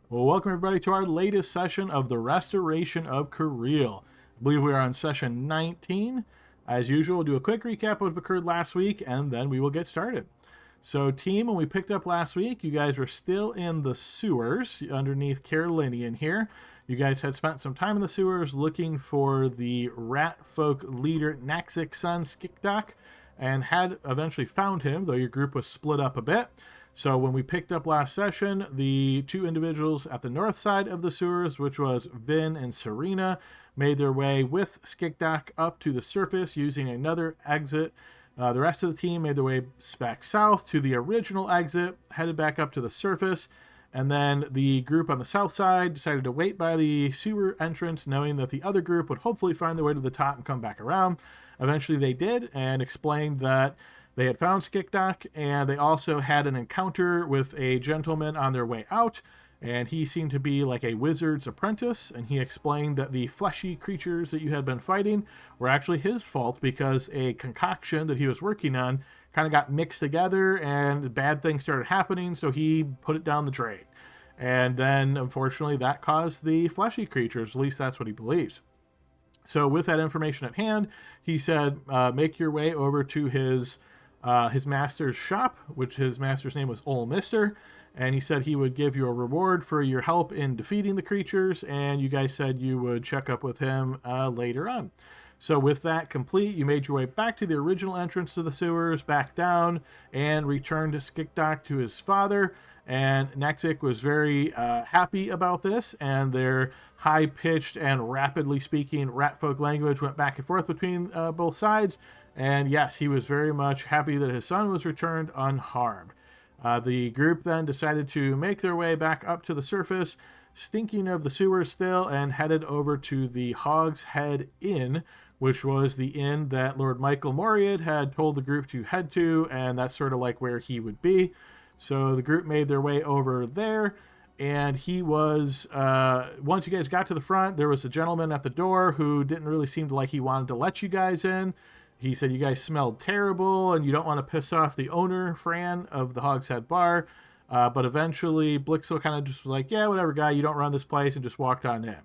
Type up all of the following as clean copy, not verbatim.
Well, welcome everybody to our latest session of the Restoration of Cariele. I believe we are on session 19. As usual, we'll do a quick recap of what occurred last week, and then we will get started. So, team, when we picked up last week, you guys were still in the sewers underneath Cerilia here. You guys had spent some time in the sewers looking for the rat folk leader Naxic's son, Skikdak, and had eventually found him, though your group was split up a bit. So when we picked up last session, the two individuals at the north side of the sewers, which was Vin and Serena, made their way with Skikdak up to the surface using another exit. The rest of the team made their way back south to the original exit, headed back up to the surface, and then the group on the south side decided to wait by the sewer entrance, knowing that the other group would hopefully find their way to the top and come back around. Eventually they did, and explained that they had found Skikdak, and they also had an encounter with a gentleman on their way out, and he seemed to be like a wizard's apprentice, and he explained that the fleshy creatures that you had been fighting were actually his fault because a concoction that he was working on kind of got mixed together and bad things started happening, so he put it down the drain. And then, unfortunately, that caused the fleshy creatures, at least that's what he believes. So with that information at hand, he said, make your way over to his master's shop, which his master's name was Ol Mister, and he said he would give you a reward for your help in defeating the creatures, and you guys said you would check up with him later on. So with that complete, you made your way back to the original entrance to the sewers, back down, and returned to Skikdak to his father. And Naxic was very happy about this, and their high-pitched and rapidly speaking ratfolk language went back and forth between both sides. And yes, he was very much happy that his son was returned unharmed. The group then decided to make their way back up to the surface, stinking of the sewers still, and headed over to the Hog's Head Inn, which was the inn that Lord Michael Moriad had told the group to head to, and that's sort of like where he would be. So the group made their way over there, and he was, once you guys got to the front, there was a gentleman at the door who didn't really seem like he wanted to let you guys in. He said you guys smelled terrible and you don't want to piss off the owner, Fran, of the Hogshead Bar. But eventually, Blixel kind of just was like, yeah, whatever, guy, you don't run this place, and just walked on in.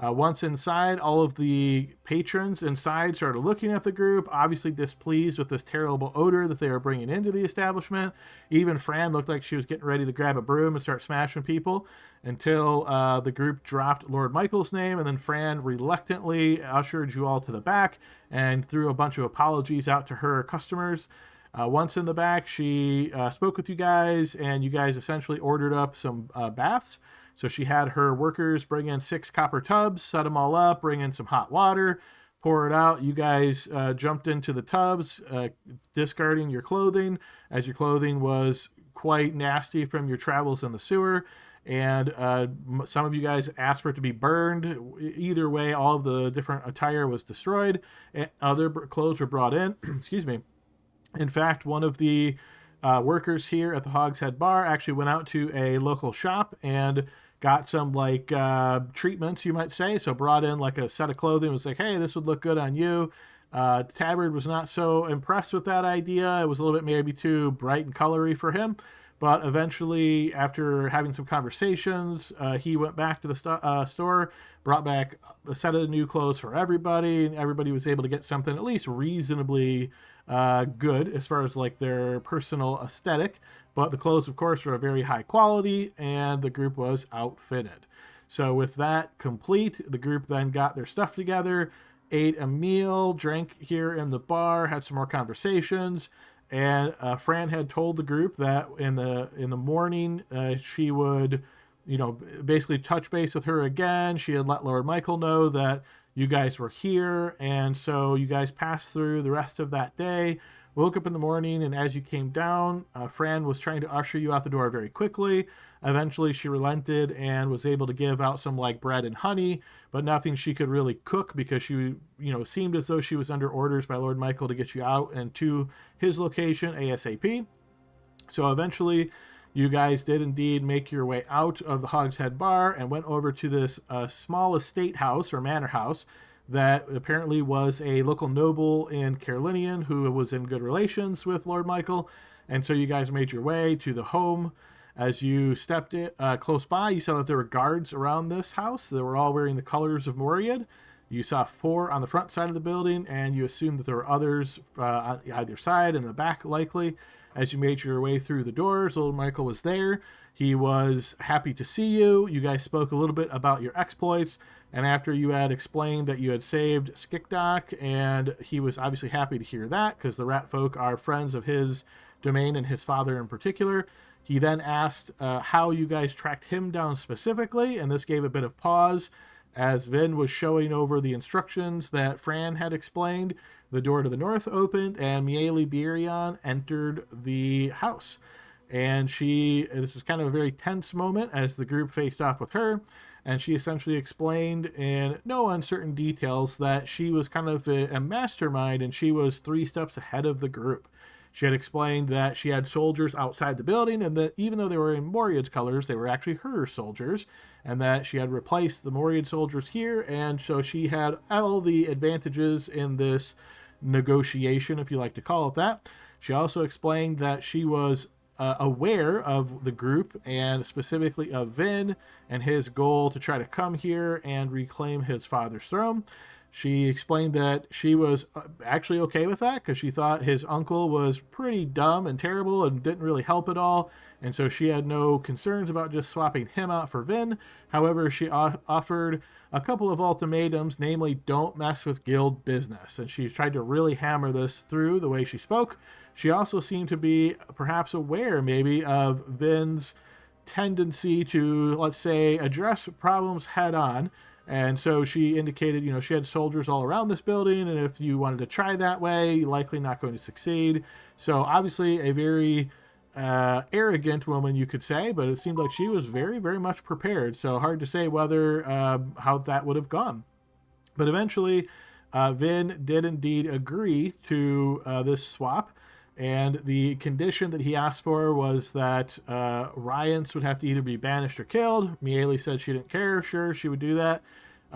Once inside, all of the patrons inside started looking at the group, obviously displeased with this terrible odor that they were bringing into the establishment. Even Fran looked like she was getting ready to grab a broom and start smashing people until the group dropped Lord Michael's name, and then Fran reluctantly ushered you all to the back and threw a bunch of apologies out to her customers. Once in the back, she spoke with you guys, and you guys essentially ordered up some baths. So she had her workers bring in 6 copper tubs, set them all up, bring in some hot water, pour it out. You guys jumped into the tubs, discarding your clothing, as your clothing was quite nasty from your travels in the sewer. And some of you guys asked for it to be burned. Either way, all of the different attire was destroyed. And other clothes were brought in. Excuse me. In fact, one of the workers here at the Hogshead Bar actually went out to a local shop and got some treatments, you might say. So brought in like a set of clothing, was like, hey, this would look good on you. Tabard was not so impressed with that idea. It was a little bit maybe too bright and colory for him. But eventually, after having some conversations, he went back to the store, brought back a set of new clothes for everybody, and everybody was able to get something at least reasonably good as far as like their personal aesthetic. But the clothes, of course, were of very high quality, and the group was outfitted. So with that complete, the group then got their stuff together, ate a meal, drank here in the bar, had some more conversations. And Fran had told the group that in the morning she would, basically touch base with her again. She had let Lord Michael know that you guys were here, and so you guys passed through the rest of that day. Woke up in the morning, and as you came down, Fran was trying to usher you out the door very quickly. Eventually, she relented and was able to give out some bread and honey, but nothing she could really cook because she, seemed as though she was under orders by Lord Michael to get you out and to his location ASAP. So eventually, you guys did indeed make your way out of the Hogshead Bar and went over to this small estate house or manor house that apparently was a local noble in Cariele who was in good relations with Lord Michael. And so you guys made your way to the home As you stepped close by, you saw that there were guards around this house. They were all wearing the colors of Moriad. You saw 4 on the front side of the building, and you assumed that there were others on either side and the back, likely. As you made your way through the doors, old Michael was there. He was happy to see you. You guys spoke a little bit about your exploits, and after you had explained that you had saved Skikdok, and he was obviously happy to hear that, because the rat folk are friends of his domain and his father in particular. He then asked how you guys tracked him down specifically, and this gave a bit of pause. As Vin was showing over the instructions that Fran had explained, the door to the north opened, and Miele Birion entered the house. And this is kind of a very tense moment as the group faced off with her, and she essentially explained in no uncertain details that she was kind of a mastermind, and she was 3 steps ahead of the group. She had explained that she had soldiers outside the building, and that even though they were in Moriad's colors, they were actually her soldiers, and that she had replaced the Moriad soldiers here, and so she had all the advantages in this negotiation, if you like to call it that. She also explained that she was aware of the group, and specifically of Vin and his goal to try to come here and reclaim his father's throne. She explained that she was actually okay with that because she thought his uncle was pretty dumb and terrible and didn't really help at all, and so she had no concerns about just swapping him out for Vin. However, she offered a couple of ultimatums, namely, don't mess with guild business, and she tried to really hammer this through the way she spoke. She also seemed to be perhaps aware maybe of Vin's tendency to, let's say, address problems head on. And so she indicated, she had soldiers all around this building, and if you wanted to try that way, you're likely not going to succeed. So obviously a very arrogant woman, you could say, but it seemed like she was very, very much prepared. So hard to say whether how that would have gone. But eventually, Vin did indeed agree to this swap. And the condition that he asked for was that Ryans would have to either be banished or killed. Miele said she didn't care. Sure, she would do that.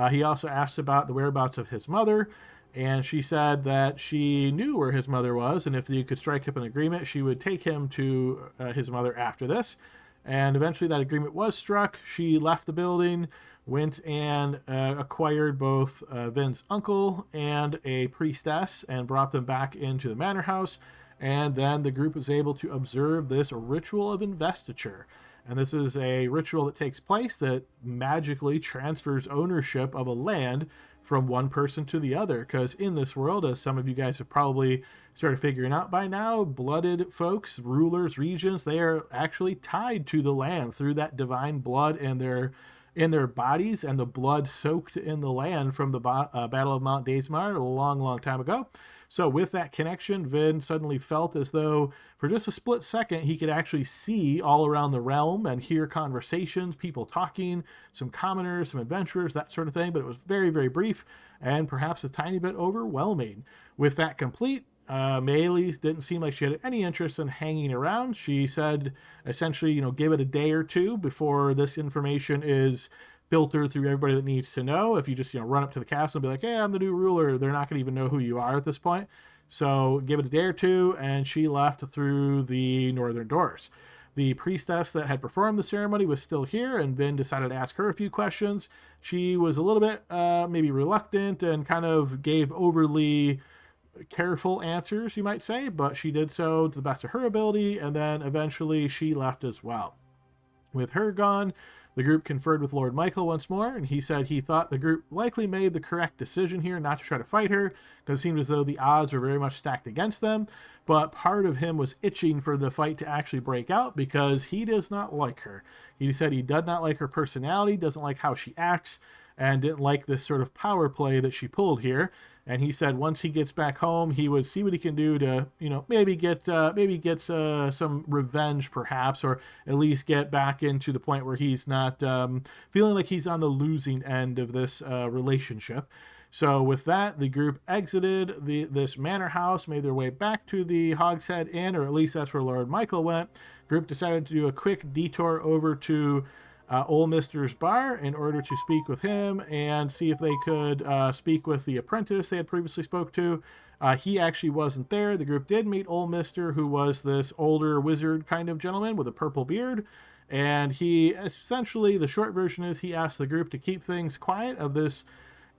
He also asked about the whereabouts of his mother, and she said that she knew where his mother was, and if you could strike up an agreement, she would take him to his mother after this. And eventually that agreement was struck. She left the building, went and acquired both Vin's uncle and a priestess, and brought them back into the manor house. And then the group was able to observe this ritual of investiture. And this is a ritual that takes place that magically transfers ownership of a land from one person to the other. Because in this world, as some of you guys have probably started figuring out by now, blooded folks, rulers, regions, they are actually tied to the land through that divine blood in their bodies, and the blood soaked in the land from the Battle of Mount Daesmar a long, long time ago. So with that connection, Vin suddenly felt as though for just a split second, he could actually see all around the realm and hear conversations, people talking, some commoners, some adventurers, that sort of thing. But it was very, very brief and perhaps a tiny bit overwhelming. With that complete, Miele didn't seem like she had any interest in hanging around. She said, essentially, give it a day or two before this information is filtered through everybody that needs to know. If you just run up to the castle and be like, hey, I'm the new ruler, they're not going to even know who you are at this point. So give it a day or two, and she left through the northern doors. The priestess that had performed the ceremony was still here, and Vin decided to ask her a few questions. She was a little bit maybe reluctant and kind of gave overly careful answers, you might say, but she did so to the best of her ability, and then eventually she left as well. With her gone, the group conferred with Lord Michael once more, and he said he thought the group likely made the correct decision here not to try to fight her, because it seemed as though the odds were very much stacked against them, but part of him was itching for the fight to actually break out because he does not like her. He said he did not like her personality, doesn't like how she acts, and didn't like this sort of power play that she pulled here. And he said once he gets back home, he would see what he can do to, maybe get some revenge, perhaps, or at least get back into the point where he's not feeling like he's on the losing end of this relationship. So with that, the group exited this manor house, made their way back to the Hogshead Inn, or at least that's where Lord Michael went. Group decided to do a quick detour over to Old Mister's bar in order to speak with him and see if they could speak with the apprentice they had previously spoke to. He actually wasn't there. The group did meet old Mister, who was this older wizard kind of gentleman with a purple beard. And he essentially, the short version is, he asked the group to keep things quiet of this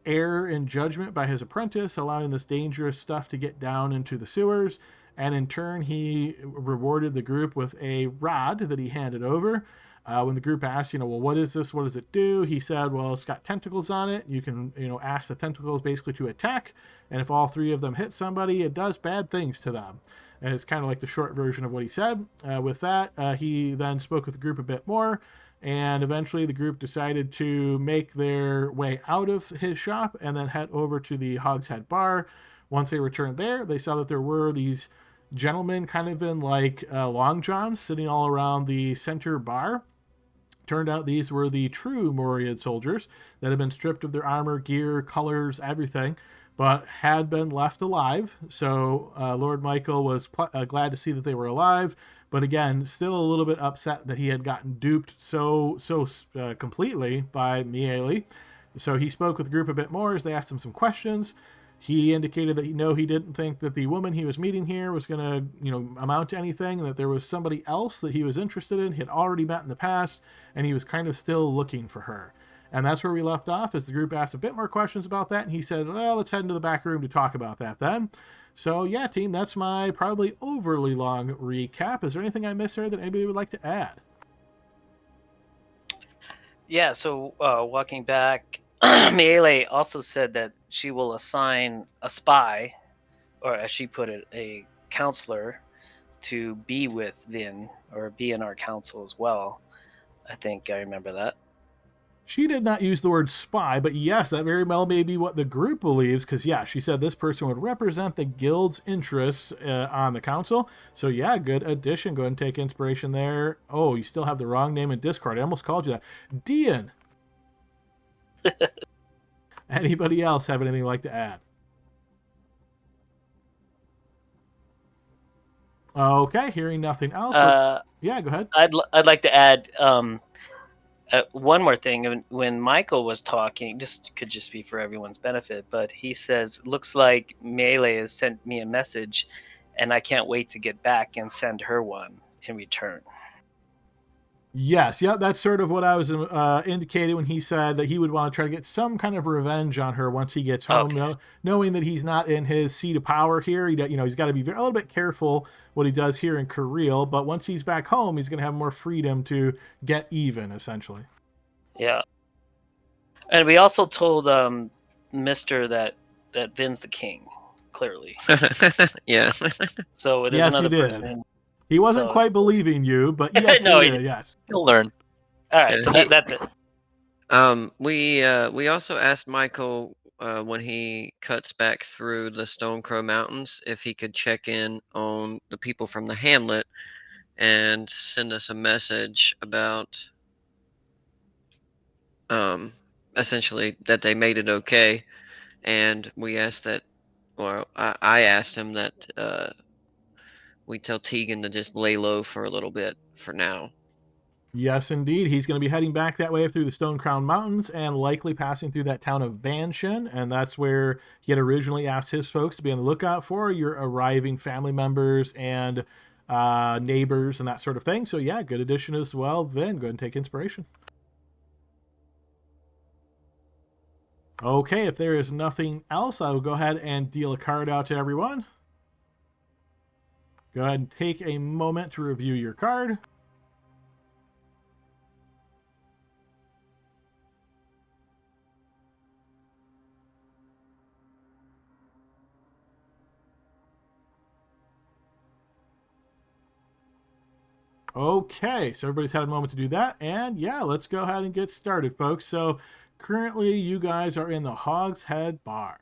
error in judgment by his apprentice, allowing this dangerous stuff to get down into the sewers. And in turn, he rewarded the group with a rod that he handed over. When the group asked, well, what is this? What does it do? He said, well, it's got tentacles on it. You can, ask the tentacles basically to attack. And if all three of them hit somebody, it does bad things to them. And it's kind of like the short version of what he said. With that, he then spoke with the group a bit more. And eventually the group decided to make their way out of his shop and then head over to the Hogshead Bar. Once they returned there, they saw that there were these gentlemen kind of in like long johns sitting all around the center bar. Turned out these were the true Moread soldiers that had been stripped of their armor, gear, colors, everything, but had been left alive. So Lord Michael was glad to see that they were alive, but again, still a little bit upset that he had gotten duped so completely by Miele. So he spoke with the group a bit more as they asked him some questions. He indicated that he didn't think that the woman he was meeting here was going to, amount to anything, and that there was somebody else that he was interested in, had already met in the past, and he was kind of still looking for her. And that's where we left off, as the group asked a bit more questions about that, and he said, well, let's head into the back room to talk about that then. So yeah, team, that's my probably overly long recap. Is there anything I missed there that anybody would like to add? Yeah, so walking back, Miele also said that she will assign a spy, or as she put it, a counselor, to be with Vin, or be in our council as well. I think I remember that. She did not use the word spy, but yes, that very well may be what the group believes, because, yeah, she said this person would represent the guild's interests on the council. So, yeah, good addition. Go ahead and take inspiration there. Oh, you still have the wrong name in Discord. I almost called you that. Dian. Anybody else have anything like to add? Okay, hearing nothing else. Yeah, go ahead. I'd like to add one more thing. When Michael was talking, could just be for everyone's benefit, but he says, looks like Melee has sent me a message, and I can't wait to get back and send her one in return. Yes, yeah, that's sort of what I was indicating when he said that he would want to try to get some kind of revenge on her once he gets home. Okay. Knowing that he's not in his seat of power here, he's got to be a little bit careful what he does here in Cariele. But once he's back home, he's going to have more freedom to get even, essentially. Yeah, and we also told Mister that Vin's the king, clearly. Yeah. So it is yes, another you did. person. He wasn't quite believing you, but yes, no, he did. Yes, He'll learn. All right, so that's it. We also asked Michael when he cuts back through the Stone Crow Mountains if he could check in on the people from the hamlet and send us a message about essentially that they made it okay. And we asked that, well, I asked him that we tell Tegan to just lay low for a little bit for now. Yes, indeed. He's going to be heading back that way through the Stone Crown Mountains and likely passing through that town of Vanshin. And that's where he had originally asked his folks to be on the lookout for your arriving family members and neighbors and that sort of thing. So, yeah, good addition as well. Vin, go ahead and take inspiration. Okay, if there is nothing else, I will go ahead and deal a card out to everyone. Go ahead and take a moment to review your card. Okay, so everybody's had a moment to do that. And yeah, let's go ahead and get started, folks. So currently you guys are in the Hogshead Bar.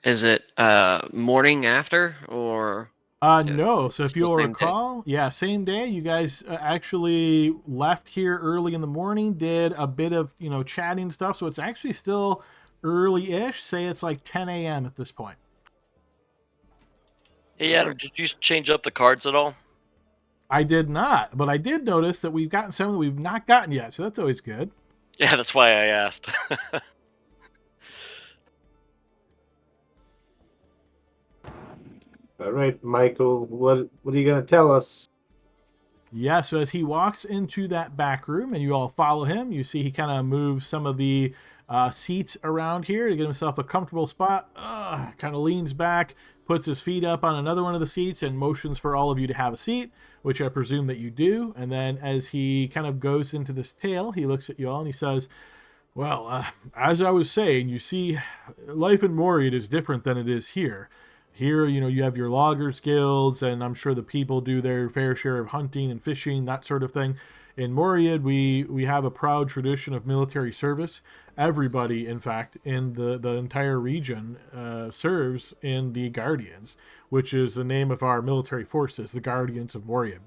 Is it morning after or? No. So if Still you'll same day? recall, yeah, same day. You guys actually left here early in the morning, did a bit of, chatting stuff. So it's actually still early-ish. Say it's like 10 a.m. at this point. Hey, Adam, did you change up the cards at all? I did not, but I did notice that we've gotten some that we've not gotten yet, so that's always good. Yeah, that's why I asked. All right, Michael, what are you gonna tell us? Yeah, so as he walks into that back room and you all follow him, you see he kind of moves some of the seats around here to get himself a comfortable spot. Kind of leans back, puts his feet up on another one of the seats, and motions for all of you to have a seat, which I presume that you do. And then as he kind of goes into this tale, he looks at you all and he says, well, as I was saying, you see, life in Moriad is different than it is here. Here, you have your loggers guilds, and I'm sure the people do their fair share of hunting and fishing, that sort of thing. In Moriad, we have a proud tradition of military service. Everybody, in fact, in the entire region serves in the Guardians, which is the name of our military forces, the Guardians of Moriad.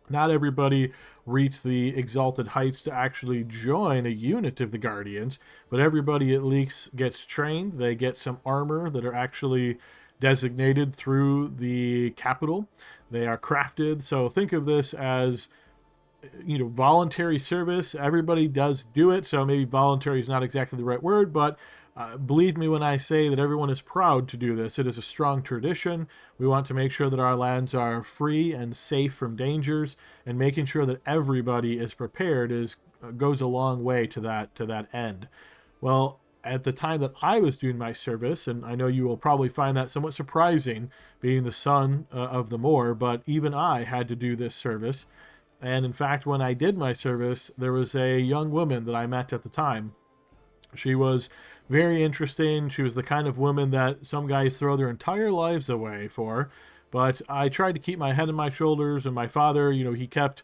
Not everybody reached the exalted heights to actually join a unit of the Guardians, but everybody at least gets trained. They get some armor that are actually designated through the capital. They are crafted. So think of this as, voluntary service. Everybody does do it. So maybe voluntary is not exactly the right word, but believe me when I say that everyone is proud to do this. It is a strong tradition. We want to make sure that our lands are free and safe from dangers, and making sure that everybody is prepared goes a long way to that end. Well, at the time that I was doing my service, and I know you will probably find that somewhat surprising, being the son of the Moor, but even I had to do this service. And in fact, when I did my service, there was a young woman that I met at the time. She was very interesting. She was the kind of woman that some guys throw their entire lives away for. But I tried to keep my head on my shoulders, and my father, he kept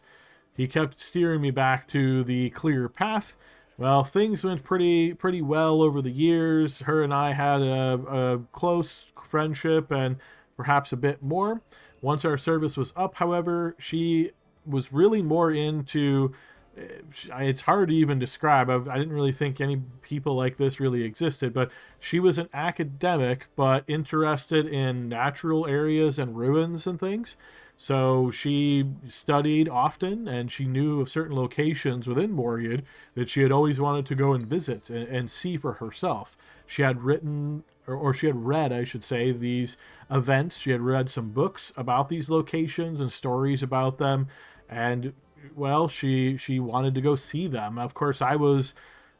steering me back to the clear path. Well, things went pretty well over the years. Her and I had a close friendship and perhaps a bit more. Once our service was up, however, she was really more into, it's hard to even describe. I didn't really think any people like this really existed, but she was an academic, but interested in natural areas and ruins and things. So she studied often, and she knew of certain locations within Moriad that she had always wanted to go and visit and see for herself. She had written, or she had read, I should say, these events. She had read some books about these locations and stories about them, and, well, she wanted to go see them. Of course, I was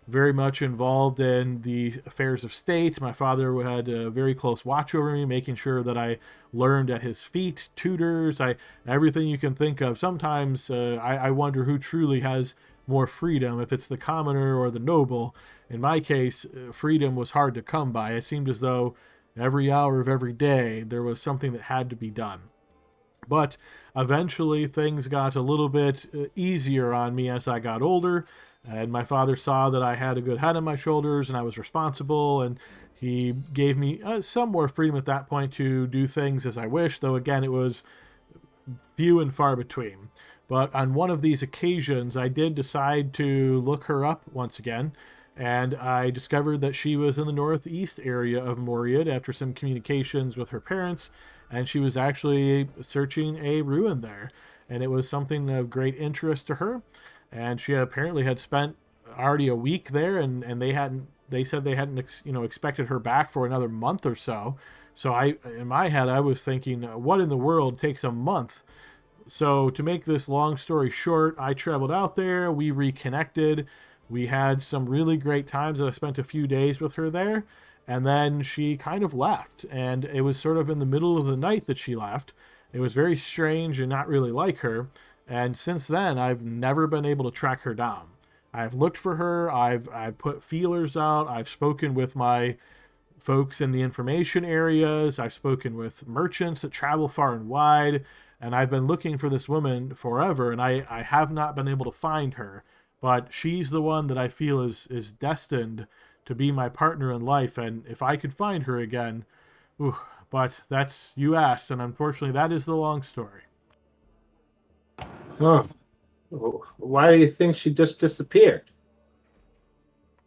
very much involved in the affairs of state. My father had a very close watch over me, making sure that I learned at his feet, tutors, everything you can think of. Sometimes I wonder who truly has more freedom, if it's the commoner or the noble. In my case, freedom was hard to come by. It seemed as though every hour of every day there was something that had to be done. But eventually things got a little bit easier on me as I got older. And my father saw that I had a good head on my shoulders and I was responsible, and he gave me some more freedom at that point to do things as I wished, though again it was few and far between. But on one of these occasions, I did decide to look her up once again, and I discovered that she was in the northeast area of Moriad after some communications with her parents, and she was actually searching a ruin there. And it was something of great interest to her. And she apparently had spent already a week there, and they said they hadn't expected her back for another month or so. So in my head, I was thinking, what in the world takes a month? So to make this long story short, I traveled out there, we reconnected, we had some really great times. I spent a few days with her there, and then she kind of left, and it was sort of in the middle of the night that she left. It was very strange and not really like her. And since then, I've never been able to track her down. I've looked for her. I've put feelers out. I've spoken with my folks in the information areas. I've spoken with merchants that travel far and wide. And I've been looking for this woman forever, and I have not been able to find her. But she's the one that I feel is destined to be my partner in life. And if I could find her again, but that's, you asked, and unfortunately that is the long story. Huh. Why do you think she just disappeared?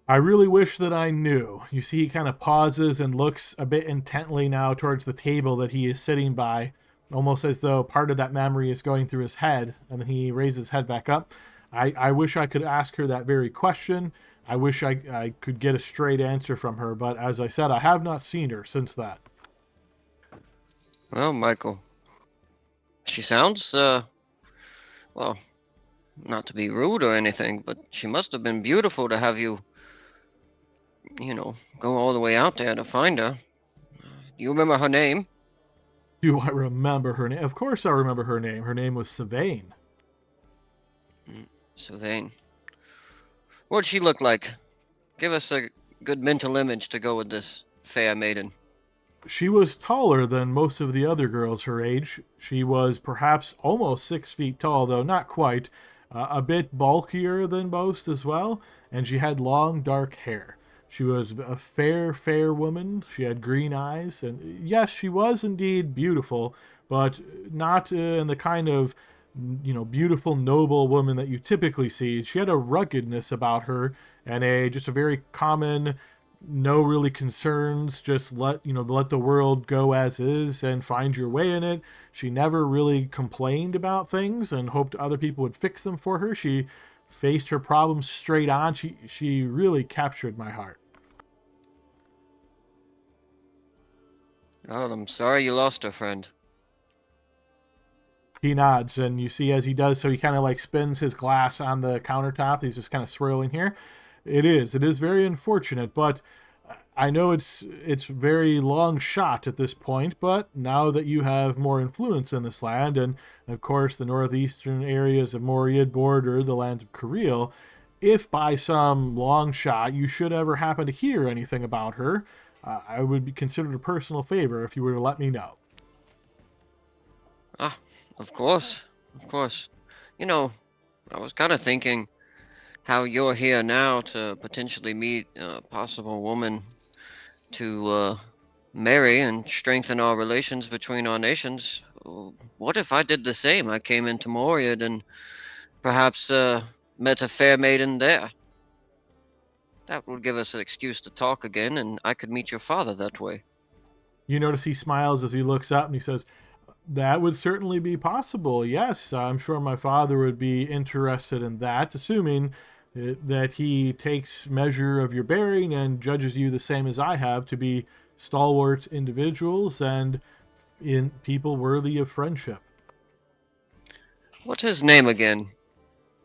I really wish that I knew. You see, he kind of pauses and looks a bit intently now towards the table that he is sitting by. almost as though part of that memory is going through his head, and then he raises his head back up. I wish I could ask her that very question. I wish I could get a straight answer from her, but as I said, I have not seen her since that. Well, Michael, she sounds, well, not to be rude or anything, but she must have been beautiful to have you, go all the way out there to find her. Do you remember her name? Do I remember her name? Of course I remember her name. Her name was Sylvain. Sylvain. What'd she look like? Give us a good mental image to go with this fair maiden. She was taller than most of the other girls her age. She was perhaps almost 6 feet tall, though not quite. A bit bulkier than most as well, and she had long dark hair. She was a fair woman. She had green eyes, and yes, she was indeed beautiful, but not in the kind of beautiful, noble woman that you typically see. She had a ruggedness about her, and just a very common, no really concerns, just let the world go as is and find your way in it. She never really complained about things and hoped other people would fix them for her. She faced her problems straight on. She really captured my heart. Oh, I'm sorry you lost her, friend. He nods, and you see as he does so, he kind of like spins his glass on the countertop. He's just kind of swirling here. It is very unfortunate, but I know it's very long shot at this point, but now that you have more influence in this land, and of course the northeastern areas of Moriad border the lands of Cariele, if by some long shot you should ever happen to hear anything about her, I would be considered a personal favor if you were to let me know. Ah, of course. I was kind of thinking how you're here now to potentially meet a possible woman to marry and strengthen our relations between our nations. What if I did the same? I came into Moriad and perhaps met a fair maiden there. That would give us an excuse to talk again, and I could meet your father that way. You notice he smiles as he looks up and he says, "That would certainly be possible. Yes, I'm sure my father would be interested in that, assuming that he takes measure of your bearing and judges you the same as I have to be stalwart individuals and in people worthy of friendship." What's his name again?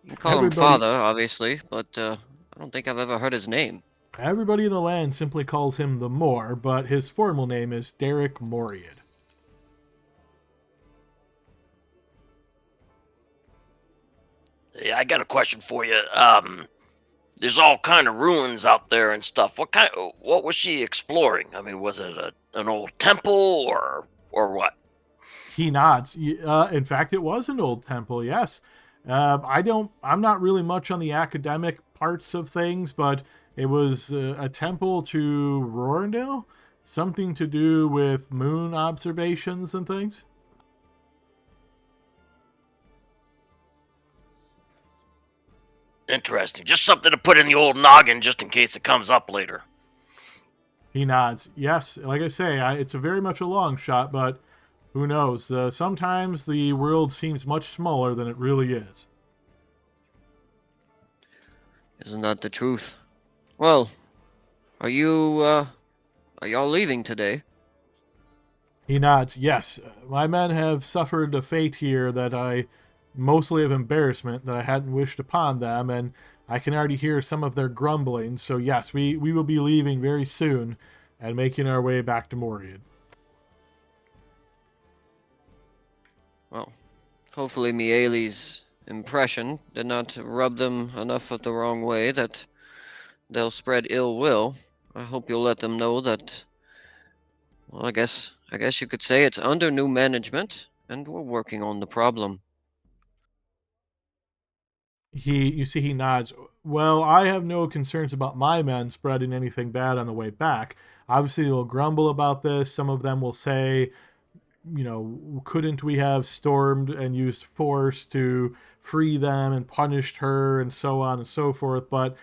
You call him Everybody, father, obviously, but I don't think I've ever heard his name. everybody in the land simply calls him the Moor, but his formal name is Derek Moriad. Yeah, I got a question for you. There's all kind of ruins out there and stuff. What was she exploring? I mean, was it an old temple or what? He nods. In fact, it was an old temple. Yes. I'm not really much on the academic parts of things, but it was a temple to Rorendale, something to do with moon observations and things. Interesting. Just something to put in the old noggin just in case it comes up later. He nods. Yes, like I say, it's a very much a long shot, but who knows? Sometimes the world seems much smaller than it really is. Isn't that the truth? Well, are y'all leaving today? He nods. Yes, my men have suffered a fate here that I mostly of embarrassment that I hadn't wished upon them, and I can already hear some of their grumbling. So yes, we will be leaving very soon and making our way back to Moriad. Well, hopefully Miele's impression did not rub them enough of the wrong way that they'll spread ill will. I hope you'll let them know that, well, I guess you could say it's under new management, and we're working on the problem. You see, he nods. Well, I have no concerns about my men spreading anything bad on the way back. Obviously, they'll grumble about this. Some of them will say, couldn't we have stormed and used force to free them and punished her and so on and so forth. But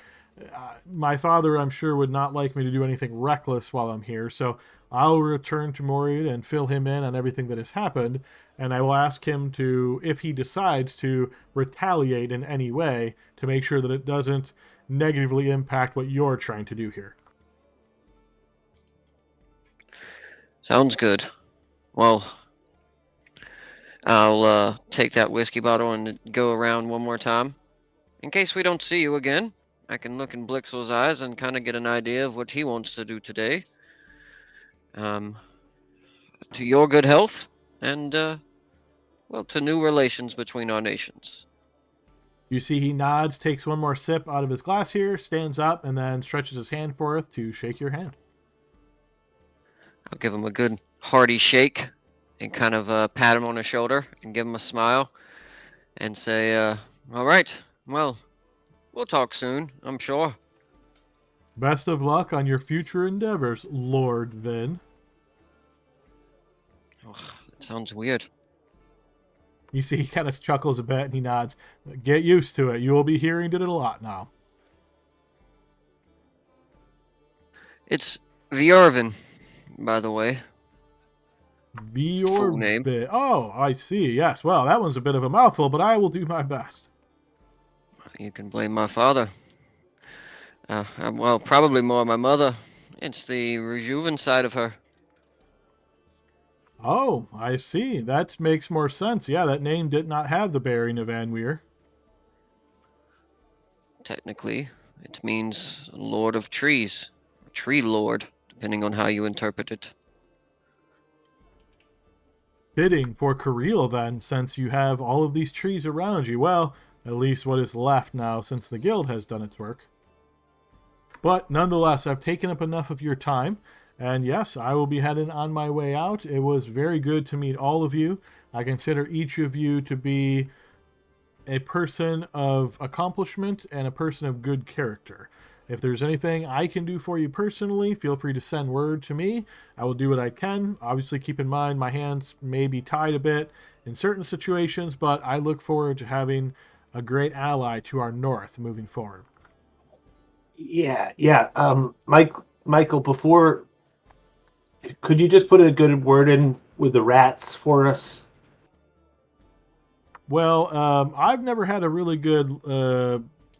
my father, I'm sure, would not like me to do anything reckless while I'm here. So I'll return to Morid and fill him in on everything that has happened, and I will ask him to, if he decides to retaliate in any way, to make sure that it doesn't negatively impact what you're trying to do here. Sounds good. Well, I'll take that whiskey bottle and go around one more time. In case we don't see you again, I can look in Blixel's eyes and kind of get an idea of what he wants to do today. To your good health, and, well, to new relations between our nations. You see he nods, takes one more sip out of his glass here, stands up, and then stretches his hand forth to shake your hand. I'll give him a good hearty shake and kind of pat him on the shoulder and give him a smile and say, all right, well, we'll talk soon, I'm sure. Best of luck on your future endeavors, Lord Vin. Oh, that sounds weird. You see he kind of chuckles a bit and he nods. Get used to it. You will be hearing it a lot now. It's Vjorvin, by the way. Full name. Viorvin. Oh, I see. Yes. Well, that one's a bit of a mouthful, but I will do my best. You can blame my father. Well, probably more my mother. It's the Rejuven side of her. Oh, I see. That makes more sense. Yeah, that name did not have the bearing of Anweir. Technically, it means Lord of Trees, Tree Lord, depending on how you interpret it. Fitting for Cariele, then, since you have all of these trees around you. Well, at least what is left now, since the guild has done its work. But nonetheless, I've taken up enough of your time. And yes, I will be heading on my way out. It was very good to meet all of you. I consider each of you to be a person of accomplishment and a person of good character. If there's anything I can do for you personally, feel free to send word to me. I will do what I can. Obviously, keep in mind my hands may be tied a bit in certain situations, but I look forward to having a great ally to our north moving forward. Yeah. Michael, before, could you just put a good word in with the rats for us? Well, I've never had a really good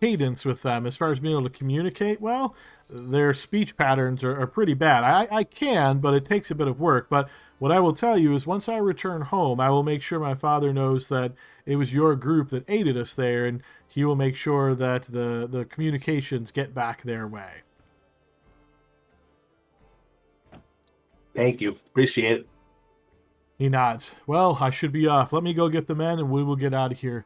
cadence with them as far as being able to communicate well. Their speech patterns are pretty bad. I can, but it takes a bit of work. But what I will tell you is once I return home, I will make sure my father knows that it was your group that aided us there, and he will make sure that the communications get back their way. Thank you. Appreciate it. He nods. Well, I should be off. Let me go get the men and we will get out of here.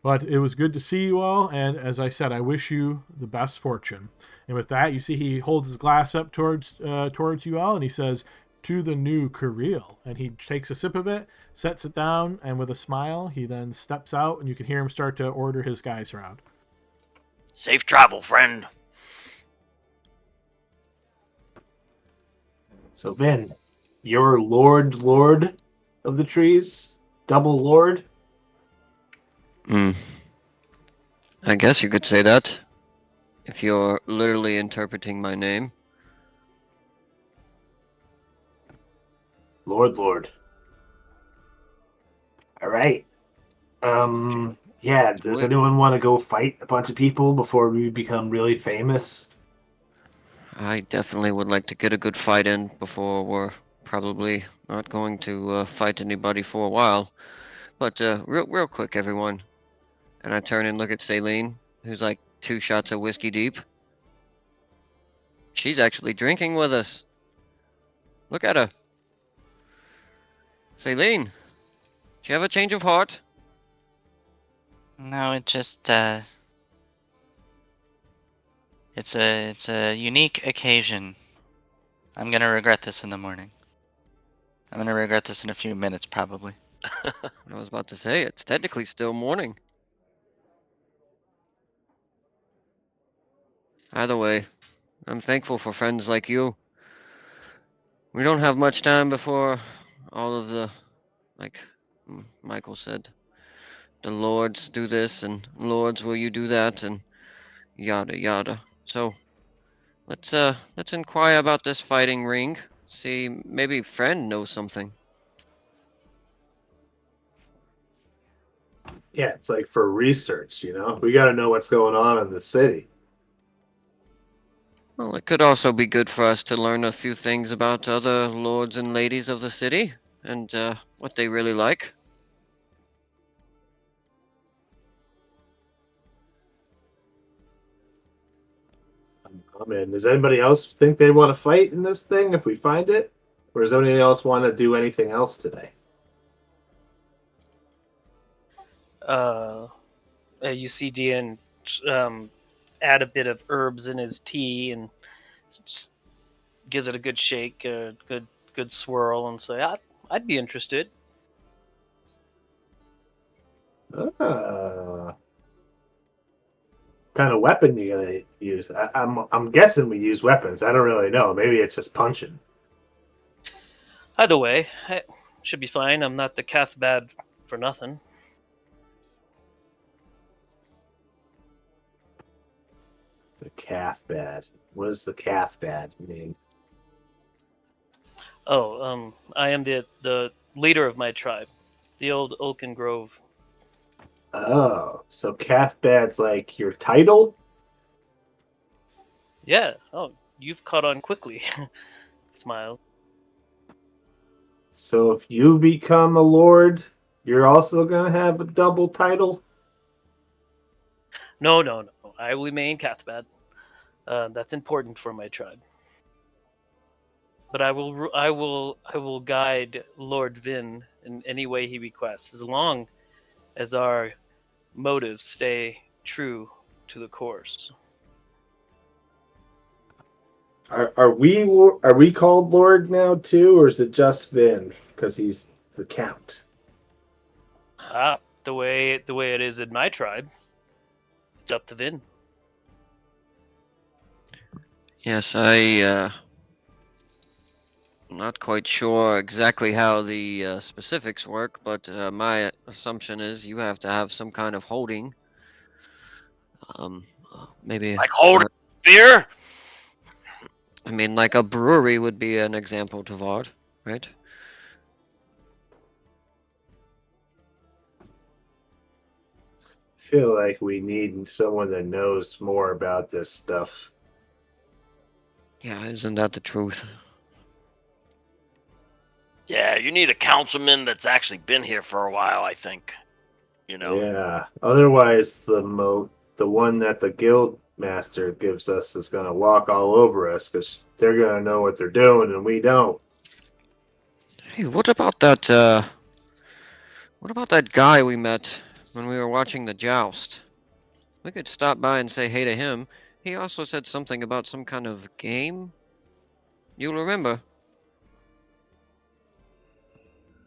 But it was good to see you all, and as I said, I wish you the best fortune. And with that, you see he holds his glass up towards you all, and he says, "To the new Cariele." And he takes a sip of it, sets it down, and with a smile, he then steps out, and you can hear him start to order his guys around. Safe travel, friend. So, Vin, you're Lord of the Trees? Double Lord? I guess you could say that, if you're literally interpreting my name. Lord. All right. Yeah, does anyone want to go fight a bunch of people before we become really famous? I definitely would like to get a good fight in before we're probably not going to fight anybody for a while. But real quick, everyone. And I turn and look at Celine, who's like 2 shots of whiskey deep. She's actually drinking with us. Look at her. Celine, do you have a change of heart? No, it just it's a unique occasion. I'm gonna regret this in the morning. I'm gonna regret this in a few minutes, probably. I was about to say, it's technically still morning. Either way, I'm thankful for friends like you. We don't have much time before all of the, like Michael said, the lords do this, and lords, will you do that, and yada yada. So let's inquire about this fighting ring, See, maybe friend knows something. Yeah, it's like for research, you know? We got to know what's going on in the city. Well, it could also be good for us to learn a few things about other lords and ladies of the city and what they really like. I'm in. Does anybody else think they want to fight in this thing if we find it? Or does anybody else want to do anything else today? You see Dean add a bit of herbs in his tea and just gives it a good shake, a good swirl, and say, I'd be interested. What kind of weapon you gonna use? I'm guessing we use weapons. I don't really know. Maybe it's just punching. Either way, I should be fine. I'm not the Cathbad for nothing. The calf bad. What does the calf bad mean? Oh, I am the leader of my tribe, the old Oaken Grove. Oh, so calf bad's like your title? Yeah. Oh, you've caught on quickly. Smile. So if you become a lord, you're also gonna have a double title? No, no, no. I will remain Cathbad. That's important for my tribe. But I will guide Lord Vin in any way he requests, as long as our motives stay true to the course. Are we called lord now too, or is it just Vin because he's the count? The way it is in my tribe, it's up to Vin. Yes, not quite sure exactly how the specifics work, but my assumption is you have to have some kind of holding. Maybe. Like holding beer? I mean, like a brewery would be an example, Tavard, right? I feel like we need someone that knows more about this stuff. Yeah, isn't that the truth? Yeah, you need a councilman that's actually been here for a while, I think. You know? Yeah. Otherwise, the one that the guild master gives us is gonna walk all over us because they're gonna know what they're doing and we don't. Hey, what about that? What about that guy we met when we were watching the joust? We could stop by and say hey to him. He also said something about some kind of game. You'll remember.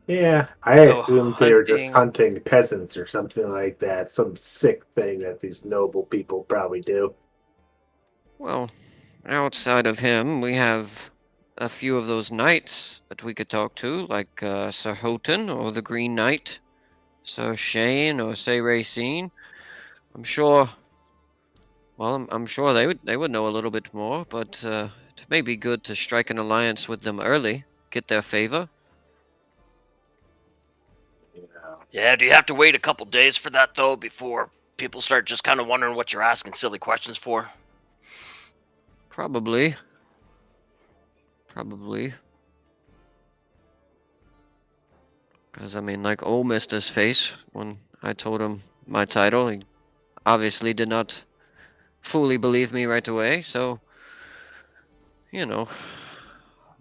Yeah, I Oh, assumed they were just hunting. hunting peasants or something like that. Some sick thing that these noble people probably do. Well, outside of him, we have a few of those knights that we could talk to, like Sir Houghton or the Green Knight, Sir Shane or Sir Racine. I'm sure. Well, I'm sure they would know a little bit more, but it may be good to strike an alliance with them early, get their favor. Yeah. Yeah, do you have to wait a couple days for that, though, before people start just kind of wondering what you're asking silly questions for? Probably. Probably. Because, I mean, like old Mister's face, when I told him my title, he obviously did not fully believe me right away, so, you know,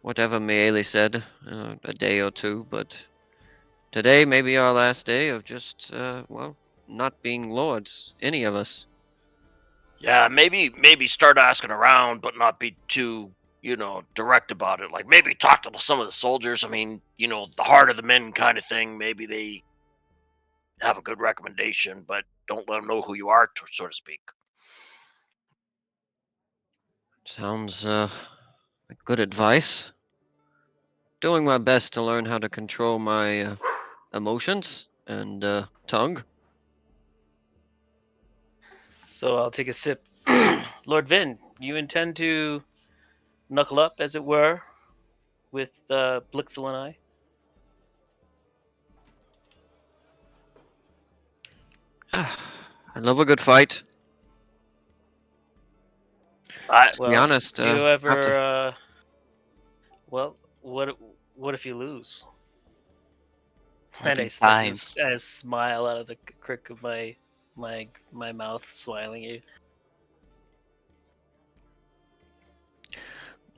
whatever Miele said, a day or two, but today may be our last day of just, well, not being lords, any of us. Yeah, maybe start asking around, but not be too, direct about it. Like maybe talk to some of the soldiers. I mean, the heart of the men kind of thing. Maybe they have a good recommendation, but don't let them know who you are, so to speak. Sounds, like good advice. Doing my best to learn how to control my emotions and tongue. So I'll take a sip. Lord Vin, you intend to knuckle up, as it were, with Blixel and I? I love a good fight. I To be Well, honest, do you have to. ever? Well, what if you lose? What if And he I start dies? I smile out of the crick of my mouth, smiling at you.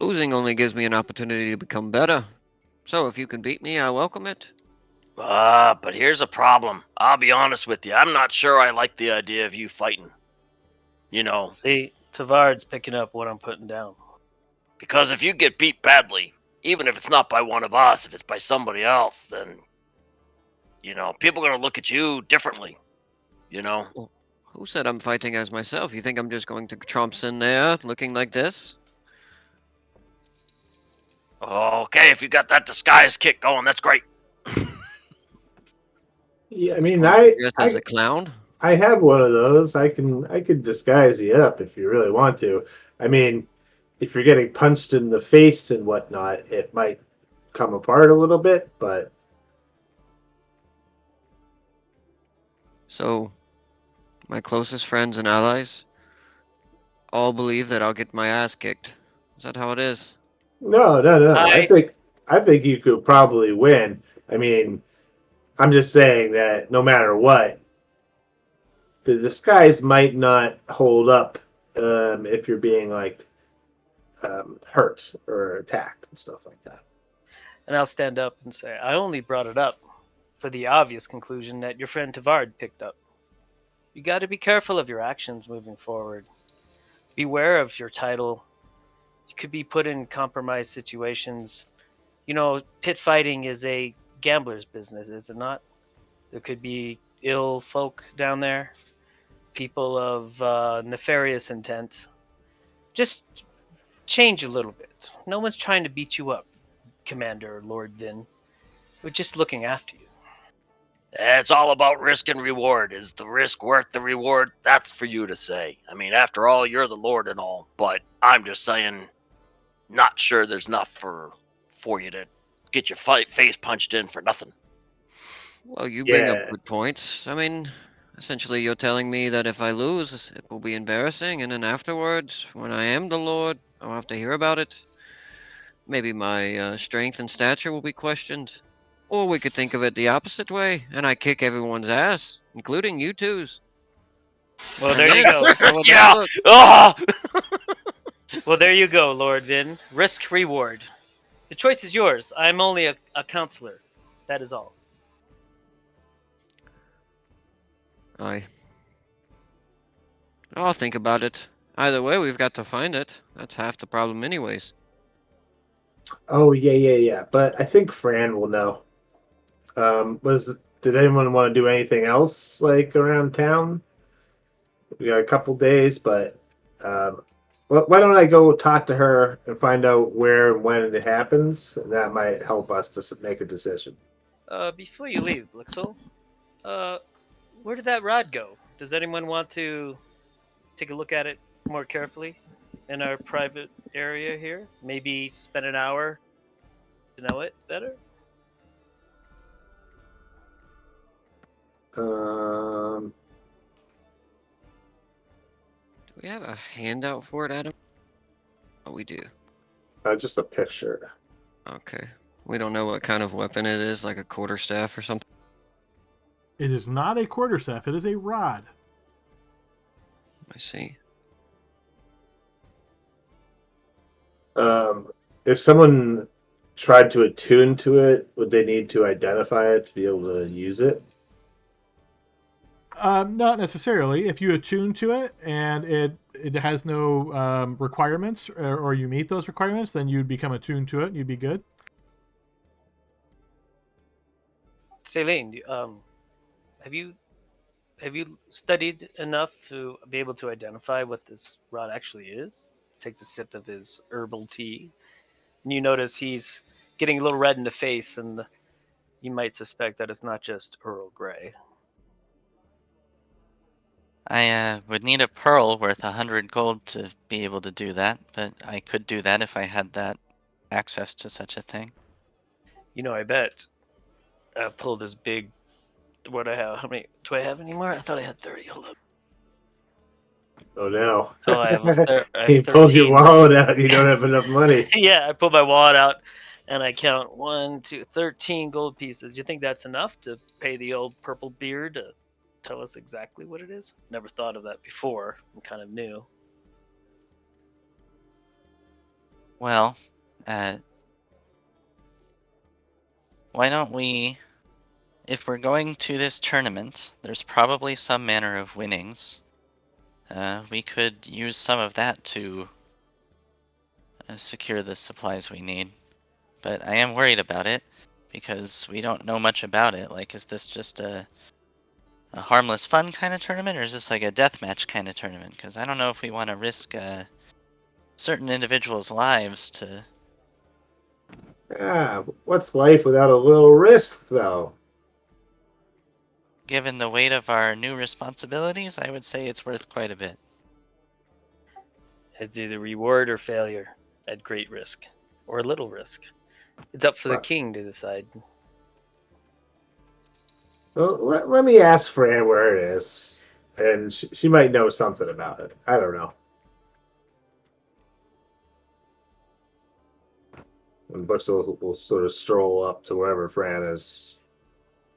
Losing only gives me an opportunity to become better. So if you can beat me, I welcome it. but here's a problem. I'll be honest with you. I'm not sure I like the idea of you fighting. You know, See, Tavard's picking up what I'm putting down. because if you get beat badly, even if it's not by one of us, if it's by somebody else, then people are gonna look at you differently. You know. Well, who said I'm fighting as myself? You think I'm just going to tromps in there looking like this? Okay, if you got that disguise kit going, that's great. Yeah, I mean, Going dressed as a clown? I have one of those. I could disguise you up if you really want to. I mean, if you're getting punched in the face and whatnot, it might come apart a little bit, but So, my closest friends and allies all believe that I'll get my ass kicked. Is that how it is? no. I I think you could probably win. I mean, I'm just saying that no matter what, the disguise might not hold up if you're being like hurt or attacked and stuff like that. and I'll stand up and say I only brought it up for the obvious conclusion that your friend Tavard picked up. You got to be careful of your actions moving forward. Beware of your title. You could be put in compromised situations. Pit fighting is a gambler's business, is it not? There could be ill folk down there, people of nefarious intent. Just change a little bit. No one's trying to beat you up, Commander Lord Vin. We're just looking after you. It's all about risk and reward. Is the risk worth the reward? That's for you to say. I mean, after all, you're the Lord and all, but I'm just saying, not sure there's enough for you to get your face punched in for nothing. Well, you bring up Yeah, good points. I mean, essentially, you're telling me that if I lose, it will be embarrassing, and then afterwards, when I am the Lord, I'll have to hear about it. Maybe my strength and stature will be questioned. Or we could think of it the opposite way, and I kick everyone's ass, including you two's. Well, And there you then, go. how would that Yeah. look? Ah! Well, there you go, Lord Vin. Risk reward. The choice is yours. I'm only a counselor. That is all. I. I'll think about it. Either way, we've got to find it. That's half the problem, anyways. oh yeah. But I think Fran will know. Was did anyone want to do anything else like around town? We got a couple days, but why don't I go talk to her and find out where and when it happens? That might help us to make a decision. Before you leave, Blixel, uh, where did that rod go? Does anyone want to take a look at it more carefully in our private area here? Maybe spend an hour to know it better? Um, Do we have a handout for it, Adam? Oh, we do. just a picture. Okay. We don't know what kind of weapon it is, like a quarterstaff or something. It is not a quarterstaff, it is a rod. I see. If someone tried to attune to it, would they need to identify it to be able to use it? Not necessarily. If you attune to it and it has no requirements, or you meet those requirements, then you'd become attuned to it and you'd be good. Celine, have you studied enough to be able to identify what this rod actually is? He takes a sip of his herbal tea, and you notice he's getting a little red in the face, and you might suspect that it's not just Earl Grey. I would need a pearl worth 100 gold to be able to do that, but I could do that if I had that access to such a thing. I bet I pulled this big. What I have? How many do I have anymore? I thought I had 30. Hold up. Oh no! Oh, I have You pulled your 13. wallet out. You don't have enough money. Yeah, I pulled my wallet out and I count 1, 2, 13 gold pieces. You think that's enough to pay the old purple beard to tell us exactly what it is? Never thought of that before. I'm kind of new. Well, why don't we, if we're going to this tournament, there's probably some manner of winnings. We could use some of that to secure the supplies we need. But I am worried about it because we don't know much about it. Like, is this just a harmless fun kind of tournament, or is this like a deathmatch kind of tournament? Because I don't know if we want to risk certain individuals' lives to. What's life without a little risk, though? Given the weight of our new responsibilities, I would say it's worth quite a bit. It's either reward or failure at great risk or little risk. It's up for the Right. king to decide. Well, let me ask Fran where it is, and she might know something about it. I don't know. And Books will sort of stroll up to wherever Fran is.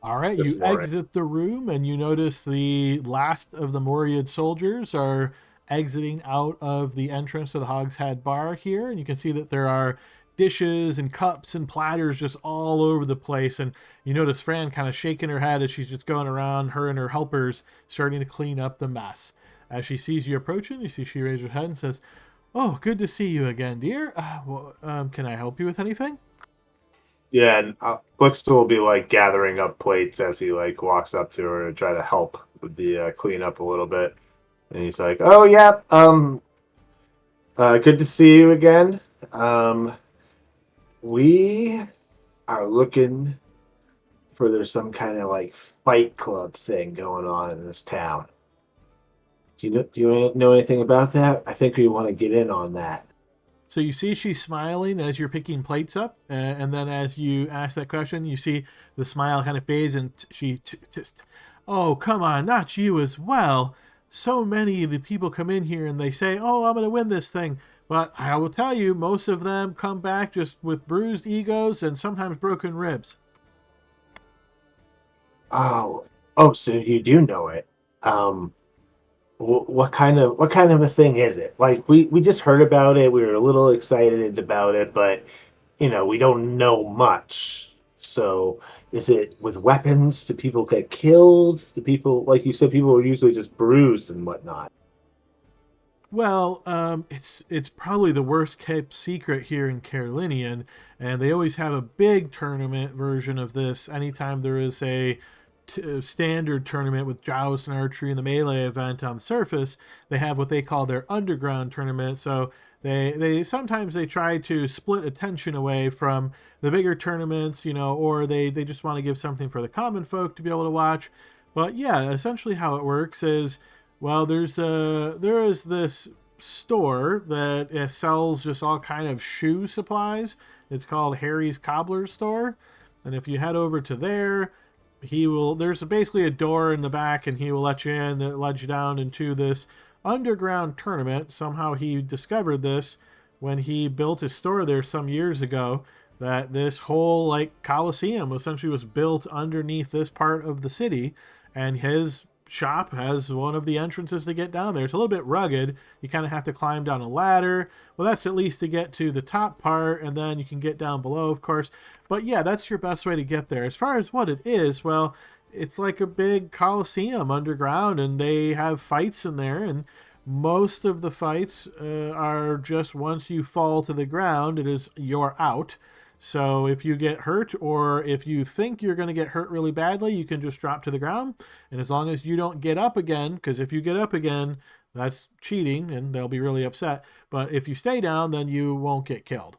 All right, This you morning. exit the room and you notice the last of the Moriad soldiers are exiting out of the entrance to the Hogshead Bar here, and you can see that there are dishes and cups and platters just all over the place. And you notice Fran kind of shaking her head as she's just going around, her and her helpers starting to clean up the mess. As she sees you approaching, you see she raises her head and says, "Oh, good to see you again, dear. Can I help you with anything?" Yeah, and Bookstore will be like gathering up plates as he like walks up to her to try to help with the cleanup a little bit. And he's like, "Oh yeah, good to see you again. Um, we are looking for there's some kind of like fight club thing going on in this town. Do you know anything about that? I think we want to get in on that." So you see she's smiling as you're picking plates up, and then as you ask that question, you see the smile kind of fades, and she just, "Oh, come on, not you as well. So many of the people come in here and they say, 'Oh, I'm going to win this thing.' But I will tell you, most of them come back just with bruised egos and sometimes broken ribs." Oh, oh, so you do know it. Um, what kind of a thing is it? Like we just heard about it. We were a little excited about it, but we don't know much. So is it with weapons? Do people get killed? Do people, like you said, people are usually just bruised and whatnot? Well, it's probably the worst kept secret here in Carolinian, and they always have a big tournament version of this anytime there is a standard tournament with joust and archery and the melee event on the surface. They have what they call their underground tournament. So they sometimes they try to split attention away from the bigger tournaments, or they just want to give something for the common folk to be able to watch. But yeah, essentially how it works is, well, there is this store that sells just all kind of shoe supplies. It's called Harry's Cobbler Store, and if you head over to there, there's basically a door in the back, and he will let you in, that lets you down into this underground tournament. Somehow he discovered this when he built his store there some years ago, that this whole like Coliseum essentially was built underneath this part of the city, and his shop has one of the entrances to get down there. It's a little bit rugged. You kind of have to climb down a ladder. Well, that's at least to get to the top part, and then you can get down below, of course. But yeah, that's your best way to get there. As far as what it is, well, it's like a big coliseum underground, and they have fights in there, and most of the fights are just once you fall to the ground, it is you're out. So if you get hurt, or if you think you're going to get hurt really badly, you can just drop to the ground. And as long as you don't get up again, because if you get up again, that's cheating and they'll be really upset. But if you stay down, then you won't get killed.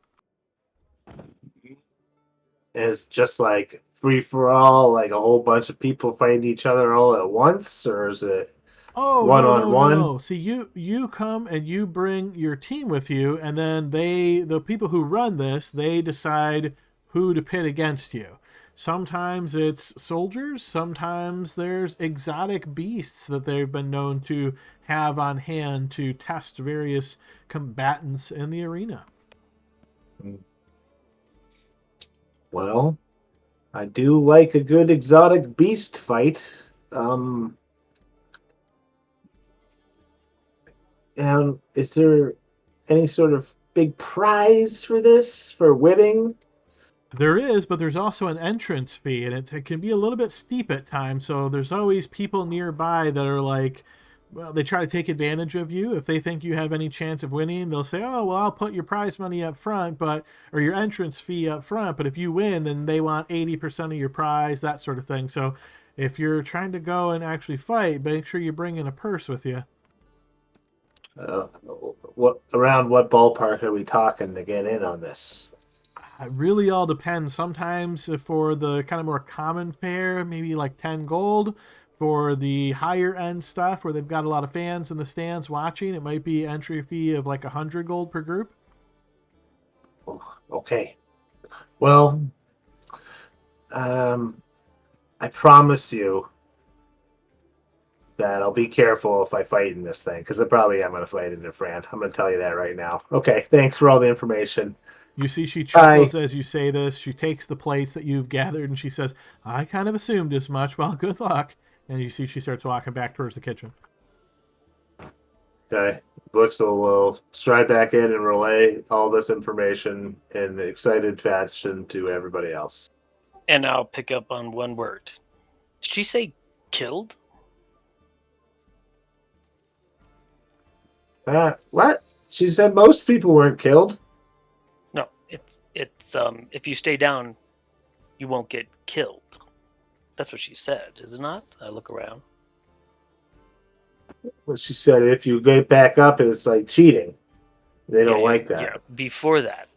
Is just like free for all, like a whole bunch of people fighting each other all at once, or is it? Oh, one no, on no, one. no. See, you come and you bring your team with you, and then the people who run this, they decide who to pit against you. Sometimes it's soldiers, sometimes there's exotic beasts that they've been known to have on hand to test various combatants in the arena. Well, I do like a good exotic beast fight. And is there any sort of big prize for this for winning? There is, but there's also an entrance fee, and it can be a little bit steep at times. So there's always people nearby that are like, well, they try to take advantage of you. If they think you have any chance of winning, they'll say, "Oh, well, I'll put your prize money up front, or your entrance fee up front. But if you win, then they want 80% of your prize, that sort of thing." So if you're trying to go and actually fight, make sure you bring in a purse with you. What around what ballpark are we talking to get in on this? It really all depends. Sometimes for the kind of more common fare, maybe like 10 gold. For the higher end stuff where they've got a lot of fans in the stands watching, it might be entry fee of like 100 gold per group. Okay. Well, I promise you that I'll be careful if I fight in this thing, because I probably am going to fight in it, Fran. I'm going to tell you that right now. Okay, thanks for all the information. You see, she Bye. chuckles as you say this. She takes the plates that you've gathered and she says, "I kind of assumed as much. Well, good luck." And you see she starts walking back towards the kitchen. Okay, Blixel will stride back in and relay all this information in excited fashion to everybody else. And I'll pick up on one word. Did she say killed? What? She said most people weren't killed. No, it's if you stay down, you won't get killed. That's what she said, is it not? I look around. Well, she said if you get back up, it's like cheating. They don't like that. Yeah, before that,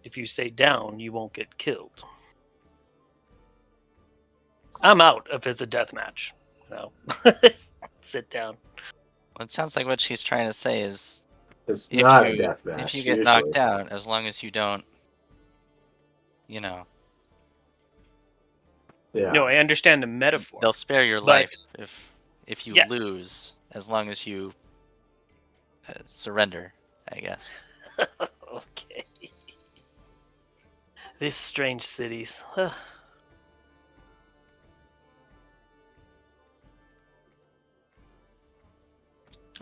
if you stay down, you won't get killed. I'm out if it's a death match. No, sit down. Well, it sounds like what she's trying to say is It's if not a you death match. if you get usually. knocked out, as long as you don't, you know, Yeah. No, I understand the metaphor. they'll spare your But- life if you Yeah. lose, as long as you surrender, I guess. Okay. These strange cities. I'm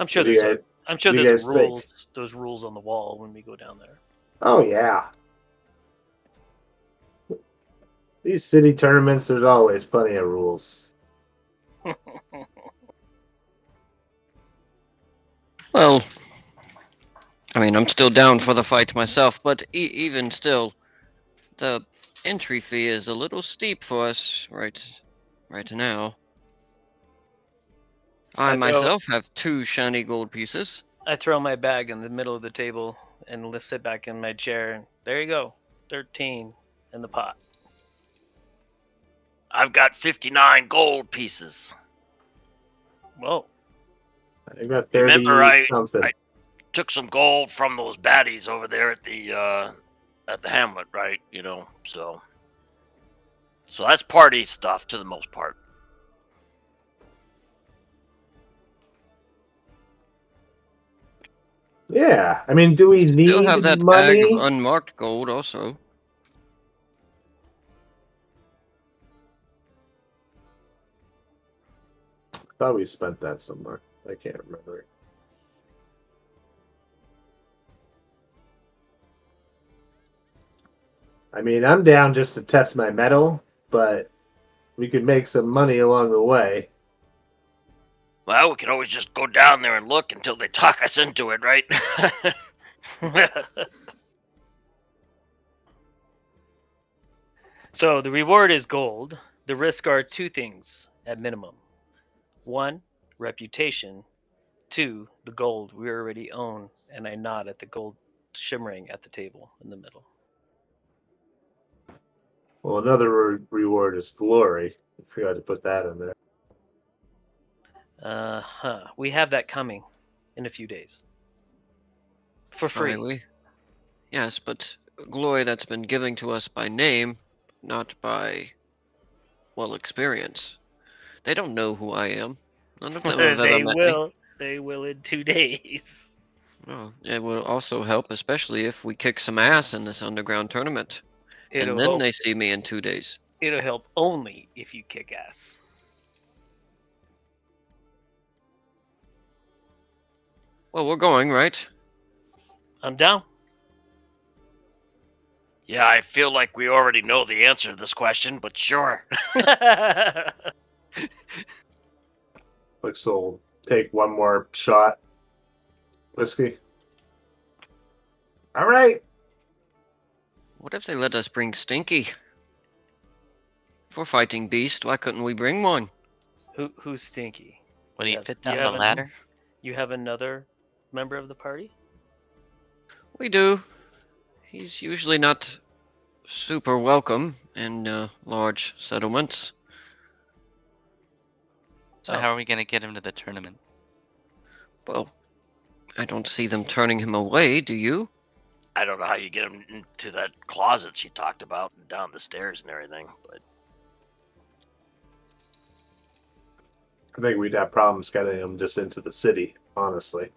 sure What do you there's guys- I'm sure what do you there's guys think? rules. Those rules on the wall when we go down there. Oh yeah. These city tournaments, there's always plenty of rules. Well, I mean, I'm still down for the fight myself, but even still, the entry fee is a little steep for us right now. I myself have 2 shiny gold pieces. I throw my bag in the middle of the table and let's sit back in my chair. And there you go, 13 in the pot. I've got 59 gold pieces. Whoa. I got 30 Remember, I something. took some gold from those baddies over there at the hamlet, right? So that's party stuff to the most part. Yeah, I mean, do we Still need have that money? bag of unmarked gold also. I thought we spent that somewhere. I can't remember. I mean, I'm down just to test my metal, but we could make some money along the way. Well, we can always just go down there and look until they talk us into it, right? So the reward is gold. The risk are 2 things at minimum. 1, reputation. 2, the gold we already own. And I nod at the gold shimmering at the table in the middle. Well, another reward is glory. I forgot to put that in there. We have that coming in a few days. For free. Finally. Yes, but glory that's been given to us by name, not by, well, experience. They don't know who I am. None of them have ever They met me. will. They will in 2 days. Well, it will also help, especially if we kick some ass in this underground tournament. And It'll then help. they see me in 2 days. It'll help only if you kick ass. Well, we're going, right? I'm down. Yeah, I feel like we already know the answer to this question, but sure. Looks will take one more shot. Whiskey. All right. What if they let us bring Stinky? If we're fighting Beast, why couldn't we bring one? Who's Stinky? Would he You have- fit you down the have an- ladder? You have another member of the party? We do. He's usually not super welcome in large settlements. So Oh. how are we gonna get him to the tournament? Well, I don't see them turning him away, do you? I don't know how you get him into that closet she talked about and down the stairs and everything, but I think we'd have problems getting him just into the city, honestly.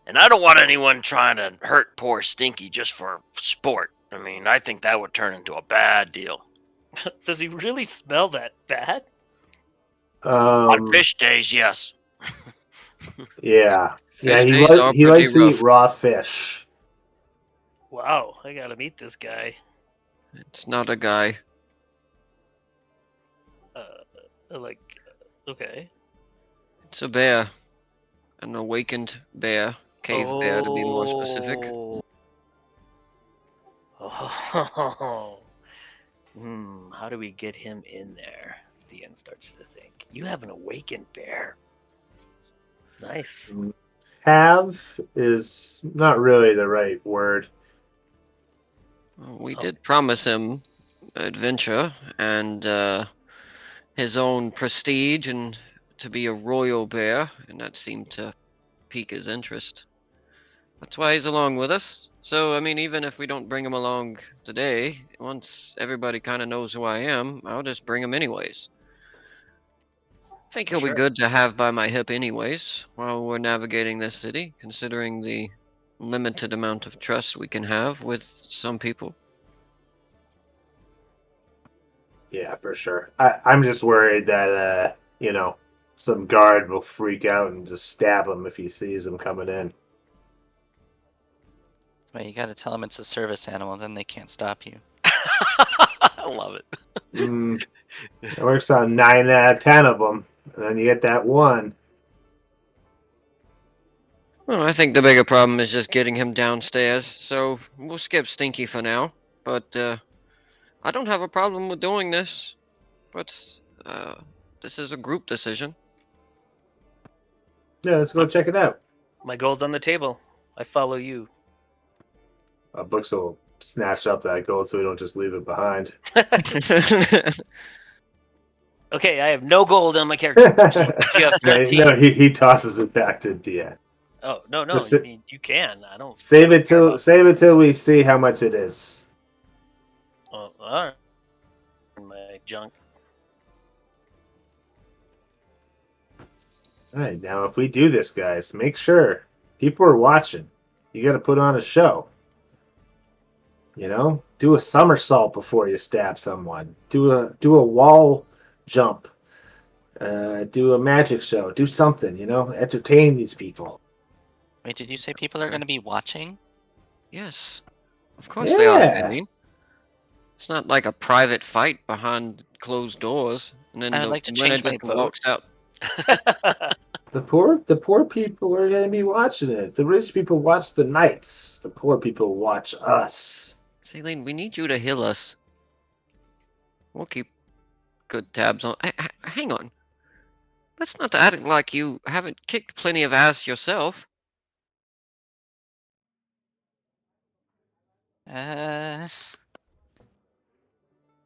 and I don't want anyone trying to hurt poor Stinky just for sport. I mean, I think that would turn into a bad deal. Does he really smell that bad? On fish days, yes. Yeah. Fish He days are he pretty likes to eat rough. raw fish. Wow, I gotta meet this guy. It's not a guy. Like, okay. It's a bear. An awakened bear. Cave bear, to be more specific. Oh. How do we get him in there? Dean starts to think. You have an awakened bear. Nice. Have is not really the right word. We Oh. did promise him adventure and his own prestige and to be a royal bear, and that seemed to pique his interest. That's why he's along with us. So, I mean, even if we don't bring him along today, once everybody kind of knows who I am, I'll just bring him anyways. I think he'll be Sure. good to have by my hip anyways, while we're navigating this city, considering the limited amount of trust we can have with some people. Yeah, for sure. I'm just worried that some guard will freak out and just stab him if he sees him coming in. Well, you gotta tell him it's a service animal, then they can't stop you. I love it. It works on 9 out of 10 of them, and then you get that one. Well, I think the bigger problem is just getting him downstairs, so we'll skip Stinky for now. But I don't have a problem with doing this, but this is a group decision. Yeah, let's go check it out. My gold's on the table. I follow you. Books will snatch up that gold so we don't just leave it behind. Okay, I have no gold on my character. You have 13. No, he tosses it back to Dia. Oh, no. Just I mean, you can. I don't. Save it till we see how much it is. Oh, all right. My junk. All right, now if we do this, guys, make sure people are watching. You got to put on a show. Do a somersault before you stab someone. Do a wall jump. Do a magic show. Do something. Entertain these people. Wait, did you say people are gonna be watching? Yes, of course they are, Yeah. Eileen. It's not like a private fight behind closed doors, and then I would the like to winner change my just vote. walks out. The poor people are going to be watching it. The rich people watch the knights. The poor people watch us. Eileen, we need you to heal us. We'll keep good tabs on. Hang on. Let's not act like you haven't kicked plenty of ass yourself. It's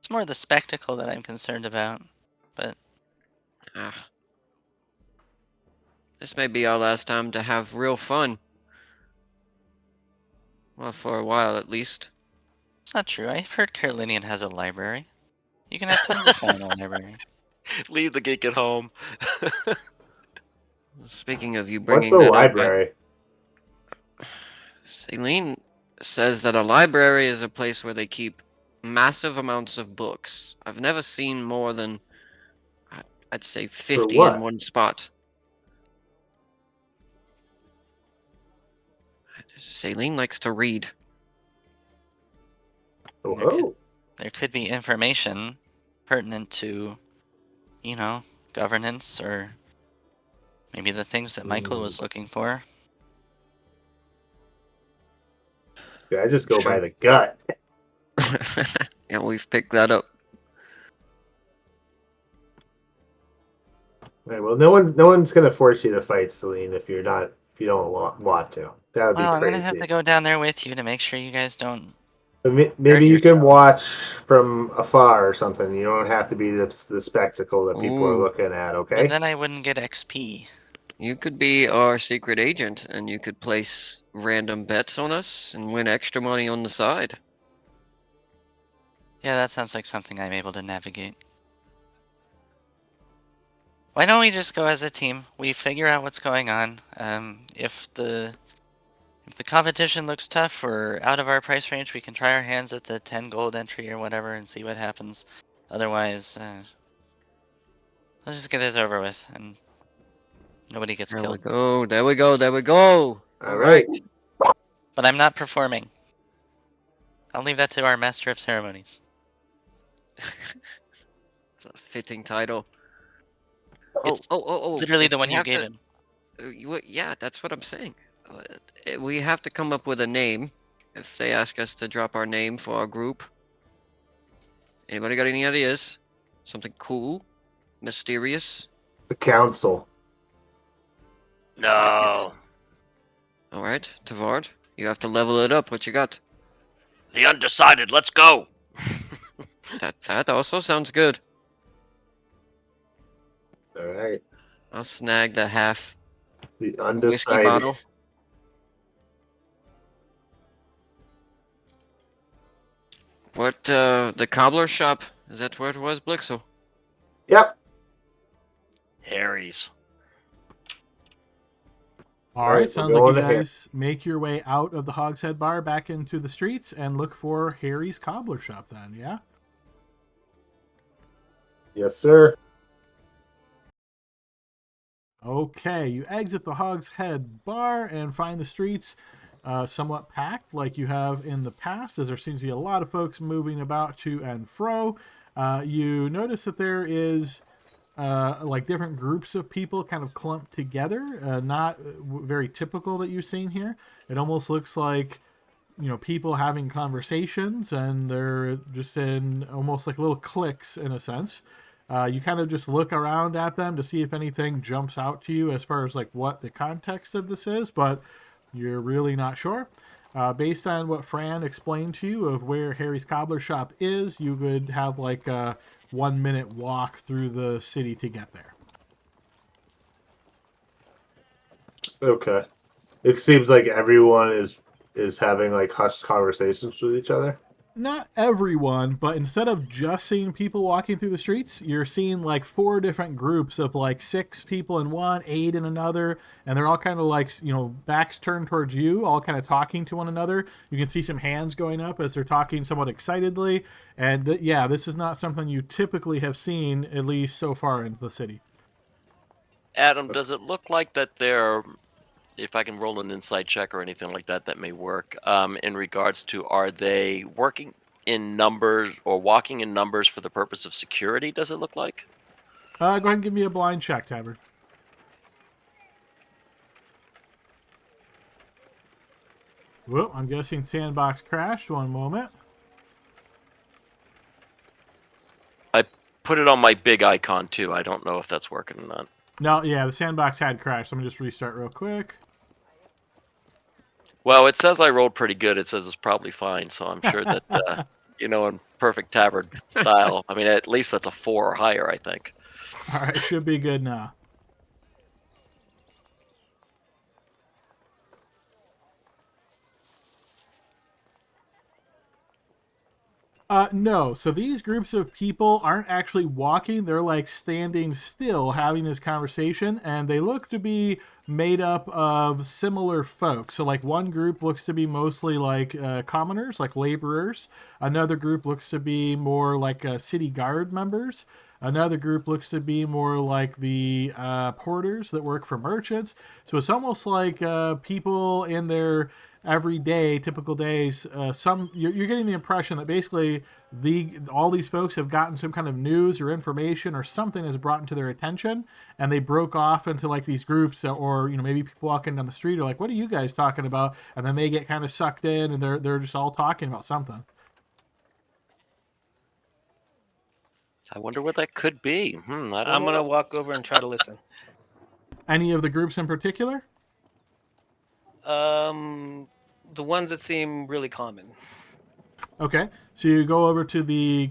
more the spectacle that I'm concerned about. But Ah, This may be our last time to have real fun. Well, for a while at least. It's not true. I've heard Carolinian has a library. You can have tons of fun in a library. Leave the geek at home. Speaking of you What's bringing a that up, library? Celine says that a library is a place where they keep massive amounts of books. I've never seen more than, I'd say, For 50 in what? one spot. Celine likes to read. Oh, There could be information pertinent to, you know, governance or maybe the things that Michael was looking for. yeah, I just go by Sure. the gut. Yeah, we've picked that up. Right, well, no one's gonna force you to fight, Celine, if you don't want to. That would be Well, I'm gonna have crazy. to go down there with you to make sure you guys don't But hurt maybe you can yourself. watch from afar or something. You don't have to be the spectacle that people are Ooh, looking at. But Okay. then I wouldn't get XP. you could be our secret agent and you could place random bets on us and win extra money on the side. Yeah, that sounds like something I'm able to navigate. Why don't we just go as a team? We figure out what's going on. If the competition looks tough or out of our price range, we can try our hands at the 10 gold entry or whatever and see what happens. Otherwise, let's just get this over with and nobody gets There we killed. go, there we go, there we go. All right. Alright. But I'm not performing. I'll leave that to our master of ceremonies. It's a fitting title. It's Oh. literally the We one you have gave to. him. Yeah, that's what I'm saying. We have to come up with a name. If they ask us to drop our name for our group. Anybody got any ideas? Something cool, mysterious. The council. Like it. No. All right, Tavard, you have to level it up. What you got? The undecided. Let's go. That also sounds good. All right. I'll snag the half The whiskey undecided. bottle. What, the cobbler shop? Is that where it was, Blixel? Yep. Harry's. All All right, right, we're sounds like you going to guys make your way out of the Hogshead Bar back into the streets and look for Harry's Cobbler Shop then, yeah? Yes, sir. Okay, you exit the Hogshead Bar and find the streets somewhat packed like you have in the past, as there seems to be a lot of folks moving about to and fro. You notice that there is like different groups of people kind of clumped together, not very typical that you've seen here. It almost looks like, you know, people having conversations and they're just in almost like little cliques in a sense. You kind of just look around at them to see if anything jumps out to you as far as like what the context of this is, but you're really not sure. Based on what Fran explained to you of where Harry's Cobbler Shop is, you would have like a 1 minute walk through the city to get there. Okay. It seems like everyone is having like hushed conversations with each other. Not everyone, but instead of just seeing people walking through the streets, you're seeing like 4 different groups of like 6 people in one, 8 in another, and they're all kind of like, you know, backs turned towards you, all kind of talking to one another. You can see some hands going up as they're talking somewhat excitedly, and yeah, this is not something you typically have seen, at least so far into the city. Adam, does it look like that they're, if I can roll an insight check or anything like that, that may work, in regards to, are they working in numbers or walking in numbers for the purpose of security, does it look like? Go ahead and give me a blind check, Tabard. Well, I'm guessing sandbox crashed. 1 moment. I put it on my big icon too. I don't know if that's working or not. No, yeah, the sandbox had crashed. Let me just restart real quick. Well, it says I rolled pretty good. It says it's probably fine, so I'm sure that, you know, in perfect Tavern style, I mean, at least that's a 4 or higher, I think. All right, should be good now. No. So these groups of people aren't actually walking. They're like standing still having this conversation, and they look to be made up of similar folks. So like one group looks to be mostly like commoners, like laborers. Another group looks to be more like city guard members. Another group looks to be more like the porters that work for merchants. So it's almost like people in their everyday typical days. You're getting the impression that basically all these folks have gotten some kind of news or information or something is brought into their attention, and they broke off into like these groups, or maybe people walking down the street are like, "What are you guys talking about?" And then they get kind of sucked in, and they're just all talking about something. I wonder what that could be. I don't I'm know. gonna walk over and try to listen. Any of the groups in particular? The ones that seem really common. Okay, so you go over to the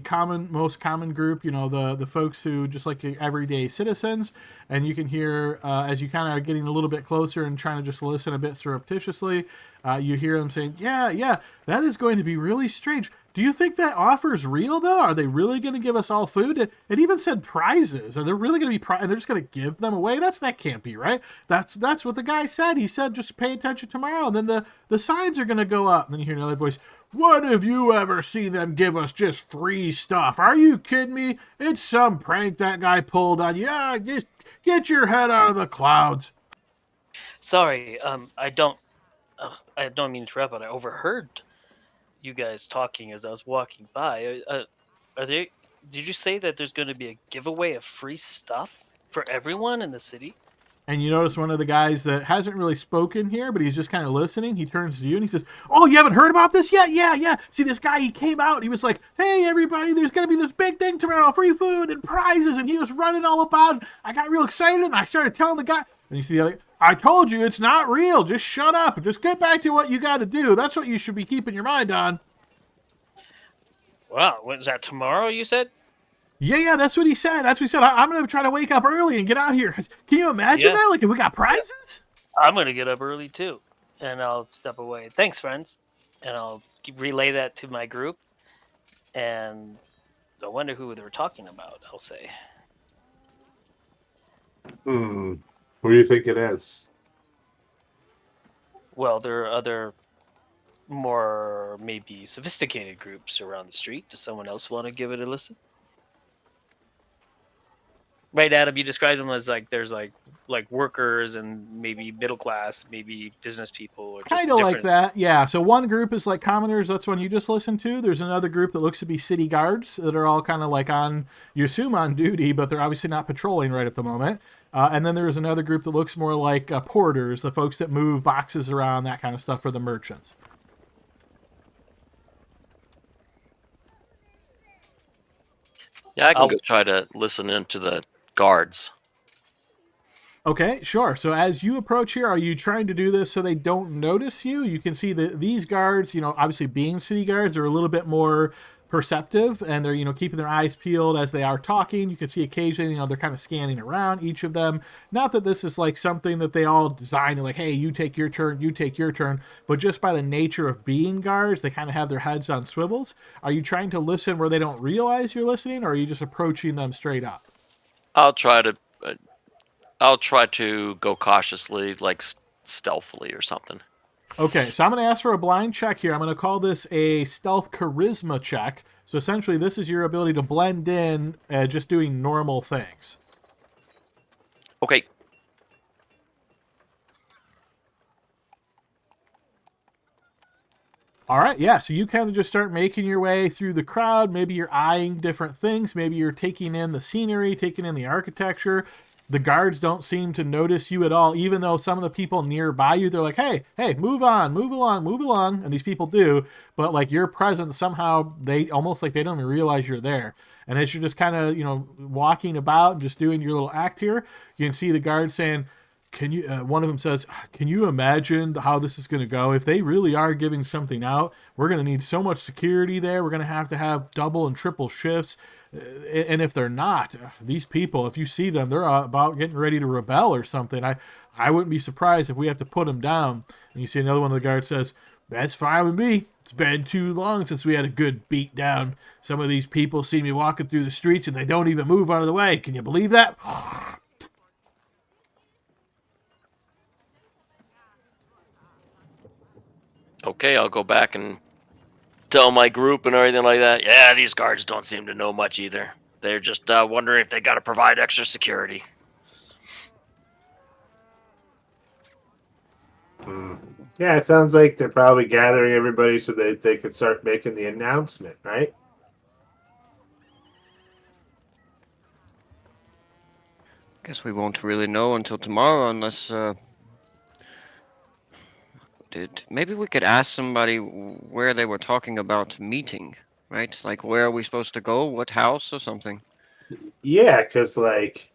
most common group, the folks who just like everyday citizens, and you can hear as you kind of are getting a little bit closer and trying to just listen a bit surreptitiously, you hear them saying, yeah, that is going to be really strange. Do you think that offer's real, though? Are they really going to give us all food? It even said prizes. Are they really going to be and they're just going to give them away? That can't be right. That's what the guy said. He said, just pay attention tomorrow, and then the signs are going to go up. And then you hear another voice, when have you ever seen them give us just free stuff? Are you kidding me? It's some prank that guy pulled on you. Yeah, just get your head out of the clouds. Sorry, I don't mean to interrupt, but I overheard you guys talking as I was walking by. Are they? Did you say that there's going to be a giveaway of free stuff for everyone in the city? And you notice one of the guys that hasn't really spoken here, but he's just kind of listening. He turns to you and he says, "Oh, you haven't heard about this yet? Yeah. See, this guy, he came out. He was like, 'Hey, everybody, there's going to be this big thing tomorrow, free food and prizes.' And he was running all about. I got real excited, and I started telling the guy. And you see the other, 'I told you it's not real. Just shut up and just get back to what you got to do. That's what you should be keeping your mind on.'" Wow, when's that tomorrow, you said? Yeah, that's what he said. I'm going to try to wake up early and get out here. Can you imagine that? Like, if we got prizes? I'm going to get up early, too. And I'll step away. Thanks, friends. And I'll relay that to my group. And I wonder who they were talking about, I'll say. Who do you think it is? Well, there are other more maybe sophisticated groups around the street. Does someone else want to give it a listen? Right, Adam, you described them as like there's like workers and maybe middle class, maybe business people, or just Kind of like that, yeah. So one group is like commoners. That's one you just listened to. There's another group that looks to be city guards that are all kind of like you assume on duty, but they're obviously not patrolling right at the moment. And then there's another group that looks more like porters, the folks that move boxes around, that kind of stuff for the merchants. Yeah, I can go try to listen into the guards. Okay, sure. So as you approach here, are you trying to do this so they don't notice you? You can see that these guards, obviously being city guards, are a little bit more perceptive, and they're, keeping their eyes peeled as they are talking. You can see occasionally, they're kind of scanning around each of them. Not that this is like something that they all designed, like, hey, you take your turn, but just by the nature of being guards, they kind of have their heads on swivels. Are you trying to listen where they don't realize you're listening, or are you just approaching them straight up? I'll try to go cautiously, like stealthily or something. Okay, so I'm going to ask for a blind check here. I'm going to call this a stealth charisma check. So essentially, this is your ability to blend in just doing normal things. Okay. All right, yeah, so you kind of just start making your way through the crowd. Maybe you're eyeing different things. Maybe you're taking in the scenery, taking in the architecture. The guards don't seem to notice you at all, even though some of the people nearby you, they're like, hey, move along. And these people do, but like your presence, somehow they almost like they don't even realize you're there. And as you're just kind of, walking about and just doing your little act here, you can see the guards saying, one of them says, "Can you imagine how this is going to go? If they really are giving something out, we're going to need so much security there. We're going to have double and triple shifts. And if they're not, these people, if you see them, they're about getting ready to rebel or something. I wouldn't be surprised if we have to put them down." And you see another one of the guards says, That's fine with me. It's been too long since we had a good beat down. Some of these people see me walking through the streets and they don't even move out of the way. Can you believe that? Okay, I'll go back and tell my group and everything like that. Yeah, these guards don't seem to know much either. They're just wondering if they got to provide extra security. Yeah, it sounds like they're probably gathering everybody so that they could start making the announcement, right? Guess we won't really know until tomorrow unless maybe we could ask somebody where they were talking about meeting, right? Like where are we supposed to go? What house or something? Yeah, because, like,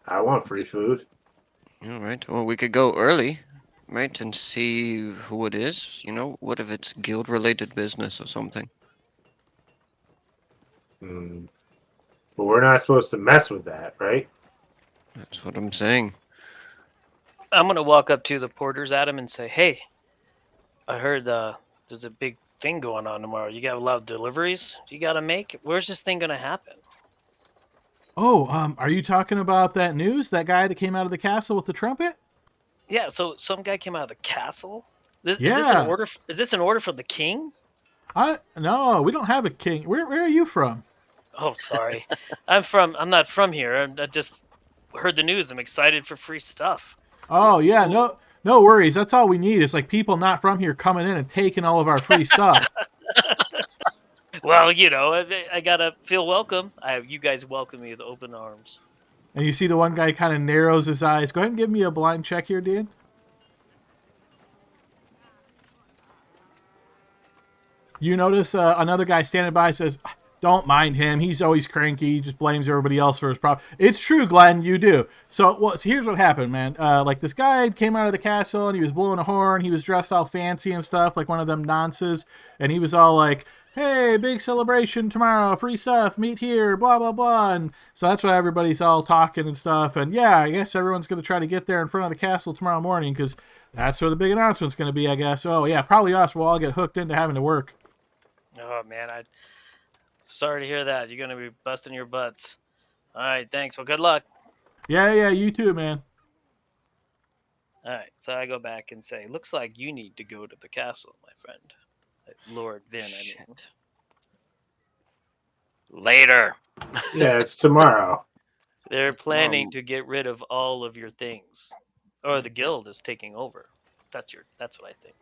I want free food. All right. Or we could go early, right, and see who it is. What if it's guild-related business or something? Hmm. But we're not supposed to mess with that, right? That's what I'm saying. I'm gonna walk up to the porters, Adam, and say, "Hey, I heard there's a big thing going on tomorrow. You got a lot of deliveries you gotta make. Where's this thing gonna happen?" Oh, are you talking about that news? That guy that came out of the castle with the trumpet? Yeah. So some guy came out of the castle. Is this an Yeah. order? Is this an order from the king? No, we don't have a king. Where are you from? Oh, sorry. I'm not from here. I just heard the news. I'm excited for free stuff. Oh yeah, no worries. That's all we need is like people not from here coming in and taking all of our free stuff. Well, I gotta feel welcome. You guys welcome me with open arms. And you see the one guy kind of narrows his eyes. Go ahead and give me a blind check here, Dan. You notice another guy standing by says, "Don't mind him. He's always cranky. He just blames everybody else for his problem." It's true, Glenn. You do. So here's what happened, man. Like this guy came out of the castle and he was blowing a horn. He was dressed all fancy and stuff, like one of them nonces. And he was all like, "Hey, big celebration tomorrow. Free stuff. Meet here. Blah blah blah." And so that's why everybody's all talking and stuff. And yeah, I guess everyone's gonna try to get there in front of the castle tomorrow morning because that's where the big announcement's gonna be. I guess. Oh yeah, probably us. We'll all get hooked into having to work. Oh man, I sorry to hear that. You're gonna be busting your butts. All right, thanks. Well, good luck. Yeah, you too, man. All right, so I go back and say, "Looks like you need to go to the castle, my friend, Lord Vin." I mean, Shit. Later. Yeah, it's tomorrow. they're planning Um, to get rid of all of your things, or the guild is taking over. That's what I think.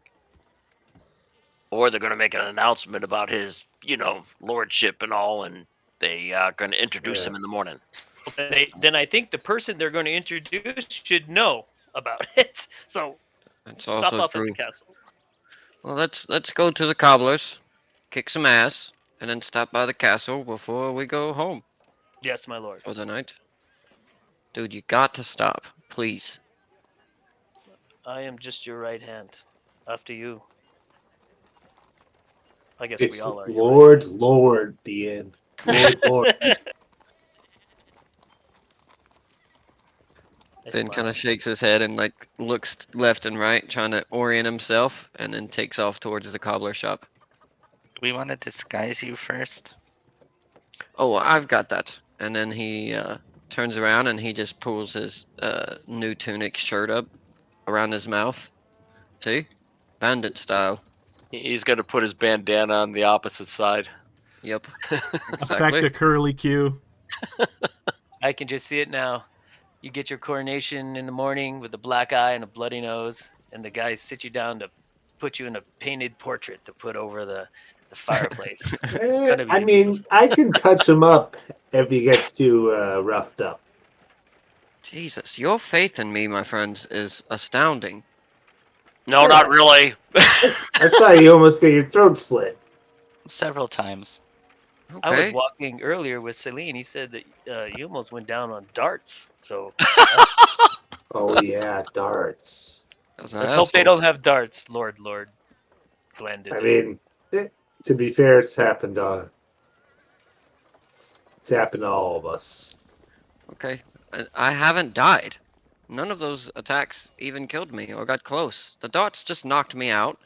Or they're going to make an announcement about his, lordship and all, and they are going to introduce Yeah. him in the morning. Then I think the person they're going to introduce should know about it. So that's stop also off at the true. castle. Well, let's go to the cobblers, kick some ass, and then stop by the castle before we go home Yes, my lord. for the night. Dude, you got to stop, please. I am just your right hand. After you. I guess we It's all are your Lord, the end. Lord. right. I Ben kind smile. of shakes his head and like looks left and right, trying to orient himself, and then takes off towards the cobbler shop. We want to disguise you first. Oh, I've got that. And then he turns around and he just pulls his new tunic shirt up around his mouth. See? Bandit style. He's going to put his bandana on the opposite side. Yep, Effect exactly. a curly Q. I can just see it now. You get your coronation in the morning with a black eye and a bloody nose, and the guys sit you down to put you in a painted portrait to put over the fireplace. It's gonna I be mean, beautiful. I can touch him up if he gets too roughed up. Jesus, your faith in me, my friends, is astounding. No, not really. I saw you almost get your throat slit. Several times. I was Okay. walking earlier with Celine. He said that you almost went down on darts. So Oh yeah, darts. Those are let's hope they don't assholes. have darts, Lord I Glendon. mean, to be fair, it's happened to all of us. Okay. I haven't died. None of those attacks even killed me or got close. The darts just knocked me out,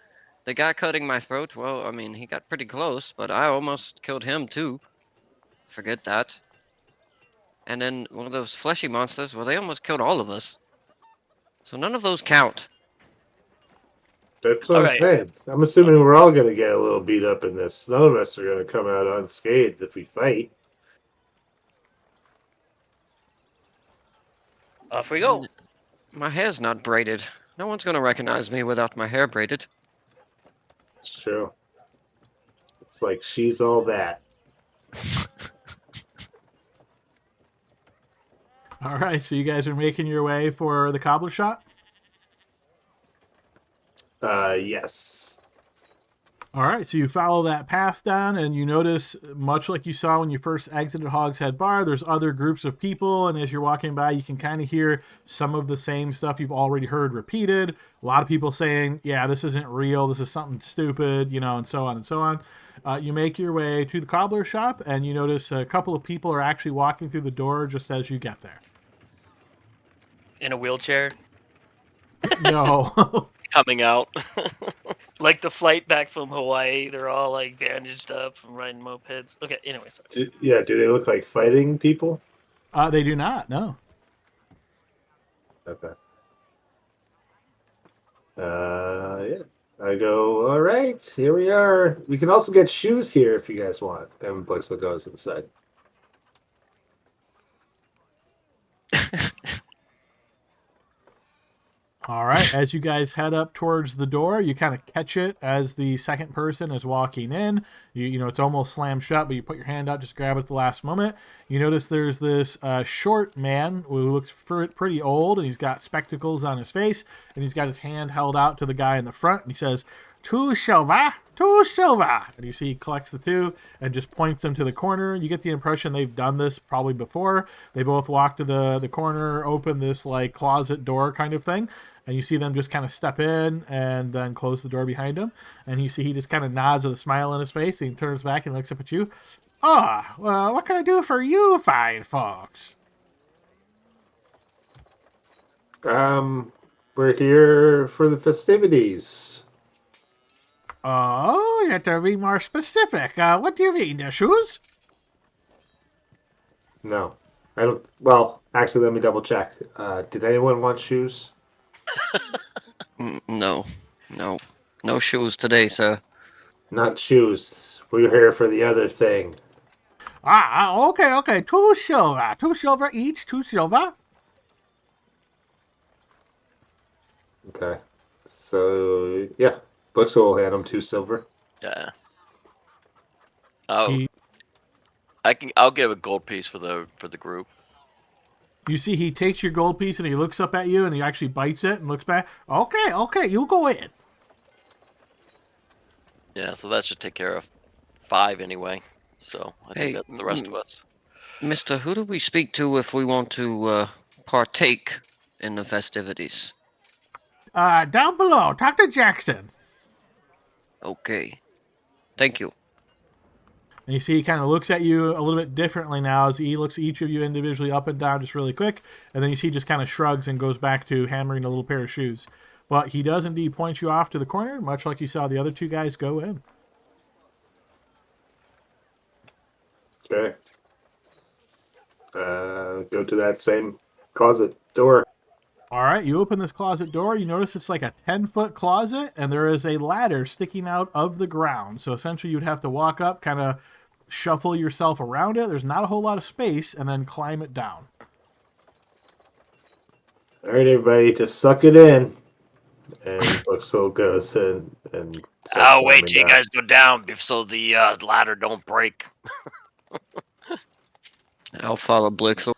The guy cutting my throat, well, I mean, he got pretty close, but I almost killed him too. Forget that. And then one of those fleshy monsters, well, they almost killed all of us. So none of those count. That's what All I'm right. saying. I'm assuming we're all going to get a little beat up in this. None of us are going to come out unscathed if we fight. Off we go. My hair's not braided. No one's gonna recognize me without my hair braided. It's true. It's like she's all that. All right, so you guys are making your way for the cobbler shop? Yes. All right, so you follow that path down, and you notice, much like you saw when you first exited Hogshead Bar, there's other groups of people, and as you're walking by, you can kind of hear some of the same stuff you've already heard repeated. A lot of people saying, yeah, this isn't real, this is something stupid, and so on and so on. You make your way to the cobbler shop, and you notice a couple of people are actually walking through the door just as you get there. In a wheelchair. No. Coming out. Like the flight back from Hawaii, they're all like bandaged up from riding mopeds. Okay, anyway, sorry. Do they look like fighting people? They do not, no. Okay. Yeah. I go, all right, here we are. We can also get shoes here if you guys want. And Blixel goes inside. All right, as you guys head up towards the door, you kind of catch it as the second person is walking in. You know, it's almost slammed shut, but you put your hand out, just grab it at the last moment. You notice there's this short man who looks pretty old, and he's got spectacles on his face, and he's got his hand held out to the guy in the front, and he says, "Two silver, two silver." And you see he collects the two and just points them to the corner. You get the impression they've done this probably before. They both walk to the corner, open this like closet door kind of thing. And you see them just kind of step in and then close the door behind him. And you see he just kind of nods with a smile on his face. And he turns back and looks up at you. "Ah, well, what can I do for you fine folks?" We're here for the festivities. "Oh, you have to be more specific. What do you mean, the shoes?" No. I don't. Well, actually, let me double check. Did anyone want shoes? No. No shoes today, sir. Not shoes. We're here for the other thing. Okay. Two silver each, two silver. Okay. So, yeah. Blixel will hand him 2 silver. Yeah. Oh, He, I'll give a gold piece for the group. you see he takes your gold piece and he looks up at you and he actually bites it and looks back. Okay, you go in. Yeah, so that should take care of 5 anyway. So I think that's the rest of us. Mister, who do we speak to if we want to partake in the festivities? Down below, talk to Jackson. Okay. Thank you. And you see he kind of looks at you a little bit differently now as he looks at each of you individually up and down just really quick. And then you see he just kind of shrugs and goes back to hammering a little pair of shoes. But he does indeed point you off to the corner, much like you saw the other two guys go in. Okay. Go to that same closet door. All right, you open this closet door. You notice it's like a 10-foot closet, and there is a ladder sticking out of the ground. So essentially, you'd have to walk up, kind of shuffle yourself around it. There's not a whole lot of space, and then climb it down. All right, everybody, just suck it in. And Blixel goes in and. I'll wait till you guys go down so the ladder don't break. I'll follow Blixel.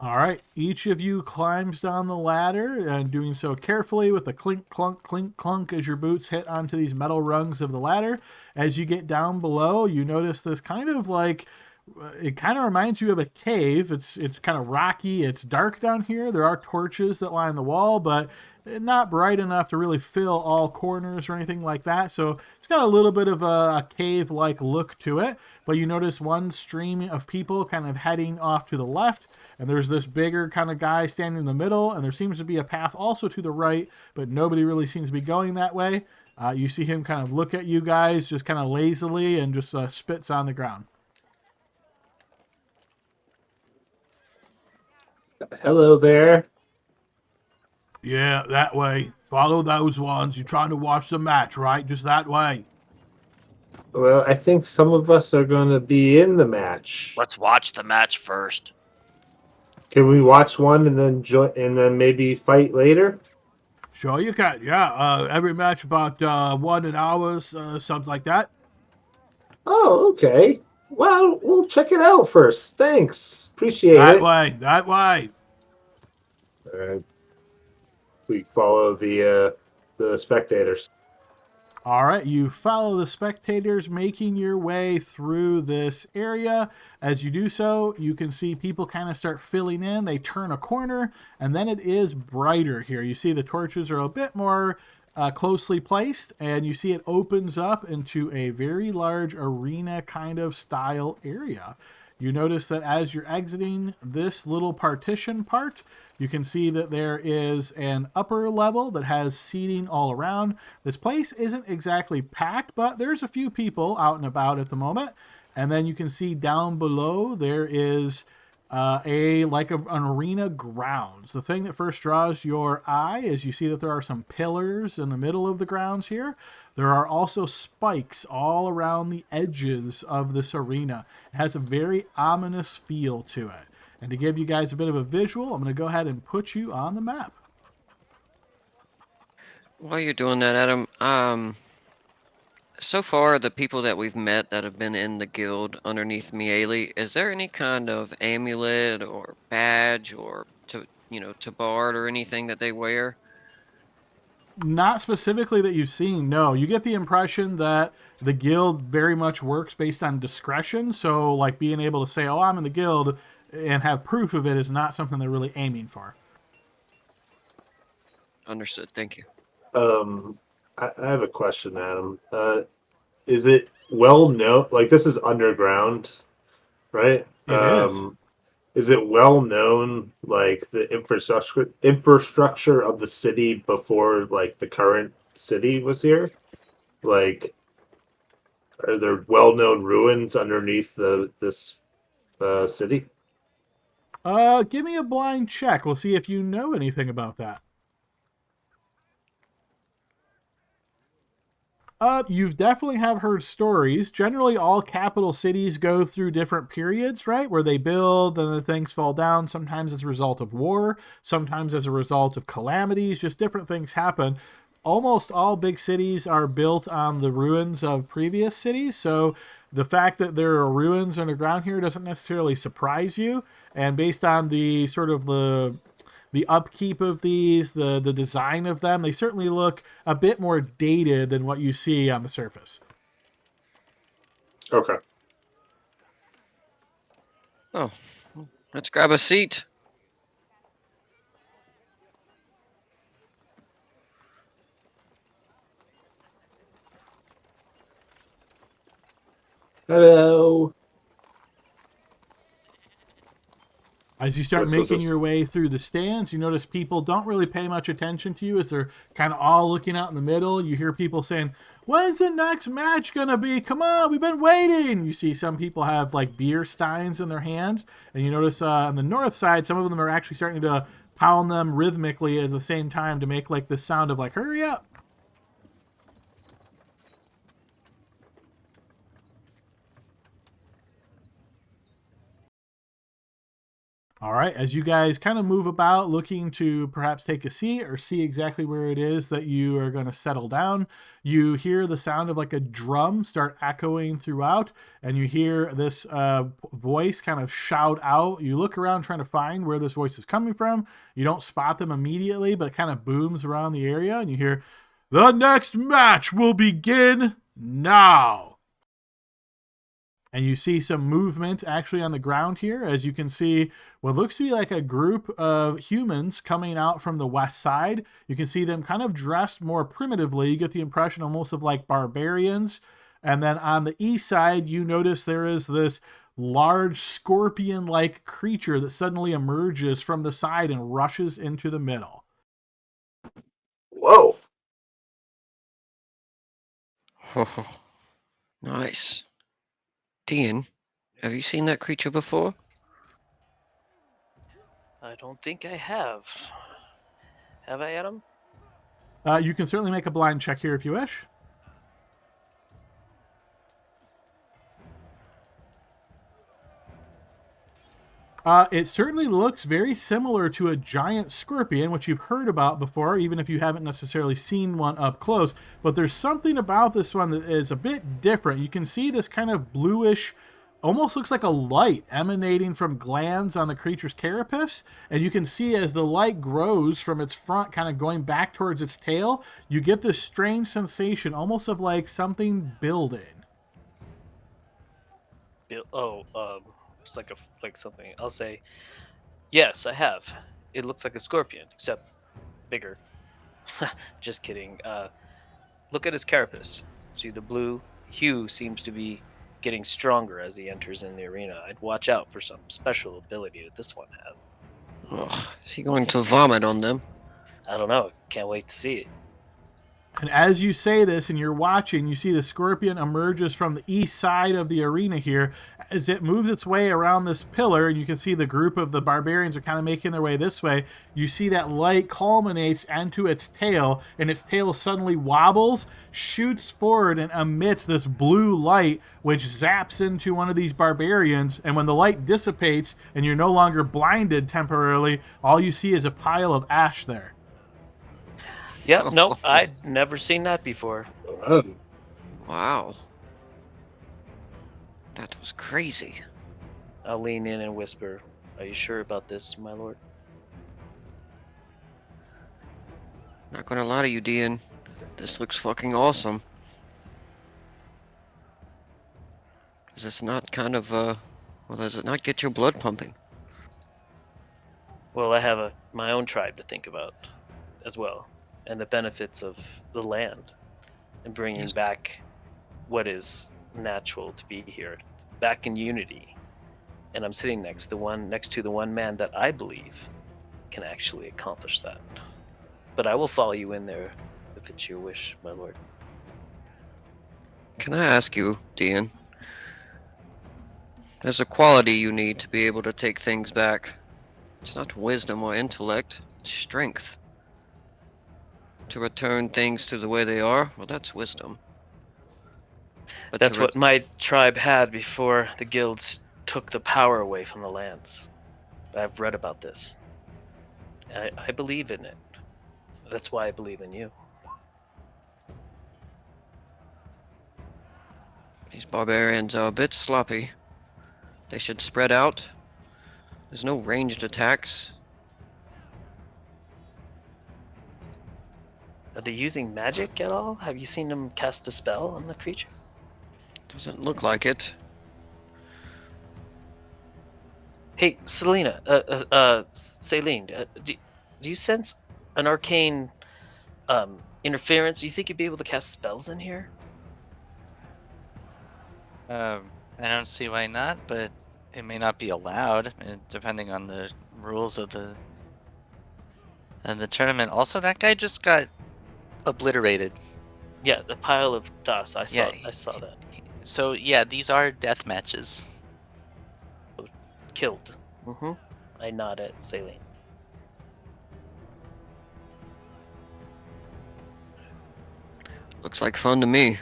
All right, each of you climbs down the ladder, and doing so carefully with the clink, clunk as your boots hit onto these metal rungs of the ladder. As you get down below, you notice this kind of like It kind of reminds you of a cave. It's kind of rocky. It's dark down here. There are torches that line the wall, but not bright enough to really fill all corners or anything like that. So it's got a little bit of a cave-like look to it. But you notice one stream of people kind of heading off to the left, and there's this bigger kind of guy standing in the middle, and there seems to be a path also to the right, but nobody really seems to be going that way. You see him kind of look at you guys just kind of lazily and just spits on the ground. Hello there. Yeah, that way. Follow those ones. You're trying to watch the match, right? Just that way. Well, I think some of us are going to be in the match. Let's watch the match first. Can we watch one and then and then maybe fight later? Sure you can. Yeah, every match about 1 hour, something like that. Oh, okay. Well, we'll check it out first. Thanks. Appreciate That it. way. That way. We follow the spectators. All right, you follow the spectators making your way through this area. As you do so, you can see people kind of start filling in. They turn a corner, and then it is brighter here. You see the torches are a bit more closely placed, and you see it opens up into a very large arena kind of style area. You notice that as you're exiting this little partition part, you can see that there is an upper level that has seating all around. This place isn't exactly packed, but there's a few people out and about at the moment. And then you can see down below there is an arena grounds. The thing that first draws your eye is you see that there are some pillars in the middle of the grounds here. There are also spikes all around the edges of this arena. It has a very ominous feel to it. And to give you guys a bit of a visual, I'm going to go ahead and put you on the map. While you're doing that, Adam, so far the people that we've met that have been in the guild underneath Miele, is there any kind of amulet or badge or tabard or anything that they wear? Not specifically that you've seen, no. You get the impression that the guild very much works based on discretion. So, like, being able to say, oh, I'm in the guild and have proof of it is not something they're really aiming for. Understood. Thank you. I have a question, Adam. Is it well known? Like, this is underground, right? It is. Is it well known, like the infrastructure of the city before, like the current city was here? Like, are there well known ruins underneath this city? Give me a blind check. We'll see if you know anything about that. You've definitely have heard stories. Generally, all capital cities go through different periods, right? Where they build and then things fall down, sometimes as a result of war, sometimes as a result of calamities, just different things happen. Almost all big cities are built on the ruins of previous cities, so the fact that there are ruins underground here doesn't necessarily surprise you. And based on the sort of the upkeep of these, the design of them, they certainly look a bit more dated than what you see on the surface. Okay. Oh, let's grab a seat. Hello. As you start What's making this? your way through the stands, you notice people don't really pay much attention to you as they're kind of all looking out in the middle. You hear people saying, when's the next match going to be? Come on, we've been waiting. You see some people have like beer steins in their hands. And you notice on the north side, some of them are actually starting to pound them rhythmically at the same time to make like this sound of like, hurry up. All right, as you guys kind of move about looking to perhaps take a seat or see exactly where it is that you are going to settle down, you hear the sound of like a drum start echoing throughout, and you hear this voice kind of shout out. You look around trying to find where this voice is coming from. You don't spot them immediately, but it kind of booms around the area, and you hear, the next match will begin now. And you see some movement actually on the ground here, as you can see what looks to be like a group of humans coming out from the west side. You can see them kind of dressed more primitively. You get the impression almost of like barbarians. And then on the east side, you notice there is this large scorpion-like creature that suddenly emerges from the side and rushes into the middle. Whoa. Nice. Dean, have you seen that creature before? I don't think I have. Have I, Adam? You can certainly make a blind check here if you wish. It certainly looks very similar to a giant scorpion, which you've heard about before, even if you haven't necessarily seen one up close. But there's something about this one that is a bit different. You can see this kind of bluish, almost looks like a light emanating from glands on the creature's carapace. And you can see as the light grows from its front, kind of going back towards its tail, you get this strange sensation, almost of like something building. It's like something. I'll say, yes, I have. It looks like a scorpion, except bigger. Just kidding. Look at his carapace. See the blue hue seems to be getting stronger as he enters in the arena. I'd watch out for some special ability that this one has. Ugh, is he going to vomit on them? I don't know. Can't wait to see it. And as you say this and you're watching, you see the scorpion emerges from the east side of the arena here as it moves its way around this pillar. And you can see the group of the barbarians are kind of making their way this way. You see that light culminates into its tail, and its tail suddenly wobbles, shoots forward, and emits this blue light, which zaps into one of these barbarians. And when the light dissipates and you're no longer blinded temporarily, all you see is a pile of ash there. Yep, nope, I'd never seen that before. Oh. Wow. That was crazy. I'll lean in and whisper, "Are you sure about this, my lord?" Not gonna lie to you, Dean. This looks fucking awesome. Is this not kind of, well, does it not get your blood pumping? Well, I have my own tribe to think about as well, and the benefits of the land, and bringing Yes. back what is natural to be here, back in unity. And I'm sitting next to the one man that I believe can actually accomplish that. But I will follow you in there if it's your wish, my lord. Can I ask you, Dean? There's a quality you need to be able to take things back. It's not wisdom or intellect, it's strength. To return things to the way they are, well, that's wisdom. But That's what my tribe had before the guilds took the power away from the lands. I've read about this. I believe in it. That's why I believe in you. These barbarians are a bit sloppy. They should spread out. There's no ranged attacks. Are they using magic at all? Have you seen them cast a spell on the creature? Doesn't look like it. Hey, Selena, Celine, do you sense an arcane interference? Do you think you'd be able to cast spells in here? I don't see why not, but it may not be allowed, depending on the rules of the tournament. Also, that guy just got obliterated. Yeah, the pile of dust. I saw that. So yeah, these are death matches. Killed. I nod at Celine. Looks like fun to me.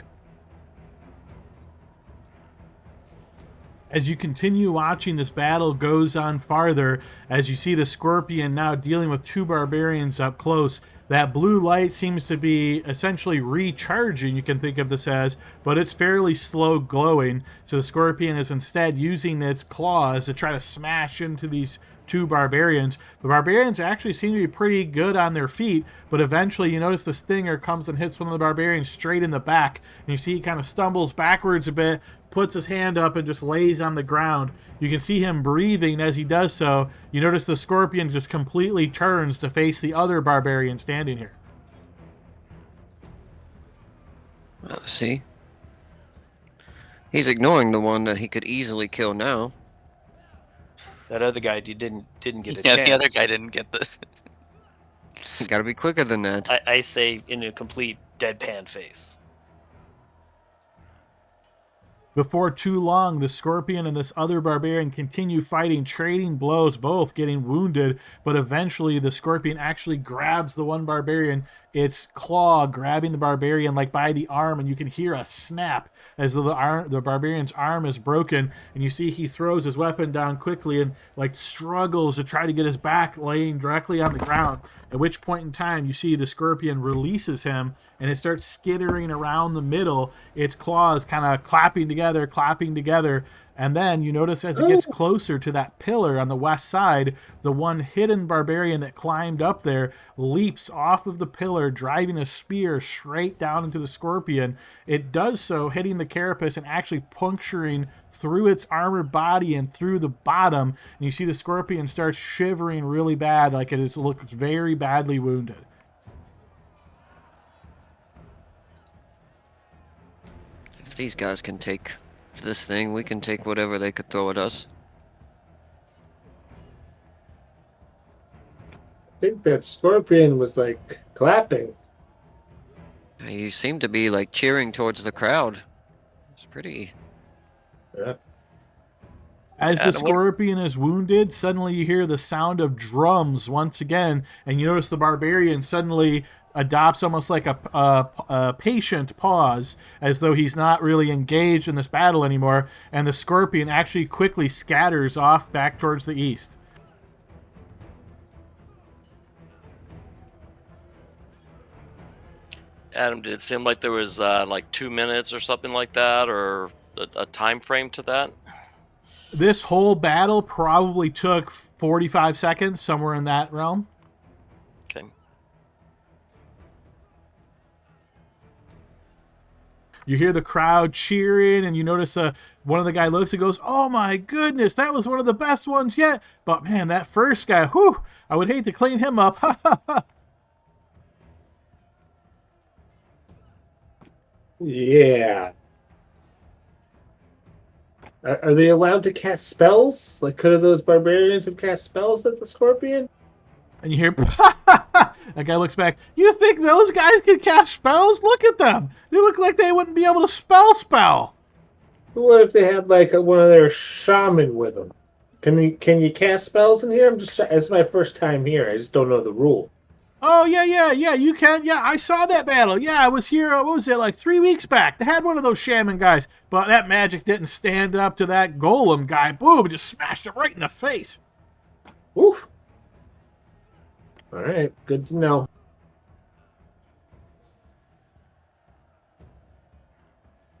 As you continue watching, this battle goes on farther as you see the scorpion now dealing with two barbarians up close. That blue light seems to be essentially recharging, you can think of this as, but it's fairly slow glowing. So the scorpion is instead using its claws to try to smash into these two barbarians. The barbarians actually seem to be pretty good on their feet, but eventually you notice the stinger comes and hits one of the barbarians straight in the back, and you see he kind of stumbles backwards a bit, puts his hand up and just lays on the ground. You can see him breathing as he does so. You notice the scorpion just completely turns to face the other barbarian standing here. See? He's ignoring the one that he could easily kill now. That other guy didn't get a Yeah, chance. the other guy didn't get the. You gotta be quicker than that. I say in a complete deadpan face. Before too long, the scorpion and this other barbarian continue fighting, trading blows, both getting wounded, but eventually the scorpion actually grabs the one barbarian, its claw grabbing the barbarian like by the arm, and you can hear a snap as though the barbarian's arm is broken, and you see he throws his weapon down quickly and like struggles to try to get his back laying directly on the ground, at which point in time you see the scorpion releases him and it starts skittering around the middle, its claws kind of clapping together, and then you notice as it gets closer to that pillar on the west side, the one hidden barbarian that climbed up there leaps off of the pillar, driving a spear straight down into the scorpion. It does so, hitting the carapace and actually puncturing through its armored body and through the bottom, and you see the scorpion starts shivering really bad, like it looks very badly wounded. If these guys can take this thing, we can take whatever they could throw at us. I think that scorpion was like clapping. You seem to be like cheering towards the crowd. It's pretty. Yeah. As the scorpion is wounded, suddenly you hear the sound of drums once again, and you notice the barbarian suddenly adopts almost like a patient pause, as though he's not really engaged in this battle anymore, and the scorpion actually quickly scatters off back towards the east. Adam, did it seem like there was like 2 minutes or something like that, or a time frame to that? This whole battle probably took 45 seconds, somewhere in that realm. Okay. You hear the crowd cheering, and you notice one of the guy looks and goes, "Oh my goodness, that was one of the best ones yet." But man, that first guy, whew, I would hate to clean him up. Yeah. Are they allowed to cast spells? Like, could those barbarians have cast spells at the scorpion? And you hear, that guy looks back. You think those guys can cast spells? Look at them. They look like they wouldn't be able to spell. What if they had like one of their shaman with them? Can you cast spells in here? It's my first time here. I just don't know the rule. Oh, yeah, you can. Yeah, I saw that battle. Yeah, I was here, what was it, like 3 weeks back. They had one of those shaman guys, but that magic didn't stand up to that golem guy. Boom, it just smashed him right in the face. Oof. All right, good to know.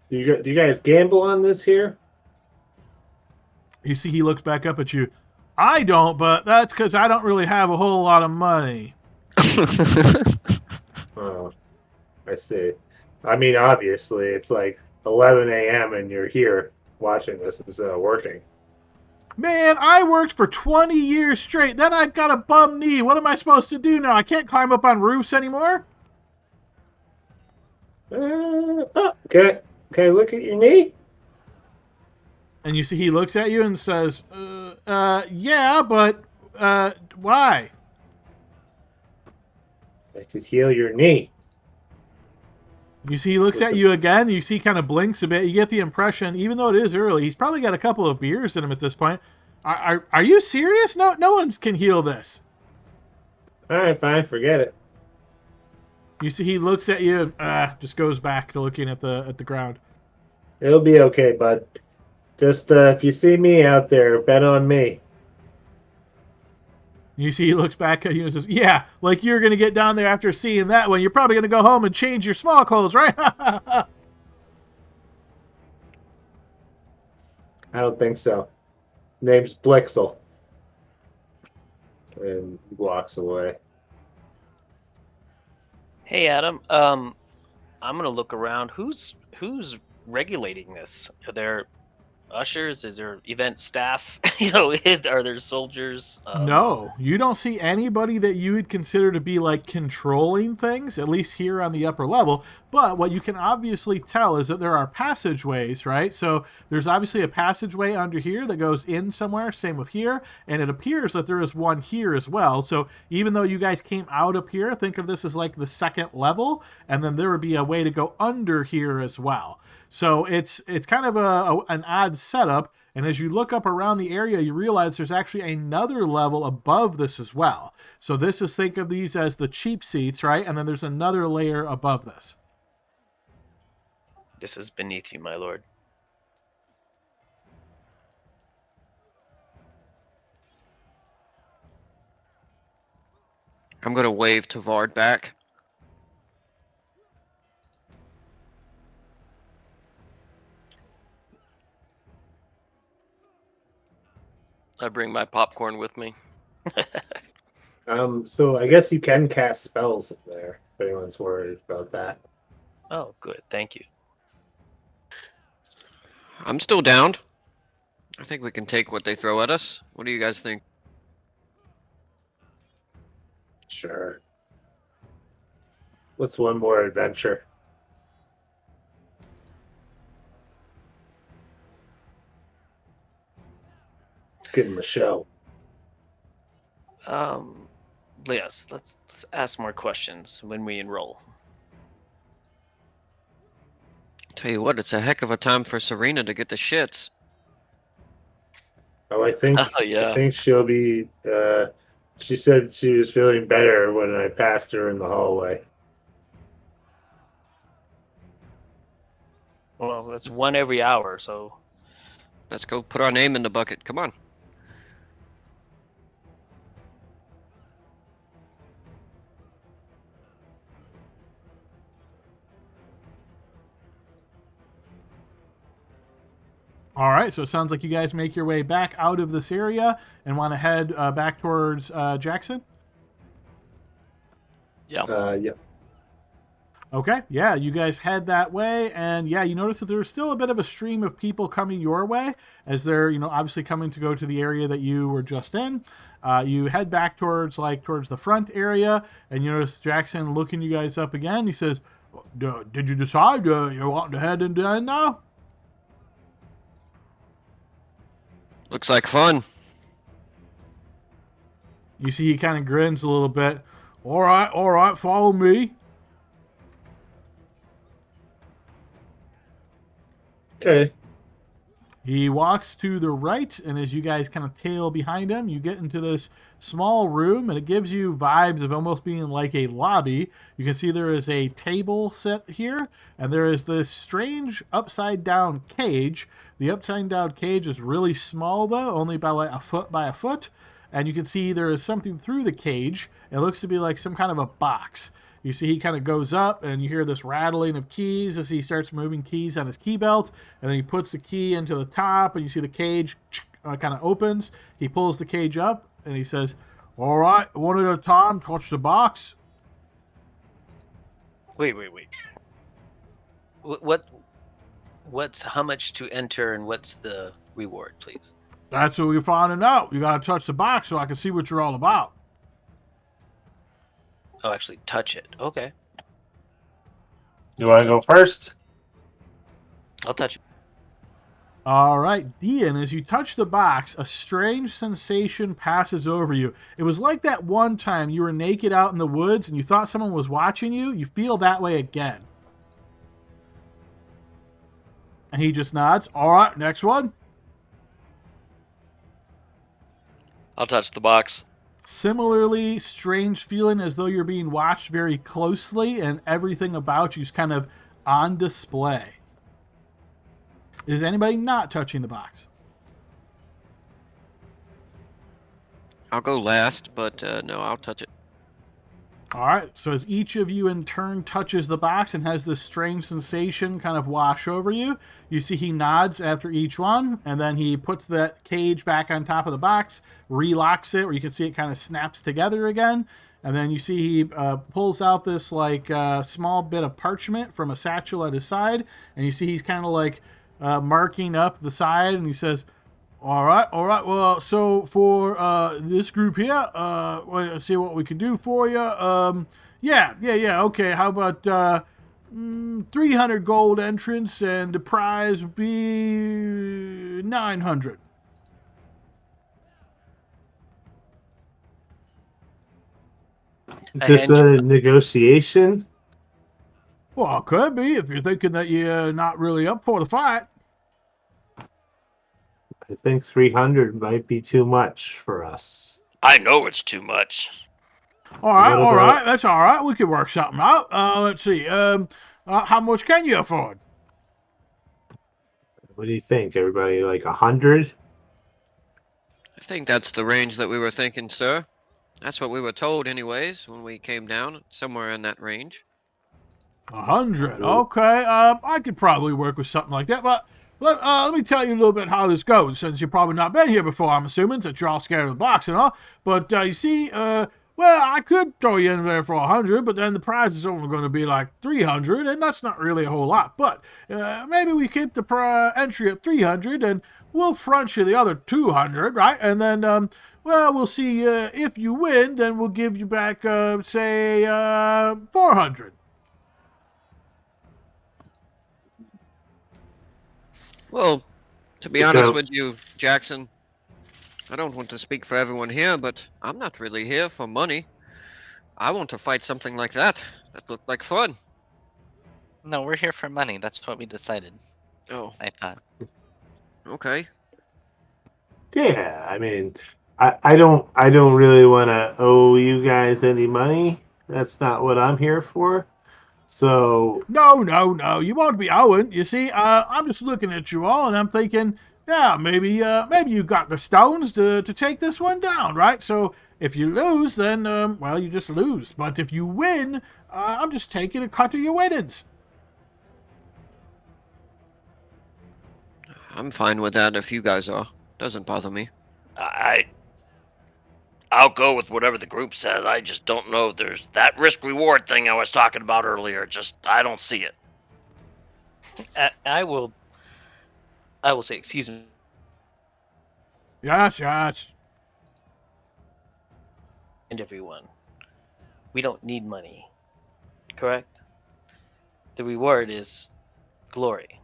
Do you guys gamble on this here? You see, he looks back up at you. I don't, but that's because I don't really have a whole lot of money. Oh, I see. I mean, obviously, it's like 11 a.m. and you're here watching this instead of working. Man, I worked for 20 years straight. Then I got a bum knee. What am I supposed to do now? I can't climb up on roofs anymore? Can I look at your knee? And you see he looks at you and says, yeah, but why? I could heal your knee. You see he looks at you again. You see he kind of blinks a bit. You get the impression, even though it is early, he's probably got a couple of beers in him at this point. Are you serious? No one can heal this. All right, fine, forget it. You see he looks at you and just goes back to looking at the ground. It'll be okay, bud. Just if you see me out there, bet on me. You see he looks back at you and says, yeah, like you're going to get down there after seeing that one. You're probably going to go home and change your small clothes, right? I don't think so. Name's Blixel. And he walks away. Hey, Adam. I'm gonna look around. Who's regulating this? Are there ushers? Is there event staff? Are there soldiers? No, you don't see anybody that you would consider to be like controlling things, at least here on the upper level. But what you can obviously tell is that there are passageways, right? So there's obviously a passageway under here that goes in somewhere, same with here, and it appears that there is one here as well. So even though you guys came out up here, think of this as like the second level, and then there would be a way to go under here as well. So it's kind of an odd setup. And as you look up around the area, you realize there's actually another level above this as well. So this is, think of these as the cheap seats, right? And then there's another layer above this. This is beneath you, my lord. I'm gonna wave to Vard back. I bring my popcorn with me. So I guess you can cast spells up there, if anyone's worried about that. Oh, good. Thank you. I'm still down. I think we can take what they throw at us. What do you guys think? Sure. What's one more adventure? Let's give him a show. Yes, let's ask more questions when we enroll. Tell you what, it's a heck of a time for Serena to get the shits. Oh, I think Oh, yeah. I think she'll be. She said she was feeling better when I passed her in the hallway. Well, that's one every hour, so Let's go put our name in the bucket. Come on. All right, so it sounds like you guys make your way back out of this area and want to head back towards Jackson. Yeah. Yeah. Okay, yeah, you guys head that way, and yeah, you notice that there's still a bit of a stream of people coming your way as they're, obviously coming to go to the area that you were just in. You head back towards the front area, and you notice Jackson looking you guys up again. He says, "Did you decide you want to head into now?" Looks like fun. You see he kind of grins a little bit. All right, follow me. Okay. He walks to the right, and as you guys kind of tail behind him, you get into this small room, and it gives you vibes of almost being like a lobby. You can see there is a table set here, and there is this strange upside-down cage. The upside-down cage is really small, though, only by like a foot by a foot, and you can see there is something through the cage. It looks to be like some kind of a box. You see he kind of goes up, and you hear this rattling of keys as he starts moving keys on his key belt, and then he puts the key into the top, and you see the cage kind of opens. He pulls the cage up, and he says, "All right, one at a time, touch the box." wait. What's how much to enter and what's the reward, please? That's what we're finding out. You got to touch the box so I can see what you're all about. Oh, actually touch it. Okay. You want to go first? I'll touch it. All right, Dean, as you touch the box, a strange sensation passes over you. It was like that one time you were naked out in the woods and you thought someone was watching you. You feel that way again. And he just nods. All right, next one. I'll touch the box. Similarly, strange feeling as though you're being watched very closely and everything about you is kind of on display. Is anybody not touching the box? I'll go last, but no, I'll touch it. All right, so as each of you in turn touches the box and has this strange sensation kind of wash over you, you see he nods after each one, and then he puts that cage back on top of the box, relocks it, where you can see it kind of snaps together again, And then you see he pulls out this like small bit of parchment from a satchel at his side, and you see he's kind of like marking up the side, and he says, all right. Well, so for this group here, let's see what we can do for you. Yeah. Okay, how about 300 gold entrance, and the prize would be 900. Is I this hand a negotiation? Well, it could be if you're thinking that you're not really up for the fight. I think 300 might be too much for us. I know it's too much. All What about- right, that's all right. We could work something out. Let's see. How much can you afford? What do you think? Everybody like 100? I think that's the range that we were thinking, sir. That's what we were told, anyways, when we came down, somewhere in that range. 100. Okay. I could probably work with something like that, but let me tell you a little bit how this goes, since you've probably not been here before, I'm assuming, since you're all scared of the box and all. But you see, well, I could throw you in there for 100, but then the prize is only going to be like 300, and that's not really a whole lot. But maybe we keep the entry at 300, and we'll front you the other 200, right? And then, well, we'll see if you win, then we'll give you back, say, 400. Well, to be honest with you, Jackson, I don't want to speak for everyone here, but I'm not really here for money. I want to fight something like that. That looked like fun. No, we're here for money. That's what we decided. Oh, I thought. okay. Yeah, I mean, I don't really want to owe you guys any money. That's not what I'm here for. So No, you won't be owing. You see, I'm just looking at you all, and I'm thinking, yeah, maybe you got the stones to take this one down, right? So if you lose, then, well, you just lose. But if you win, I'm just taking a cut of your winnings. I'm fine with that if you guys are. Doesn't bother me. I'll go with whatever the group says. I just don't know if there's that risk reward thing I was talking about earlier. Just I don't see it. I will say, excuse me. Yes. And everyone, we don't need money, correct? The reward is glory.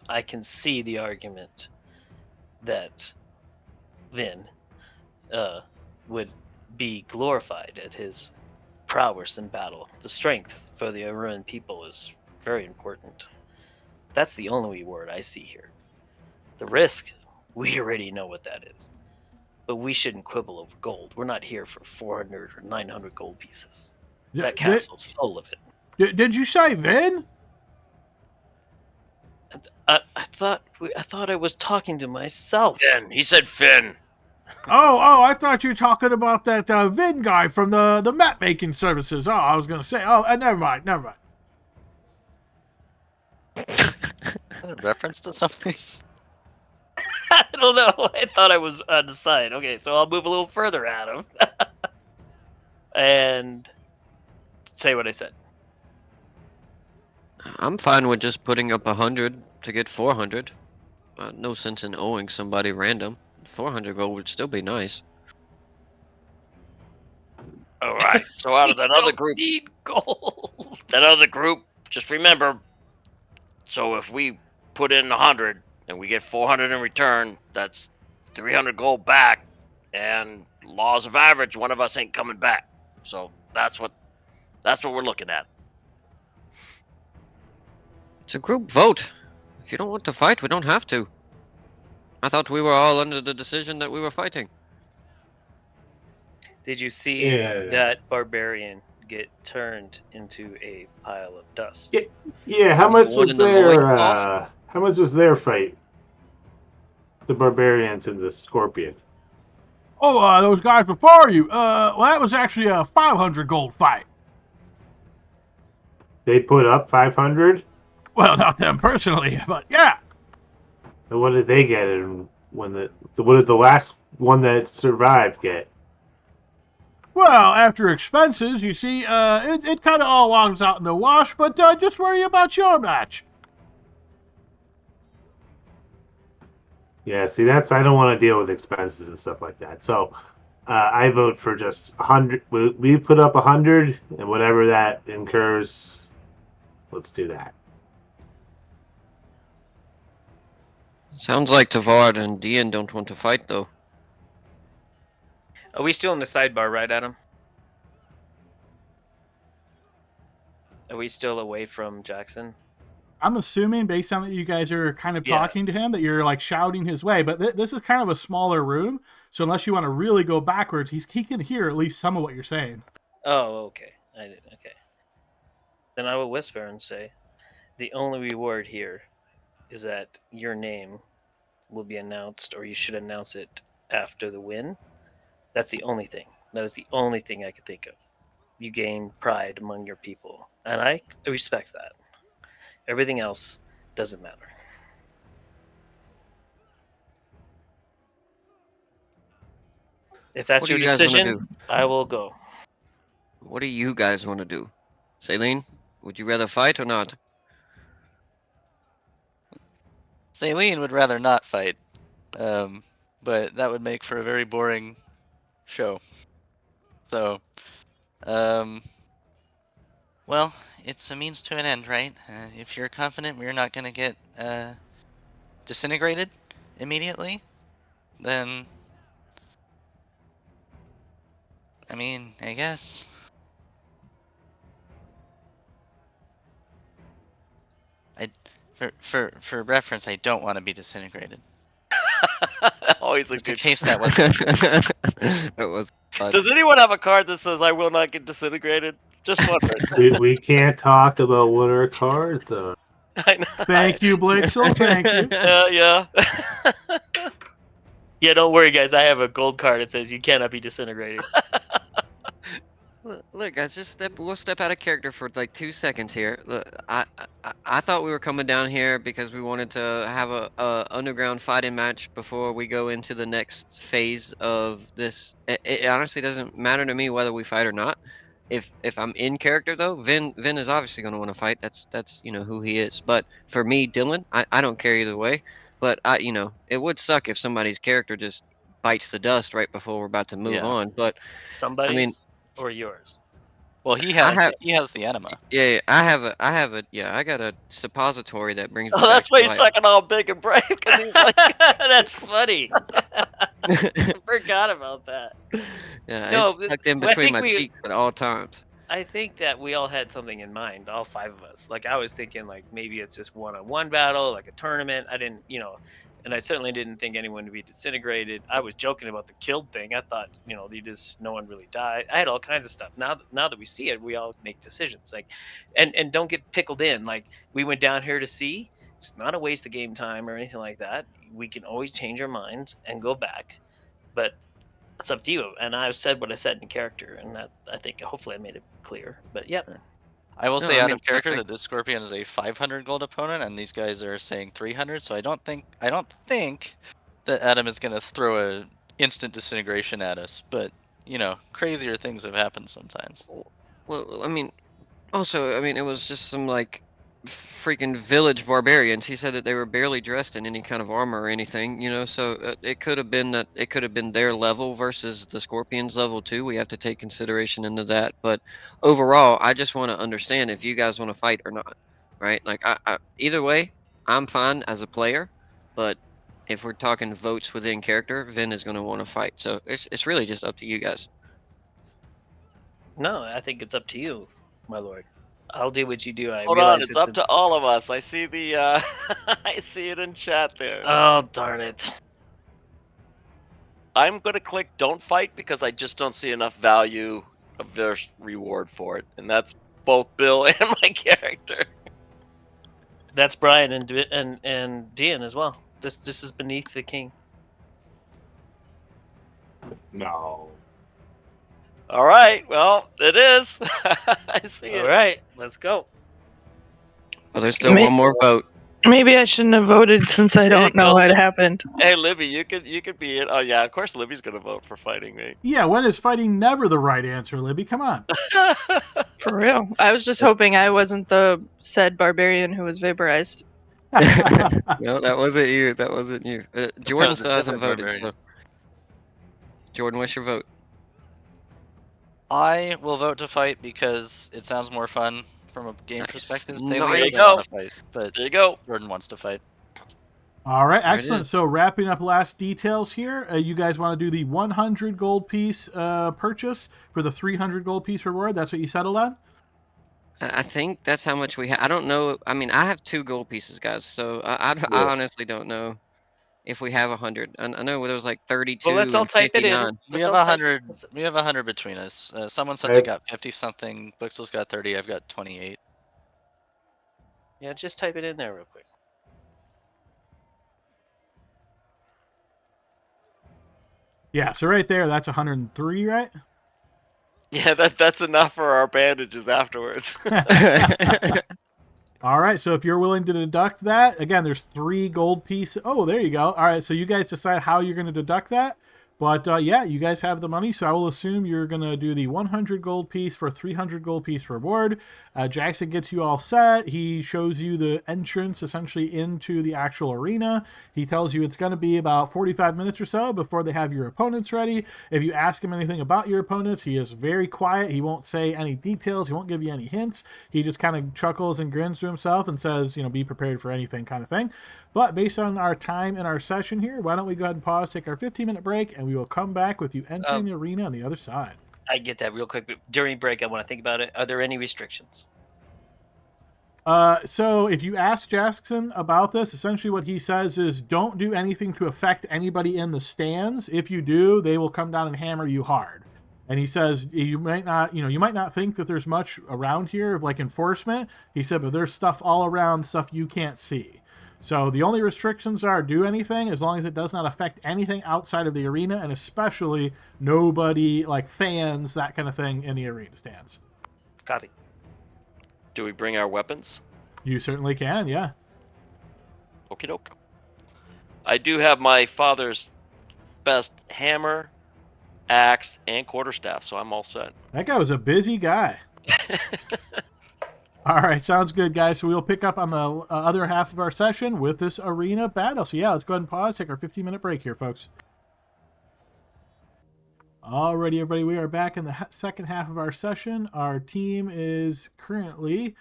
I can see the argument that Vin would be glorified at his prowess in battle. The strength for the Aruan people is very important. That's the only reward I see here. The risk, we already know what that is. But we shouldn't quibble over gold. We're not here for 400 or 900 gold pieces. That castle's full of it. Did you say Vin? I thought I was talking to myself. Finn. He said Finn. Oh, I thought you were talking about that Vin guy from the map making services. Oh, I was going to say, never mind. Is that a reference to something? I don't know. I thought I was on the side. Okay, so I'll move a little further, Adam. And say what I said. I'm fine with just putting up 100 to get 400. No sense in owing somebody random. 400 gold would still be nice. All right. So out of that other group, Need gold. that other group, just remember. So if we put in 100 and we get 400 in return, that's 300 gold back. And laws of average, one of us ain't coming back. So that's what we're looking at. It's a group vote. If you don't want to fight, we don't have to. I thought we were all under the decision that we were fighting. Did you see Yeah. that barbarian get turned into a pile of dust? yeah, how The much one was in the their loincloth? how much was their fight? The barbarians and the scorpion. Oh, those guys before you. Well, that was actually a 500 gold fight. They put up 500. Well, not them personally, but yeah. And what did they get? And what did the last one that survived get? Well, after expenses, you see, it kind of all walks out in the wash, but just worry about your match. Yeah, see, I don't want to deal with expenses and stuff like that. So I vote for just 100. We put up 100, and whatever that incurs, let's do that. Sounds like Tavard and Dian don't want to fight, though. Are we still in the sidebar, right, Adam? Are we still away from Jackson? I'm assuming, based on that you guys are kind of Yeah. talking to him, that you're like shouting his way. But this is kind of a smaller room, so unless you want to really go backwards, he can hear at least some of what you're saying. Oh, okay. I did. Okay. Then I will whisper and say, the only reward here is that your name will be announced, or you should announce it after the win. That's the only thing. That is the only thing I could think of. You gain pride among your people, and I respect that. Everything else doesn't matter. If that's What do your you guys want to decision, do? I will go. What do you guys want to do? Celine, would you rather fight or not? Celine would rather not fight, but that would make for a very boring show. So, well, it's a means to an end, right? If you're confident we're not going to get disintegrated immediately, then I mean, I guess. For reference, I don't want to be disintegrated. Always a Just in good. case that wasn't clear. That was fun. Does anyone have a card that says "I will not get disintegrated"? Just wondering. Dude, we can't talk about what our cards are. I know. Thank you, Blixel. Thank you. Yeah. Yeah, don't worry, guys. I have a gold card that says you cannot be disintegrated. Look, guys, we'll step out of character for like 2 seconds here. Look, I thought we were coming down here because we wanted to have a underground fighting match before we go into the next phase of this. It honestly doesn't matter to me whether we fight or not. If I'm in character though, Vin is obviously going to want to fight. That's who he is. But for me, Dylan, I don't care either way. But it would suck if somebody's character just bites the dust right before we're about to move Yeah. on. But Somebody's or yours? Well, he I has have he has the enema. yeah, I got a suppository that brings me Oh, back that's why to he's life. talking all big and brave because he's like, That's funny. I forgot about that. Yeah, No, it's tucked in I between think my we- cheeks at all times. I think that we all had something in mind, all five of us. Like I was thinking, like maybe it's just one-on-one battle, like a tournament. I didn't, and I certainly didn't think anyone would be disintegrated. I was joking about the killed thing. I thought, no one really died. I had all kinds of stuff. Now that we see it, we all make decisions. Like, and don't get pickled in. Like we went down here to see. It's not a waste of game time or anything like that. We can always change our minds and go back, but it's up to you. And I've said what I said in character, and that I think hopefully I made it clear. But yep. I will No, say I out mean, of character I- that this Scorpion is a 500 gold opponent, and these guys are saying 300. So I don't think that Adam is gonna throw a instant disintegration at us. But crazier things have happened sometimes. Well, I mean, also, it was just some like freaking village barbarians. He said that they were barely dressed in any kind of armor or anything, so it could have been their level versus the Scorpions level too. We have to take consideration into that. But overall, I just want to understand if you guys want to fight or not, right? Like either way, I'm fine as a player, but if we're talking votes within character, Vin is going to want to fight. So it's really just up to you guys. No, I think it's up to you, my lord. I'll do what you do. I hold on, realize it's up to all of us. I see the, I see it in chat there. Oh darn it! I'm gonna click "Don't fight" because I just don't see enough value of their reward for it, and that's both Bill and my character. That's Brian and Dean as well. This is beneath the king. No. All right, well, it is. I see it. All right, let's go. But there's still one more vote. Maybe I shouldn't have voted since I There you don't know go, what Lib. happened. Hey, Libby, you could be it. Oh yeah, of course Libby's gonna vote for fighting me. Yeah, when is fighting never the right answer, Libby? Come on. For real. I was just hoping I wasn't the said barbarian who was vaporized. No, that wasn't you. That wasn't you. Jordan was a still hasn't different voted, barbarian. so Jordan, what's your vote? I will vote to fight because it sounds more fun from a game Nice. perspective. Nice. Celia There you doesn't go. want to fight, but There you go. Jordan wants to fight. All right, There it excellent. is. So wrapping up last details here, you guys want to do the 100 gold piece purchase for the 300 gold piece reward? That's what you settled on? I think that's how much we have. I don't know. I mean, I have 2 gold pieces, guys. So I Yeah. honestly don't know if we have 100. I know there was like Well, 32 let's all and type it in. 59. We Let's have all type- 100. let's- We have 100 between us. Someone said I they have- got 50 something. Buxel's got 30. I've got 28. Yeah, just type it in there real quick. Yeah, so right there, that's 103, right? Yeah, that's enough for our bandages afterwards. All right, so if you're willing to deduct that, again, there's 3 gold pieces. Oh, there you go. All right, so you guys decide how you're going to deduct that. But yeah, you guys have the money, so I will assume you're going to do the 100 gold piece for 300 gold piece reward. Jackson gets you all set. He shows you the entrance essentially into the actual arena. He tells you it's going to be about 45 minutes or so before they have your opponents ready. If you ask him anything about your opponents, he is very quiet. He won't say any details. He won't give you any hints. He just kind of chuckles and grins to himself and says, be prepared for anything kind of thing. But based on our time in our session here, why don't we go ahead and pause, take our 15-minute break, and we will come back with you entering the arena on the other side. I get that real quick. But during break, I want to think about it. Are there any restrictions? So if you ask Jackson about this, essentially what he says is don't do anything to affect anybody in the stands. If you do, they will come down and hammer you hard. And he says you might not think that there's much around here of like enforcement. He said, but there's stuff all around, stuff you can't see. So the only restrictions are do anything as long as it does not affect anything outside of the arena, and especially nobody like fans, that kind of thing in the arena stands. Copy. Do we bring our weapons? You certainly can, yeah. Okie doke. I do have my father's best hammer, axe, and quarterstaff, so I'm all set. That guy was a busy guy. All right, sounds good, guys. So we'll pick up on the other half of our session with this arena battle. So yeah, let's go ahead and pause, take our 15-minute break here, folks. Alrighty, everybody, we are back in the second half of our session. Our team is currently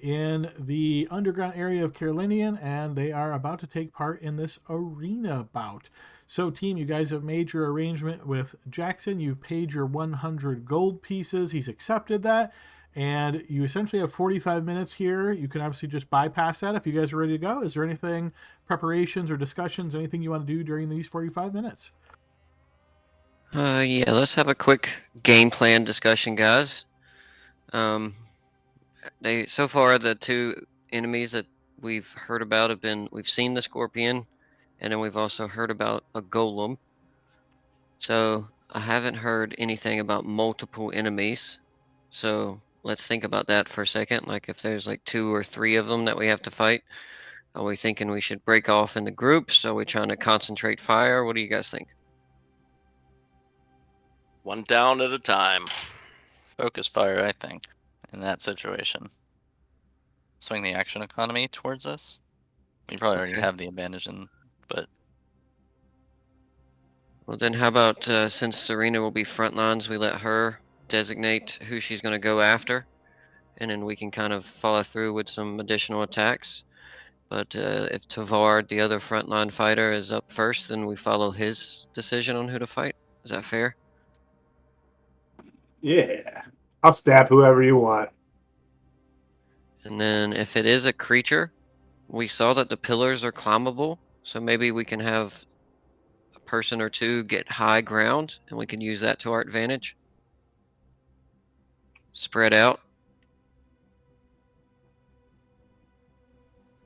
in the underground area of Cariele, and they are about to take part in this arena bout. So, team, you guys have made your arrangement with Jackson. You've paid your 100 gold pieces. He's accepted that. And you essentially have 45 minutes here. You can obviously just bypass that if you guys are ready to go. Is there anything, preparations or discussions, anything you want to do during these 45 minutes? Yeah, let's have a quick game plan discussion, guys. So far the 2 enemies that we've heard about we've seen the scorpion, and then we've also heard about a golem. So I haven't heard anything about multiple enemies. So let's think about that for a second. Like if there's like 2 or 3 of them that we have to fight, are we thinking we should break off into groups? Are we trying to concentrate fire? What do you guys think? One down at a time. Focus fire, I think, in that situation. Swing the action economy towards us. We probably already Okay. have the advantage, but Well, then how about since Serena will be front lines, we let her designate who she's going to go after, and then we can kind of follow through with some additional attacks. But if Tavard, the other frontline fighter, is up first, then we follow his decision on who to fight. Is that fair? Yeah. I'll stab whoever you want. And then if it is a creature, we saw that the pillars are climbable, so maybe we can have a person or 2 get high ground, and we can use that to our advantage. Spread out.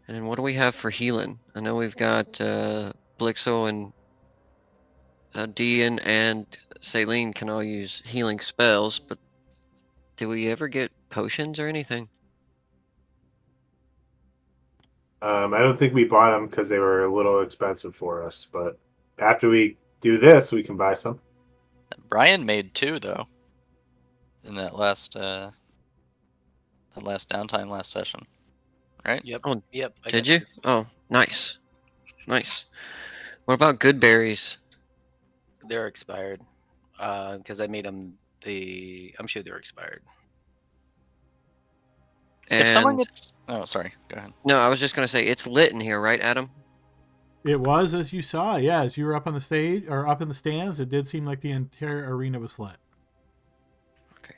And then what do we have for healing? I know we've got Blixel and Dean and Saline can all use healing spells, but do we ever get potions or anything? I don't think we bought them because they were a little expensive for us. But after we do this, we can buy some. Brian made 2 though in that last downtime last session, right? Yep. Oh, Yep. I did got you? you. Oh, nice. Nice. What about good berries? They're expired. Because I made them I'm sure they're expired. If someone And gets, oh sorry, go ahead. no, I was just gonna say it's lit in here, right, Adam? It was, as you saw, yeah, as you were up on the stage or up in the stands, it did seem like the entire arena was lit. Okay.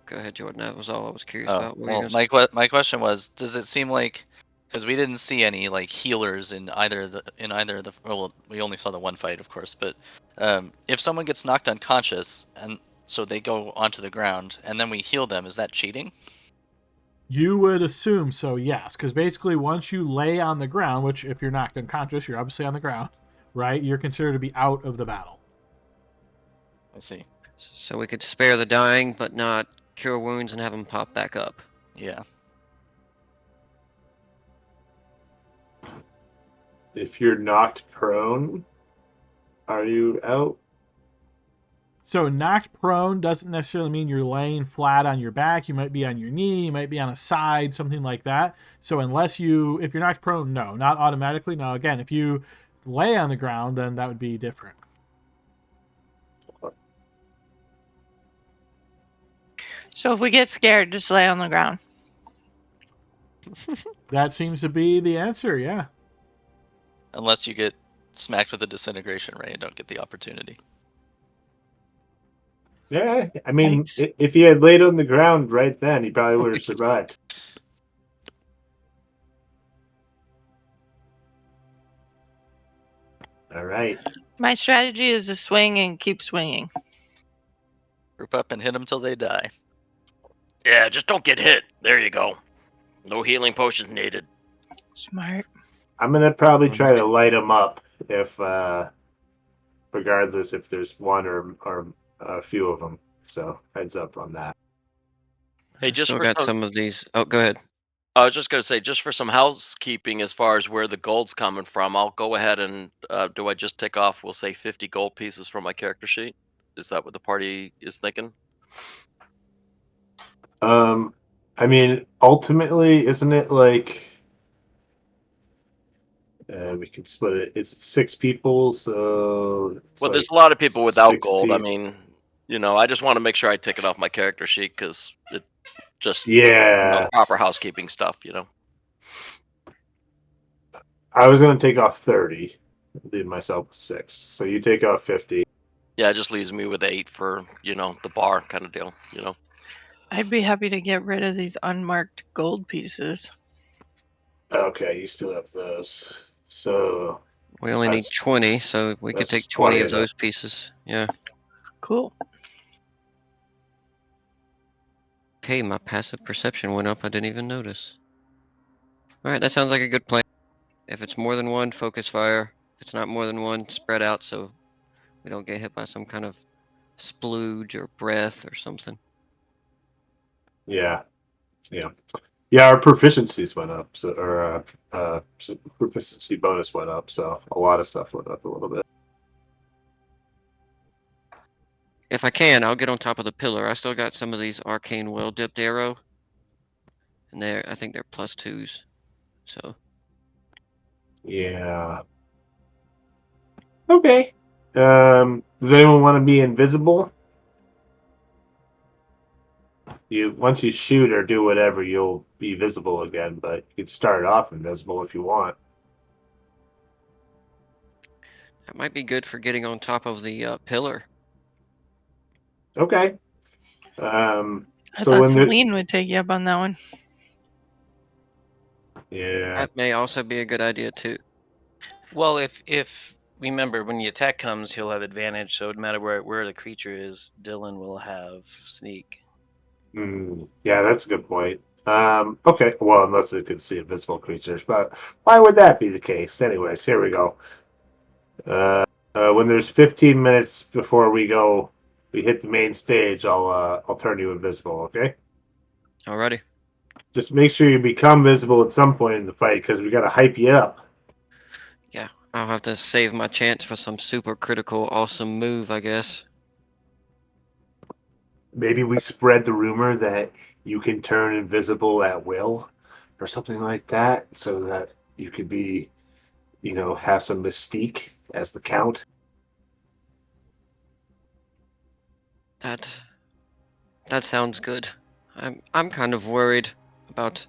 Go ahead, Jordan. That was all I was curious Oh, about. What were you well, gonna say? my question was, does it seem like, because we didn't see any like healers in either of the, well, we only saw the one fight, of course, but if someone gets knocked unconscious and so they go onto the ground and then we heal them, is that cheating? You would assume so, yes, because basically once you lay on the ground, which if you're knocked unconscious, you're obviously on the ground, right? You're considered to be out of the battle. I see. So we could spare the dying, but not cure wounds and have them pop back up. Yeah. If you're knocked prone, are you out? So knocked prone doesn't necessarily mean you're laying flat on your back. You might be on your knee, you might be on a side, something like that. So if you're knocked prone, no, not automatically. Now again, if you lay on the ground, then that would be different. So if we get scared, just lay on the ground. That seems to be the answer, yeah. Unless you get smacked with a disintegration ray and don't get the opportunity. Yeah, I mean, Yikes. if he had laid on the ground right then, he probably would have survived. All right. My strategy is to swing and keep swinging. Group up and hit them till they die. Yeah, just don't get hit. There you go. No healing potions needed. Smart. I'm gonna probably try to Alright. light him up if, regardless if there's one or a few of them. So heads up on that. Hey, I just still for got some, some of these. Oh, go ahead. I was just gonna say, just for some housekeeping as far as where the gold's coming from, I'll go ahead and do I just take off, we'll say 50 gold pieces from my character sheet? Is that what the party is thinking? I mean, ultimately, isn't it like we could split it? It's 6 people, so it's Well, there's like a lot of people without gold. I 16. mean, I just want to make sure I take it off my character sheet because it just, Yeah, proper housekeeping stuff. I was gonna take off 30, leave myself with 6. So you take off 50. Yeah, it just leaves me with 8 for, the bar kind of deal. I'd be happy to get rid of these unmarked gold pieces. Okay, you still have those. So We only need that's 20, so we could take 20 20 of of them. those pieces. Yeah. Cool. Hey, my passive perception went up. I didn't even notice. Alright, that sounds like a good plan. If it's more than one, focus fire. If it's not more than one, spread out so we don't get hit by some kind of splooge or breath or something. Yeah, yeah, yeah. Our proficiencies went up, so proficiency bonus went up, so a lot of stuff went up a little bit. If I can, I'll get on top of the pillar. I still got some of these arcane well dipped arrow. And I think they're +2s. So Yeah. Okay. Does anyone want to be invisible? Once you shoot or do whatever, you'll be visible again, but you can start off invisible if you want. that might be good for getting on top of the pillar. Okay. I So thought when Celine would take you up on that one. yeah, That may also be a good idea too. Well, if remember when the attack comes, he'll have advantage. So no matter where the creature is, Dylan will have sneak. yeah, that's a good point. Okay, well, unless it could see invisible creatures, but why would that be the case? Anyways, here we go. When there's 15 minutes before we hit the main stage, I'll turn you invisible. Okay. Alrighty. Just make sure you become visible at some point in the fight, because we got to hype you up. Yeah, I'll have to save my chance for some super critical awesome move, I guess. Maybe we spread the rumor that you can turn invisible at will, or something like that, so that you could be, have some mystique as the Count. That sounds good. I'm kind of worried about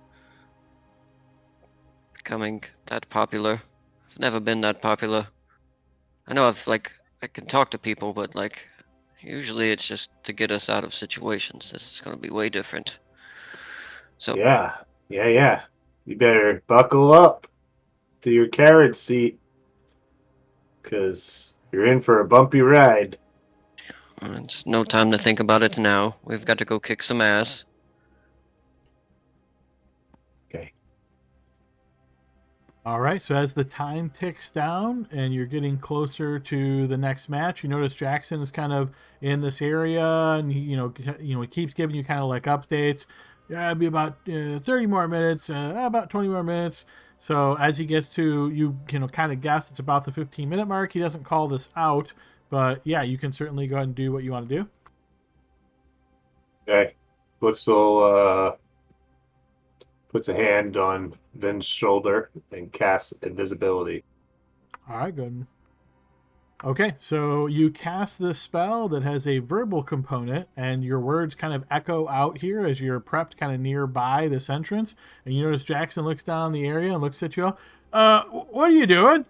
becoming that popular. I've never been that popular. I know I can talk to people, but usually it's just to get us out of situations. This is gonna be way different. So Yeah. You better buckle up to your carriage seat, because you're in for a bumpy ride. it's no time to think about it now. We've got to go kick some ass. Okay. All right, so as the time ticks down and you're getting closer to the next match, you notice Jackson is kind of in this area, and he keeps giving you kind of like updates. Yeah, it'll be about 30 more minutes, about 20 more minutes. So as he gets to, you kind of guess it's about the 15-minute mark. He doesn't call this out, but yeah, you can certainly go ahead and do what you want to do. Okay. Blixel puts a hand on Vin's shoulder and casts invisibility. All right, good. Okay, so you cast this spell that has a verbal component, and your words kind of echo out here as you're prepped kind of nearby this entrance. And you notice Jackson looks down the area and looks at you. What are you doing?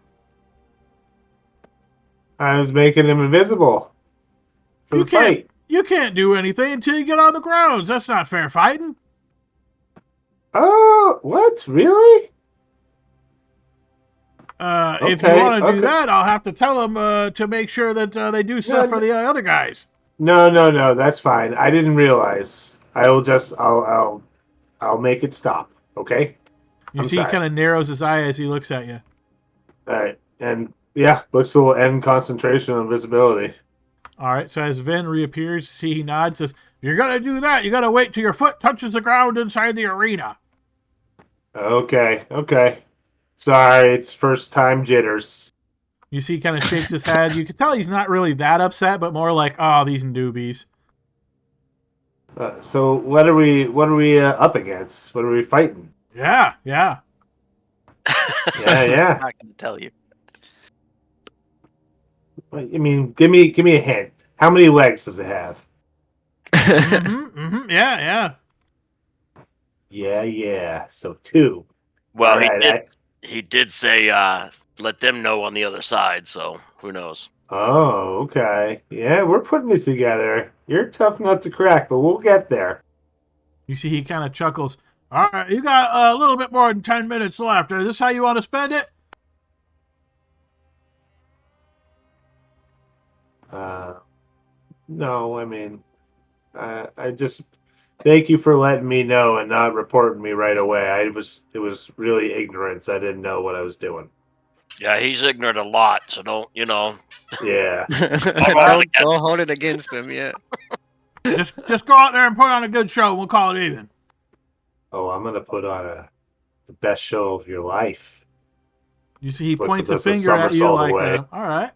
I was making him invisible for the fight. You can't do anything until you get on the grounds. That's not fair fighting. Oh, what? Really? If you want to do that, I'll have to tell them to make sure that they do stuff for the other guys. No, that's fine. I didn't realize. I'll make it stop. Okay. You see, he kind of narrows his eye as he looks at you. All right, and yeah, Blixel will end concentration on visibility. All right, so as Vin reappears, see he nods, says, if you're going to do that, you got to wait till your foot touches the ground inside the arena. Okay. Sorry, it's first time jitters. You see he kind of shakes his head. You can tell he's not really that upset, but more like, oh, these newbies. So what are we up against? What are we fighting? Yeah. Yeah. I'm not going to tell you. I mean, give me a hint. How many legs does it have? Yeah. Yeah. So 2. Well, right, he did say let them know on the other side, so who knows. Oh, okay. Yeah, we're putting it together. You're a tough nut to crack, but we'll get there. You see he kind of chuckles. All right, you got a little bit more than 10 minutes left. Is this how you want to spend it? No, I mean, I just thank you for letting me know and not reporting me right away. It was really ignorance. I didn't know what I was doing. Yeah, he's ignorant a lot, so don't. Yeah. Don't hold it against him, yeah. Just go out there and put on a good show, and we'll call it even. Oh, I'm gonna put on the best show of your life. You see he Blixel points a does finger at you somersault like, away. all right.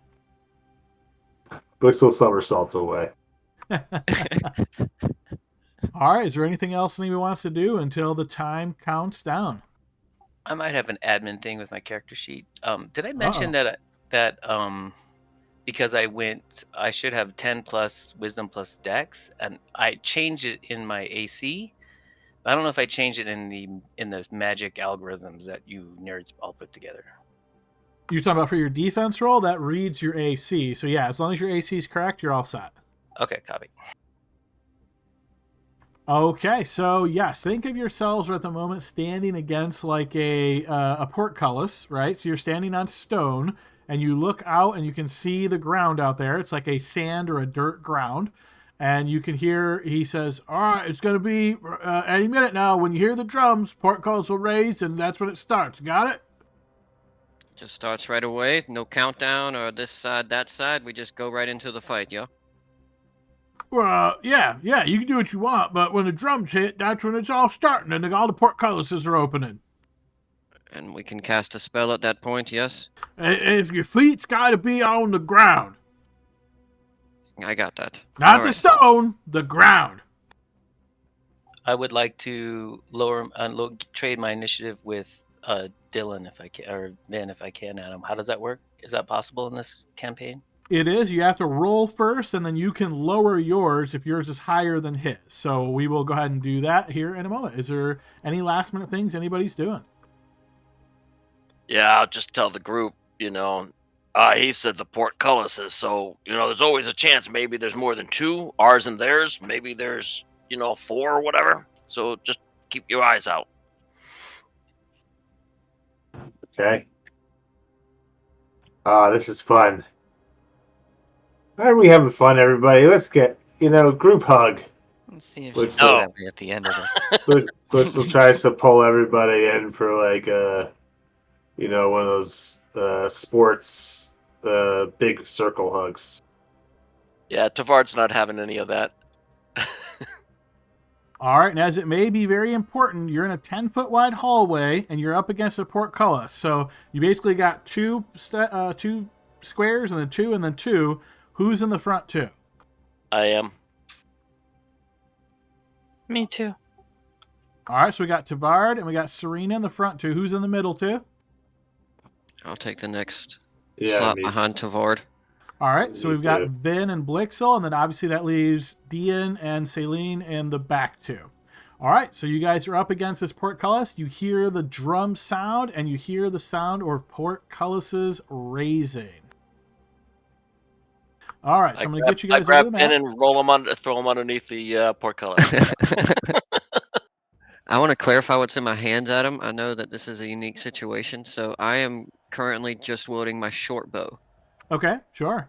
Blixel somersaults away. All right, is there anything else anybody wants to do until the time counts down? I might have an admin thing with my character sheet. Did I mention that because I should have 10 plus wisdom plus dex, and I changed it in my AC. I don't know if I changed it in the magic algorithms that you nerds all put together. You're talking about for your defense roll? That reads your AC. So yeah, as long as your AC is correct, you're all set. Okay, copy. Okay, so yes, think of yourselves at the moment standing against like a portcullis, right? So you're standing on stone, and you look out and you can see the ground out there. It's like a sand or a dirt ground. And you can hear, he says, all right, it's going to be any minute now. When you hear the drums, portcullis will raise, and that's when it starts. Got it? Just starts right away. No countdown or this side, that side. We just go right into the fight, yo. Well, yeah, you can do what you want, but when the drums hit, that's when it's all starting and all the portcullises are opening. And we can cast a spell at that point, yes? And if your feet's got to be on the ground. I got that. Not All the right. stone, the ground. I would like to trade my initiative with Dylan if I can, or Ben if I can, Adam. How does that work? Is that possible in this campaign? It is. You have to roll first, and then you can lower yours if yours is higher than his. So we will go ahead and do that here in a moment. Is there any last minute things anybody's doing? Yeah, I'll just tell the group, he said the portcullises, so, there's always a chance maybe there's more than 2, ours and theirs. Maybe there's, 4 or whatever. So just keep your eyes out. Okay. This is fun. Why are we having fun, everybody? Let's get, group hug. Let's see if Which she's no. happy at the end of this. Blitzel tries to pull everybody in for like one of those sports big circle hugs. Yeah, Tavard's not having any of that. All right, and as it may be very important, you're in a 10-foot wide hallway, and you're up against a portcullis. So you basically got two squares, and then 2, and then 2. Who's in the front 2? I am. Me too. All right, so we got Tavard, and we got Serena in the front 2. Who's in the middle 2? I'll take the next Yeah, slot me behind Tavard. All right, so Me we've got too. Vin and Blixel, and then obviously that leaves Dian and Celine in the back 2. All right, so you guys are up against this portcullis. You hear the drum sound, and you hear the sound of portcullises raising. All right, so I'm going to get you guys I grab over the Ben map. and throw him underneath the portcullis. I want to clarify what's in my hands, Adam. I know that this is a unique situation, so I am currently just wielding my short bow. Okay, sure.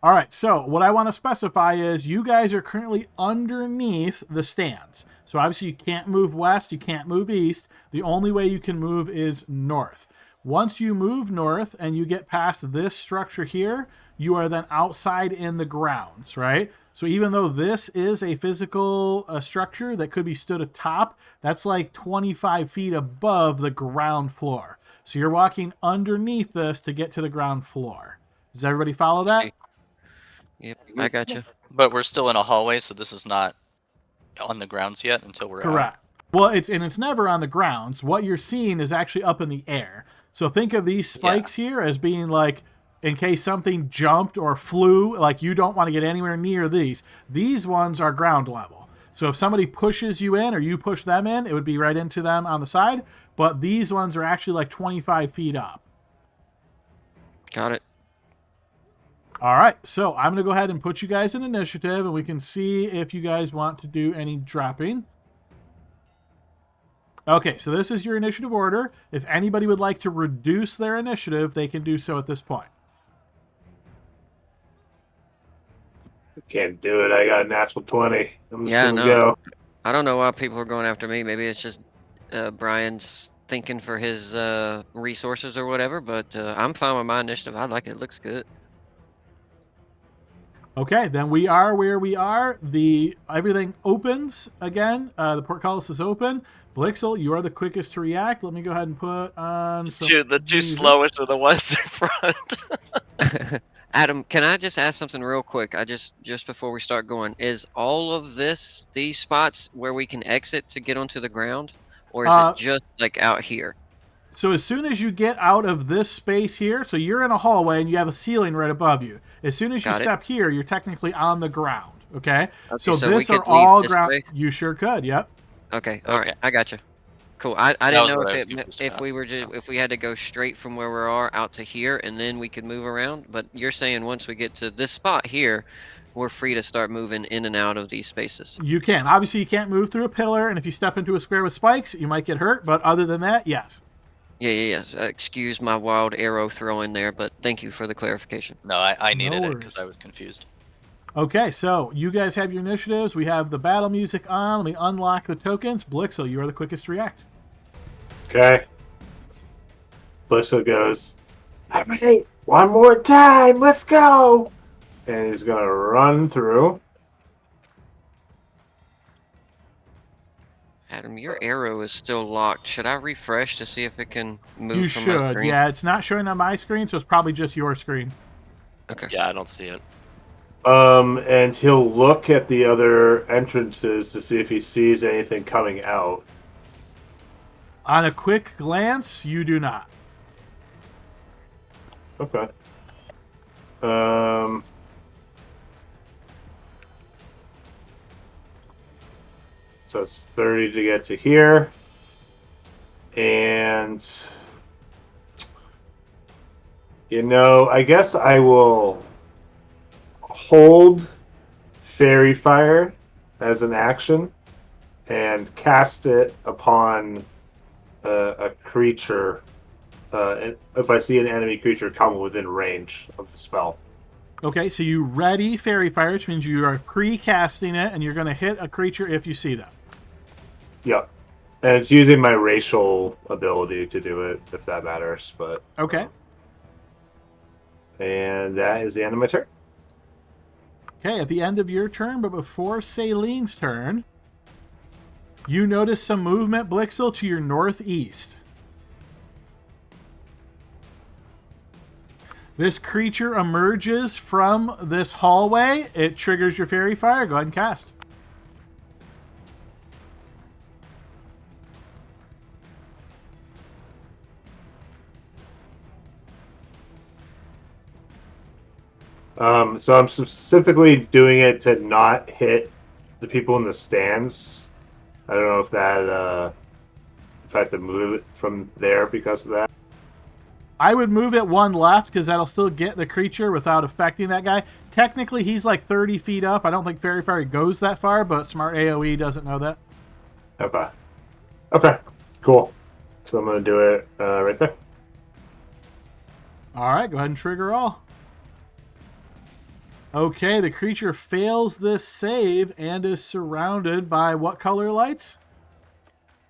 All right, so what I want to specify is you guys are currently underneath the stands. So obviously you can't move west, you can't move east. The only way you can move is north. Once you move north and you get past this structure here, you are then outside in the grounds, right? So even though this is a physical structure that could be stood atop, that's like 25 feet above the ground floor. So you're walking underneath this to get to the ground floor. Does everybody follow that? Yep, I got you. But we're still in a hallway, so this is not on the grounds yet until we're out. Correct. Well, it's never on the grounds. What you're seeing is actually up in the air. So think of these spikes here as being like, in case something jumped or flew, like you don't want to get anywhere near these. These ones are ground level. So if somebody pushes you in or you push them in, it would be right into them on the side. But these ones are actually like 25 feet up. Got it. All right, so I'm going to go ahead and put you guys in initiative, and we can see if you guys want to do any dropping. Okay, so this is your initiative order. If anybody would like to reduce their initiative, they can do so at this point. Can't do it. I got a natural 20. I'm just Yeah, gonna no. go. I don't know why people are going after me. Maybe it's just Brian's thinking for his resources or whatever, but I'm fine with my initiative. I like it. It looks good. Okay, then we are where we are. Everything opens again. The portcullis is open. Blixel, you are the quickest to react. Let me go ahead and put on some The two music. slowest are the ones in front. Adam, can I just ask something real quick? Just before we start going, is all of these spots where we can exit to get onto the ground, or is it just like out here? So as soon as you get out of this space here, so you're in a hallway and you have a ceiling right above you. As soon as you step here, you're technically on the ground. Okay. So we this are could all leave this ground. way? You sure could. Yep. Okay. All right. I got you. Cool. I That didn't was know what I was confused if about. we were if we had to go straight from where we are out to here and then we could move around. But you're saying once we get to this spot here, we're free to start moving in and out of these spaces. You can. Obviously, you can't move through a pillar, and if you step into a square with spikes, you might get hurt. But other than that, yes. Yeah. Excuse my wild arrow throwing there, but thank you for the clarification. No, I needed it worries. because I was confused. Okay, so you guys have your initiatives. We have the battle music on. Let me unlock the tokens. Blixel, you are the quickest to react. Okay. Blixel goes, all right, one more time. Let's go. and he's gonna run through. Adam, your arrow is still locked. Should I refresh to see if it can move You from my should. screen? Yeah, it's not showing on my screen, so it's probably just your screen. Okay. Yeah, I don't see it. And he'll look at the other entrances to see if he sees anything coming out. On a quick glance, you do not. Okay. So it's 30 to get to here. And I guess I will hold Fairy Fire as an action and cast it upon a creature if I see an enemy creature come within range of the spell. Okay, so you ready Fairy Fire, which means you are pre-casting it, and you're going to hit a creature if you see them. Yep. And it's using my racial ability to do it, if that matters. But Okay. And that is the end of my turn. Okay, at the end of your turn, but before Celine's turn, you notice some movement, Blixel, to your northeast. This creature emerges from this hallway. It triggers your Fairy Fire. Go ahead and cast. So I'm specifically doing it to not hit the people in the stands. I don't know if that if I have to move it from there because of that. I would move it one left because that'll still get the creature without affecting that guy. Technically, he's like 30 feet up. I don't think Fairy Fire goes that far, but Smart AoE doesn't know that. Okay. Okay. Cool. So I'm going to do it right there. All right, go ahead and trigger all. Okay, the creature fails this save and is surrounded by what color lights?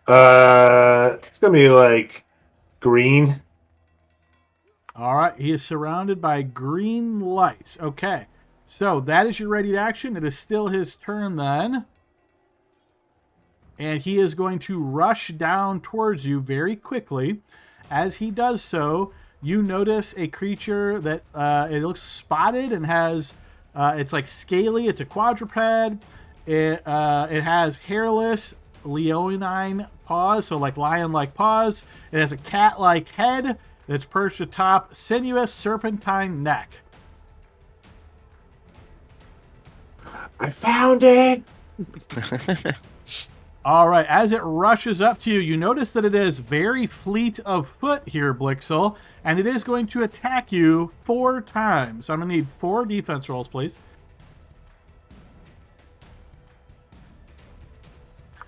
It's going to be like green. All right, he is surrounded by green lights. Okay, so that is your ready to action. It is still his turn then. And he is going to rush down towards you very quickly. As he does so, you notice a creature that it looks spotted and has, it's like scaly. It's a quadruped. It has hairless leonine paws, so like lion-like paws. It has a cat-like head that's perched atop sinuous serpentine neck. I found it! All right, as it rushes up to you, you notice that it is very fleet of foot here, Blixel, and it is going to attack you 4 times. I'm going to need 4 defense rolls, please.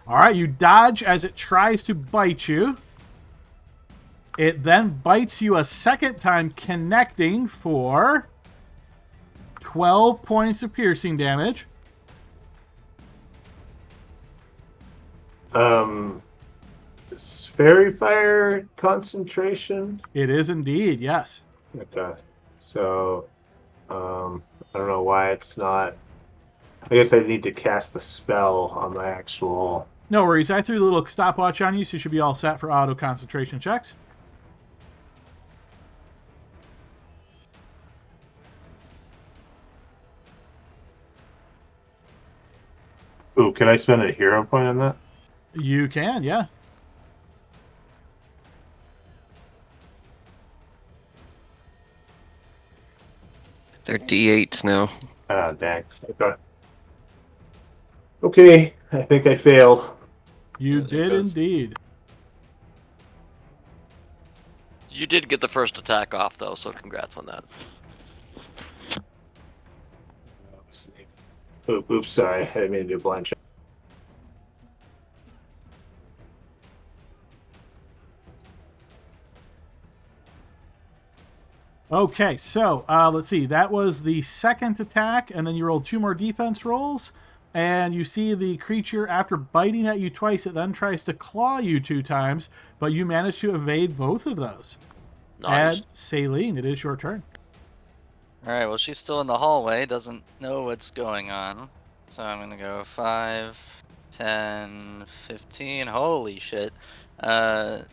All right, you dodge as it tries to bite you. It then bites you a second time, connecting for 12 points of piercing damage. Is Fairy Fire concentration? It is indeed, yes. Okay. So, I don't know why it's not. I guess I need to cast the spell on the actual. No worries, I threw the little stopwatch on you, so you should be all set for auto concentration checks. Ooh, can I spend a hero point on that? You can, yeah. They're D8s now. Ah, dang. Okay. Okay, I think I failed. You Yeah, there did goes. indeed. You did get the first attack off, though, so congrats on that. Oops, sorry. I didn't mean to do a blind check. Okay, so let's see. That was the second attack, and then you rolled 2 more defense rolls. And you see the creature, after biting at you twice, it then tries to claw you 2 times, but you managed to evade both of those. Nice. And Celine, it is your turn. Alright, well, she's still in the hallway, doesn't know what's going on. So I'm gonna go 5, 10, 15. Holy shit. We're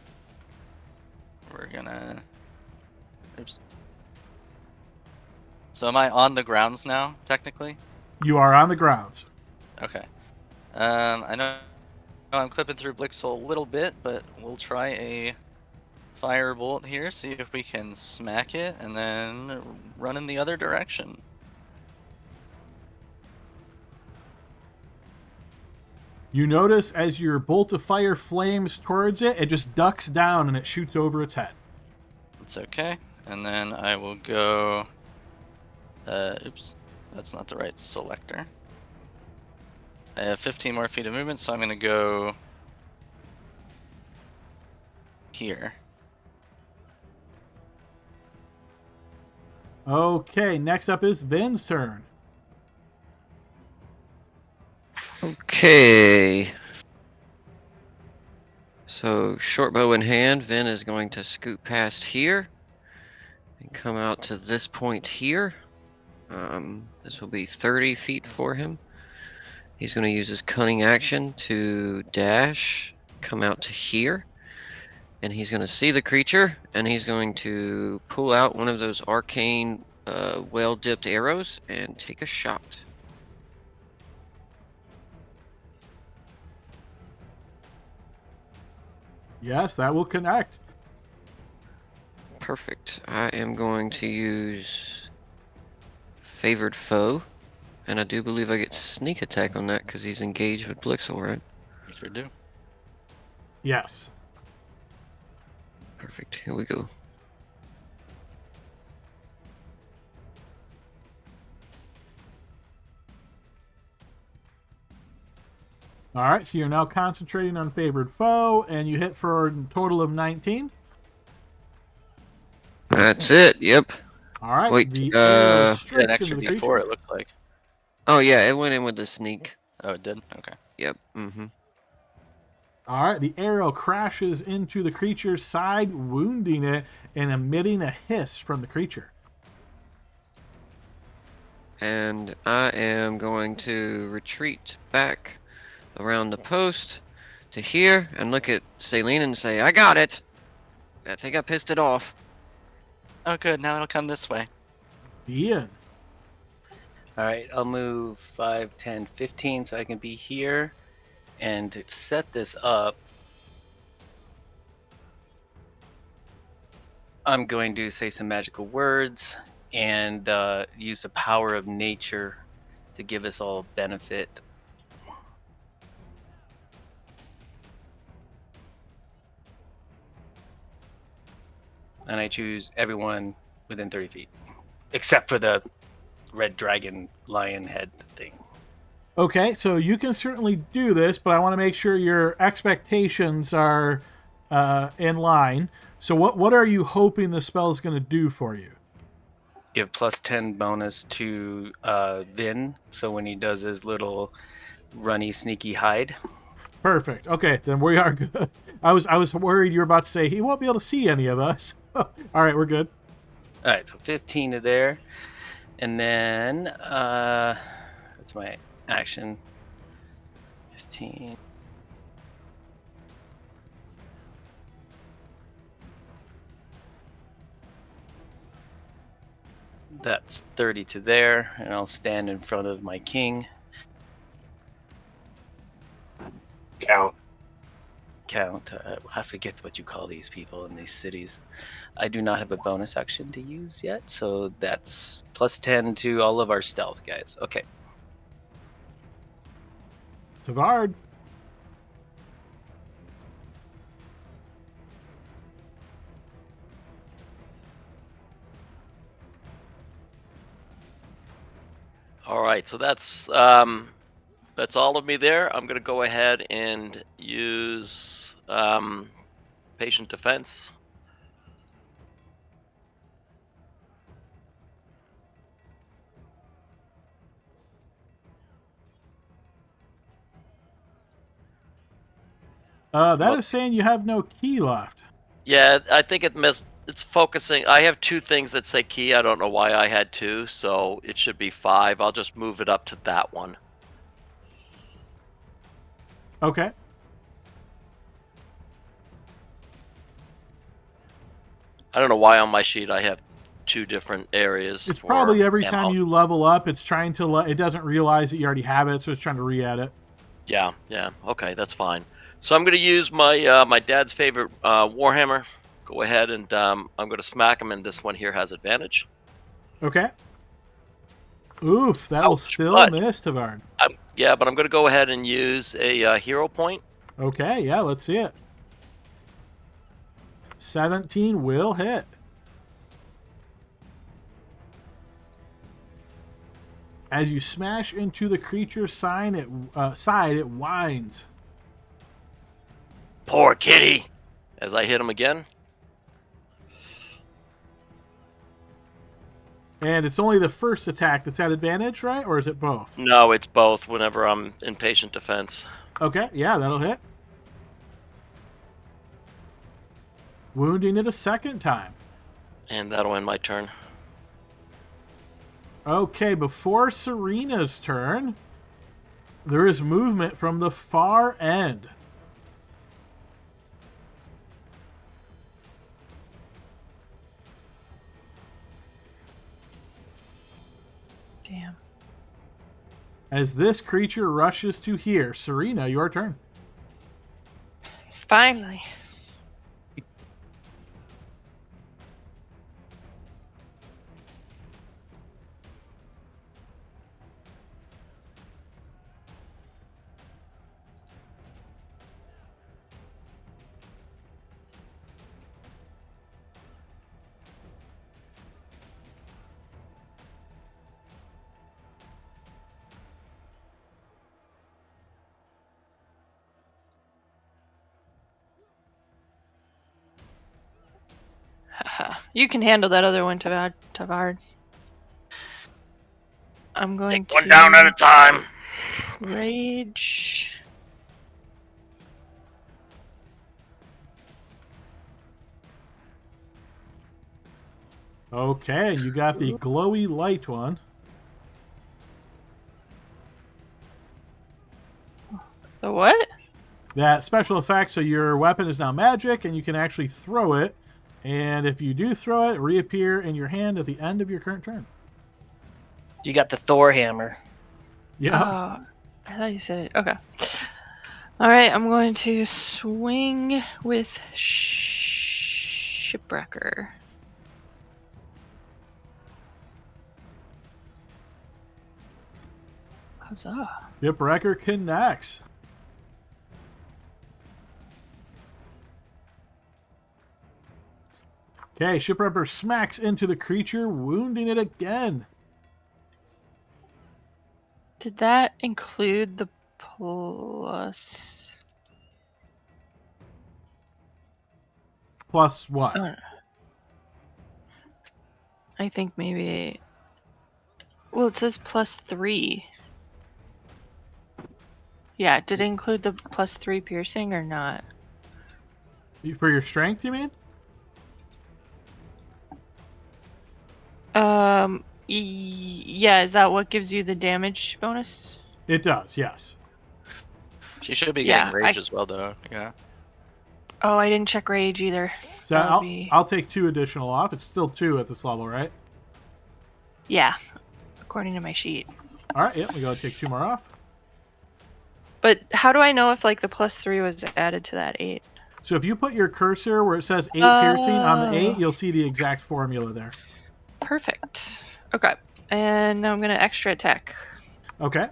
gonna. Oops. So am I on the grounds now, technically? You are on the grounds. Okay. I know I'm clipping through Blixel a little bit, but we'll try a firebolt here, see if we can smack it, and then run in the other direction. You notice as your bolt of fire flames towards it, it just ducks down and it shoots over its head. It's okay. And then I will go. Oops, that's not the right selector. I have 15 more feet of movement, so I'm going to go here. Okay, next up is Vin's turn. Okay. So, short bow in hand, Vin is going to scoot past here and come out to this point here. This will be 30 feet for him. He's going to use his cunning action to dash, come out to here, and he's going to see the creature, and he's going to pull out one of those arcane, well-dipped arrows and take a shot. Yes, that will connect. Perfect. I am going to use Favored Foe, and I do believe I get sneak attack on that because he's engaged with Blixel, right? You sure do. Yes. Perfect. Here we go. All right, so you're now concentrating on favored foe, and you hit for a total of 19. That's it. Yep. All right, Wait, the arrow Get an strikes extra into the D4, creature. it looks like. Oh yeah, it went in with the sneak. Oh, it did? Okay. Yep. Mm-hmm. All right, the arrow crashes into the creature's side, wounding it and emitting a hiss from the creature. And I am going to retreat back around the post to here and look at Celine and say, I got it. I think I pissed it off. Oh, good. Now it'll come this way. Ian. All right, I'll move 5, 10, 15 so I can be here. And to set this up, I'm going to say some magical words and use the power of nature to give us all benefit. And I choose everyone within 30 feet, except for the red dragon lion head thing. Okay, so you can certainly do this, but I want to make sure your expectations are in line. So what are you hoping the spell is going to do for you? Give plus 10 bonus to Vin, so when he does his little runny, sneaky hide. Perfect. Okay, then we are good. I was worried you were about to say he won't be able to see any of us. All right, we're good. All right, so 15 to there. And then that's my action. 15. That's 30 to there, and I'll stand in front of my king. Count. I forget what you call these people in these cities. I do not have a bonus action to use yet, so that's plus 10 to all of our stealth guys. Okay. Tavard. All right, so that's all of me there. I'm gonna go ahead and use patient defense. That is saying you have no key left. Yeah, I think it it's focusing. I have 2 things that say key. I don't know why I had 2, so it should be 5. I'll just move it up to that one. Okay. I don't know why on my sheet I have 2 different areas. It's for probably every ammo. time you level up, it's trying to it doesn't realize that you already have it, so it's trying to re-add it. Yeah. Okay, that's fine. So I'm going to use my dad's favorite Warhammer. Go ahead and I'm going to smack him, and this one here has advantage. Okay. Oof, that will Ouch, still but miss, Tavard. but I'm going to go ahead and use a hero point. Okay, yeah, let's see it. 17 will hit. As you smash into the creature's side, it whines. Poor kitty. As I hit him again. And it's only the first attack that's at advantage, right? Or is it both? No, it's both whenever I'm in patient defense. Okay, yeah, that'll hit. Wounding it a second time. And that'll end my turn. Okay, before Serena's turn, there is movement from the far end. Damn. As this creature rushes to here. Serena, your turn. Finally. You can handle that other one, Tavard. I'm going Take one to down at a time. rage. Okay, you got the glowy light one. The what? That special effect, so your weapon is now magic, and you can actually throw it. And if you do throw it, reappear in your hand at the end of your current turn. You got the Thor hammer. Yeah. I thought you said okay. All right, I'm going to swing with Shipwrecker. Huzzah. Shipwrecker connects. Okay, Shipwrecker smacks into the creature, wounding it again. Did that include the plus? Plus what? I think maybe. Well, it says +3. Yeah, did it include the +3 piercing or not? For your strength, you mean? Yeah, is that what gives you the damage bonus? It does, yes. She should be Yeah, getting rage as well, though. Yeah. Oh, I didn't check rage either. So That would be... I'll take 2 additional off. It's still 2 at this level, right? Yeah, according to my sheet. All right, yep, we gotta take 2 more off. But how do I know if like the +3 was added to that 8? So if you put your cursor where it says 8 piercing on the 8, you'll see the exact formula there. Perfect. Okay, and now I'm gonna extra attack. Okay.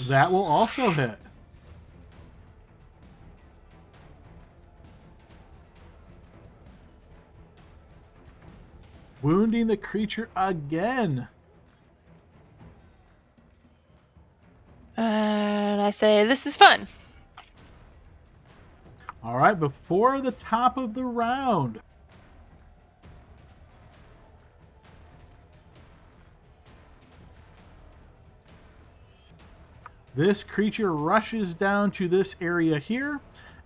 That will also hit. Wounding the creature again. And I say, this is fun. All right, before the top of the round. This creature rushes down to this area here,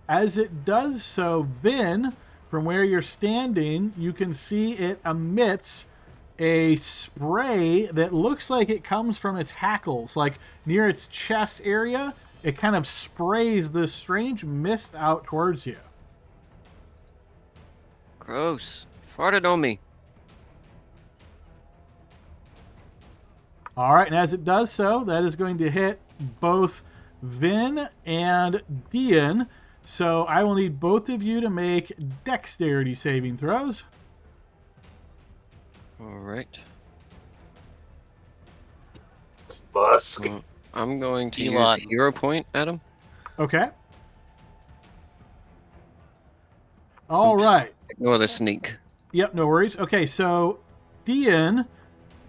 As it does so, Vin, from where you're standing, you can see it emits a spray that looks like it comes from its hackles, like near its chest area. It kind of sprays this strange mist out towards you. Gross. Farted on me. All right, and as it does so, that is going to hit both Vin and Dian. So I will need both of you to make dexterity saving throws. All right. It's musk. I'm going to Elon. use a hero point, Adam. Okay. All Oops. right. Ignore the sneak. Yep, no worries. Okay, so Dian,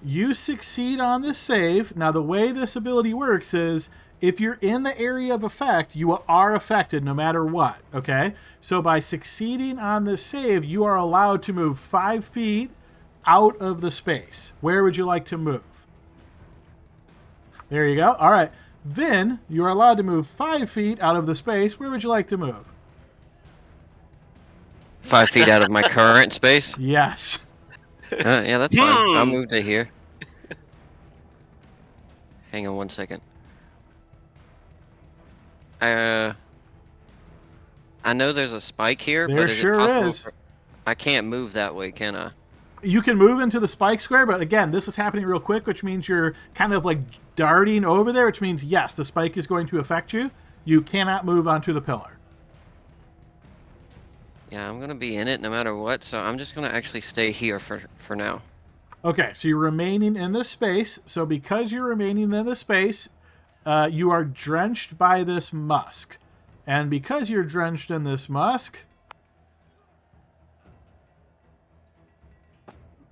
you succeed on this save. Now, the way this ability works is if you're in the area of effect, you are affected no matter what, okay? So by succeeding on this save, you are allowed to move 5 feet out of the space. Where would you like to move? There you go. All right. Vin, you are allowed to move 5 feet out of the space. Where would you like to move? 5 feet out of my current space. Yes. Yeah, that's fine. I'll move to here. Hang on 1 second. I know there's a spike here, There but is sure it possible is. I can't move that way, can I? You can move into the spike square, but again, this is happening real quick, which means you're kind of like darting over there, which means, yes, the spike is going to affect you. You cannot move onto the pillar. Yeah, I'm gonna be in it no matter what, so I'm just gonna actually stay here for now. Okay, so you're remaining in this space. So because you're remaining in this space, you are drenched by this musk. And because you're drenched in this musk,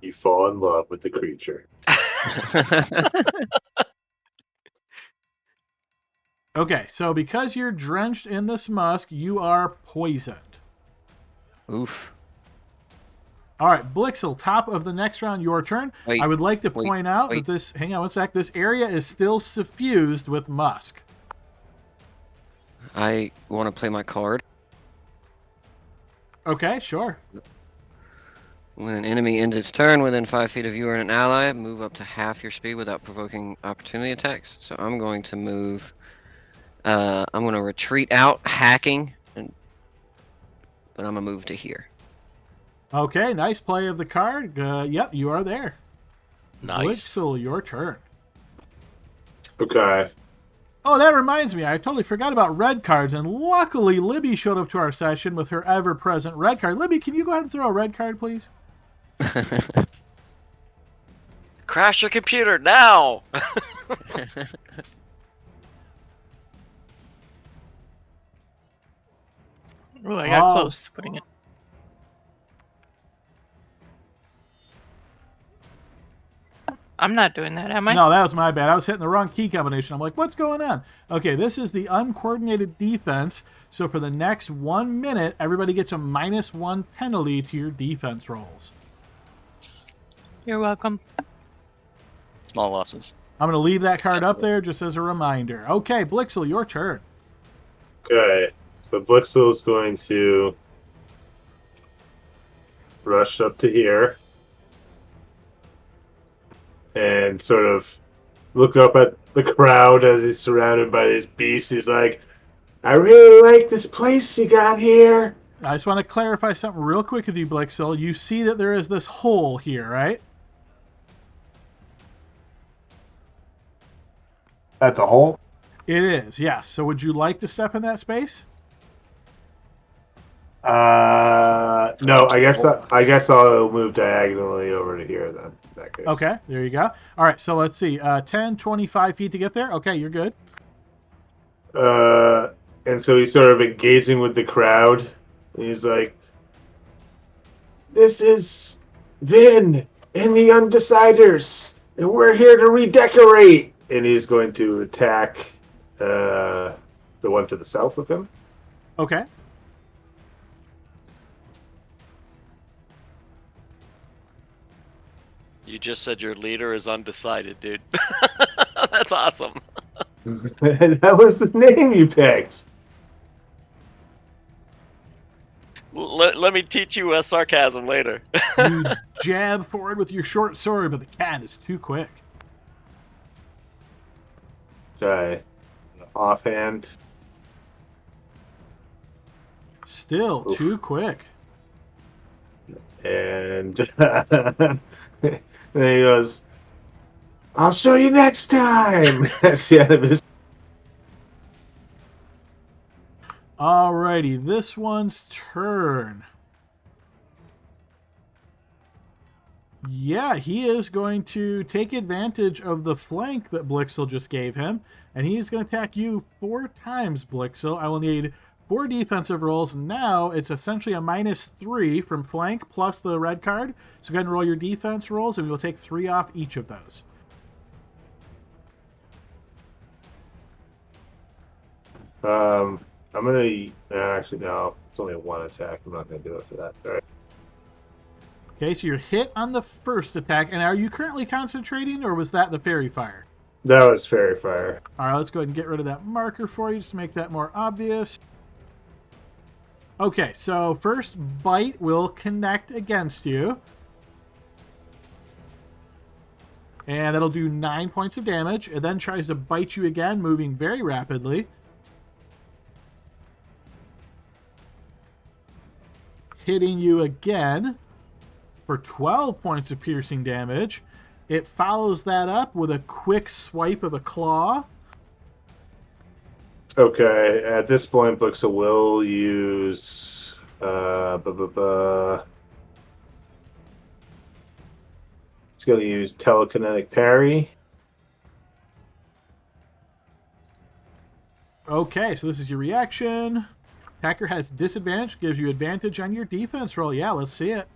You fall in love with the creature. okay, so because you're drenched in this musk, you are poisoned. Oof. All right, Blixel, top of the next round, your turn. Wait, I would like to wait, point out wait. that this, hang on one sec, this area is still suffused with musk. I want to play my card. Okay, sure. When an enemy ends its turn within 5 feet of you or an ally, move up to half your speed without provoking opportunity attacks. So I'm going to move. I'm going to retreat out, hacking, but I'm going to move to here. Okay, nice play of the card. Yep, you are there. Nice. Blixel, your turn. Okay. Oh, that reminds me. I totally forgot about red cards, and luckily Libby showed up to our session with her ever-present red card. Libby, can you go ahead and throw a red card, please? Crash your computer now! Ooh, I got Oh. close to putting it. I'm not doing that, am I? No, that was my bad. I was hitting the wrong key combination. I'm like, what's going on? Okay, this is the uncoordinated defense. So for the next 1 minute, everybody gets a -1 penalty to your defense rolls. You're welcome. Small losses. I'm going to leave that card up there just as a reminder. Okay, Blixel, your turn. Okay. So Blixel is going to rush up to here and sort of look up at the crowd as he's surrounded by these beasts. He's like, I really like this place you got here. I just want to clarify something real quick with you, Blixel. You see that there is this hole here, right? That's a hole? It is, yes. So would you like to step in that space? No, I guess I'll move diagonally over to here then. In that case. Okay, there you go. All right, so let's see. 10, 25 feet to get there. Okay, you're good. And so he's sort of engaging with the crowd. And he's like, this is Vin and the Undeciders, and we're here to redecorate. And he's going to attack the one to the south of him. Okay. You just said your leader is undecided, dude. That's awesome. That was the name you picked. Let me teach you sarcasm later. You jab forward with your short sword, but the cat is too quick. Okay. Offhand. Still Oof. too quick. And then he goes, I'll show you next time. That's the end of his. Alrighty, this one's turn. Yeah, he is going to take advantage of the flank that Blixel just gave him, and he's going to attack you 4 times, Blixel. I will need 4 defensive rolls. Now it's essentially a -3 from flank plus the red card. So go ahead and roll your defense rolls, and we will take 3 off each of those. I'm gonna actually no, it's only a 1 attack. I'm not gonna do it for that. All right. Okay, so you're hit on the first attack, and are you currently concentrating, or was that the fairy fire? That was fairy fire. All right, let's go ahead and get rid of that marker for you just to make that more obvious. Okay, so first bite will connect against you. And that'll do 9 points of damage. It then tries to bite you again, moving very rapidly. Hitting you again for 12 points of piercing damage. It follows that up with a quick swipe of a claw. Okay, at this point, Blixel will use He's going to use telekinetic parry. Okay, so this is your reaction. Attacker has disadvantage, gives you advantage on your defense roll. Yeah, let's see it.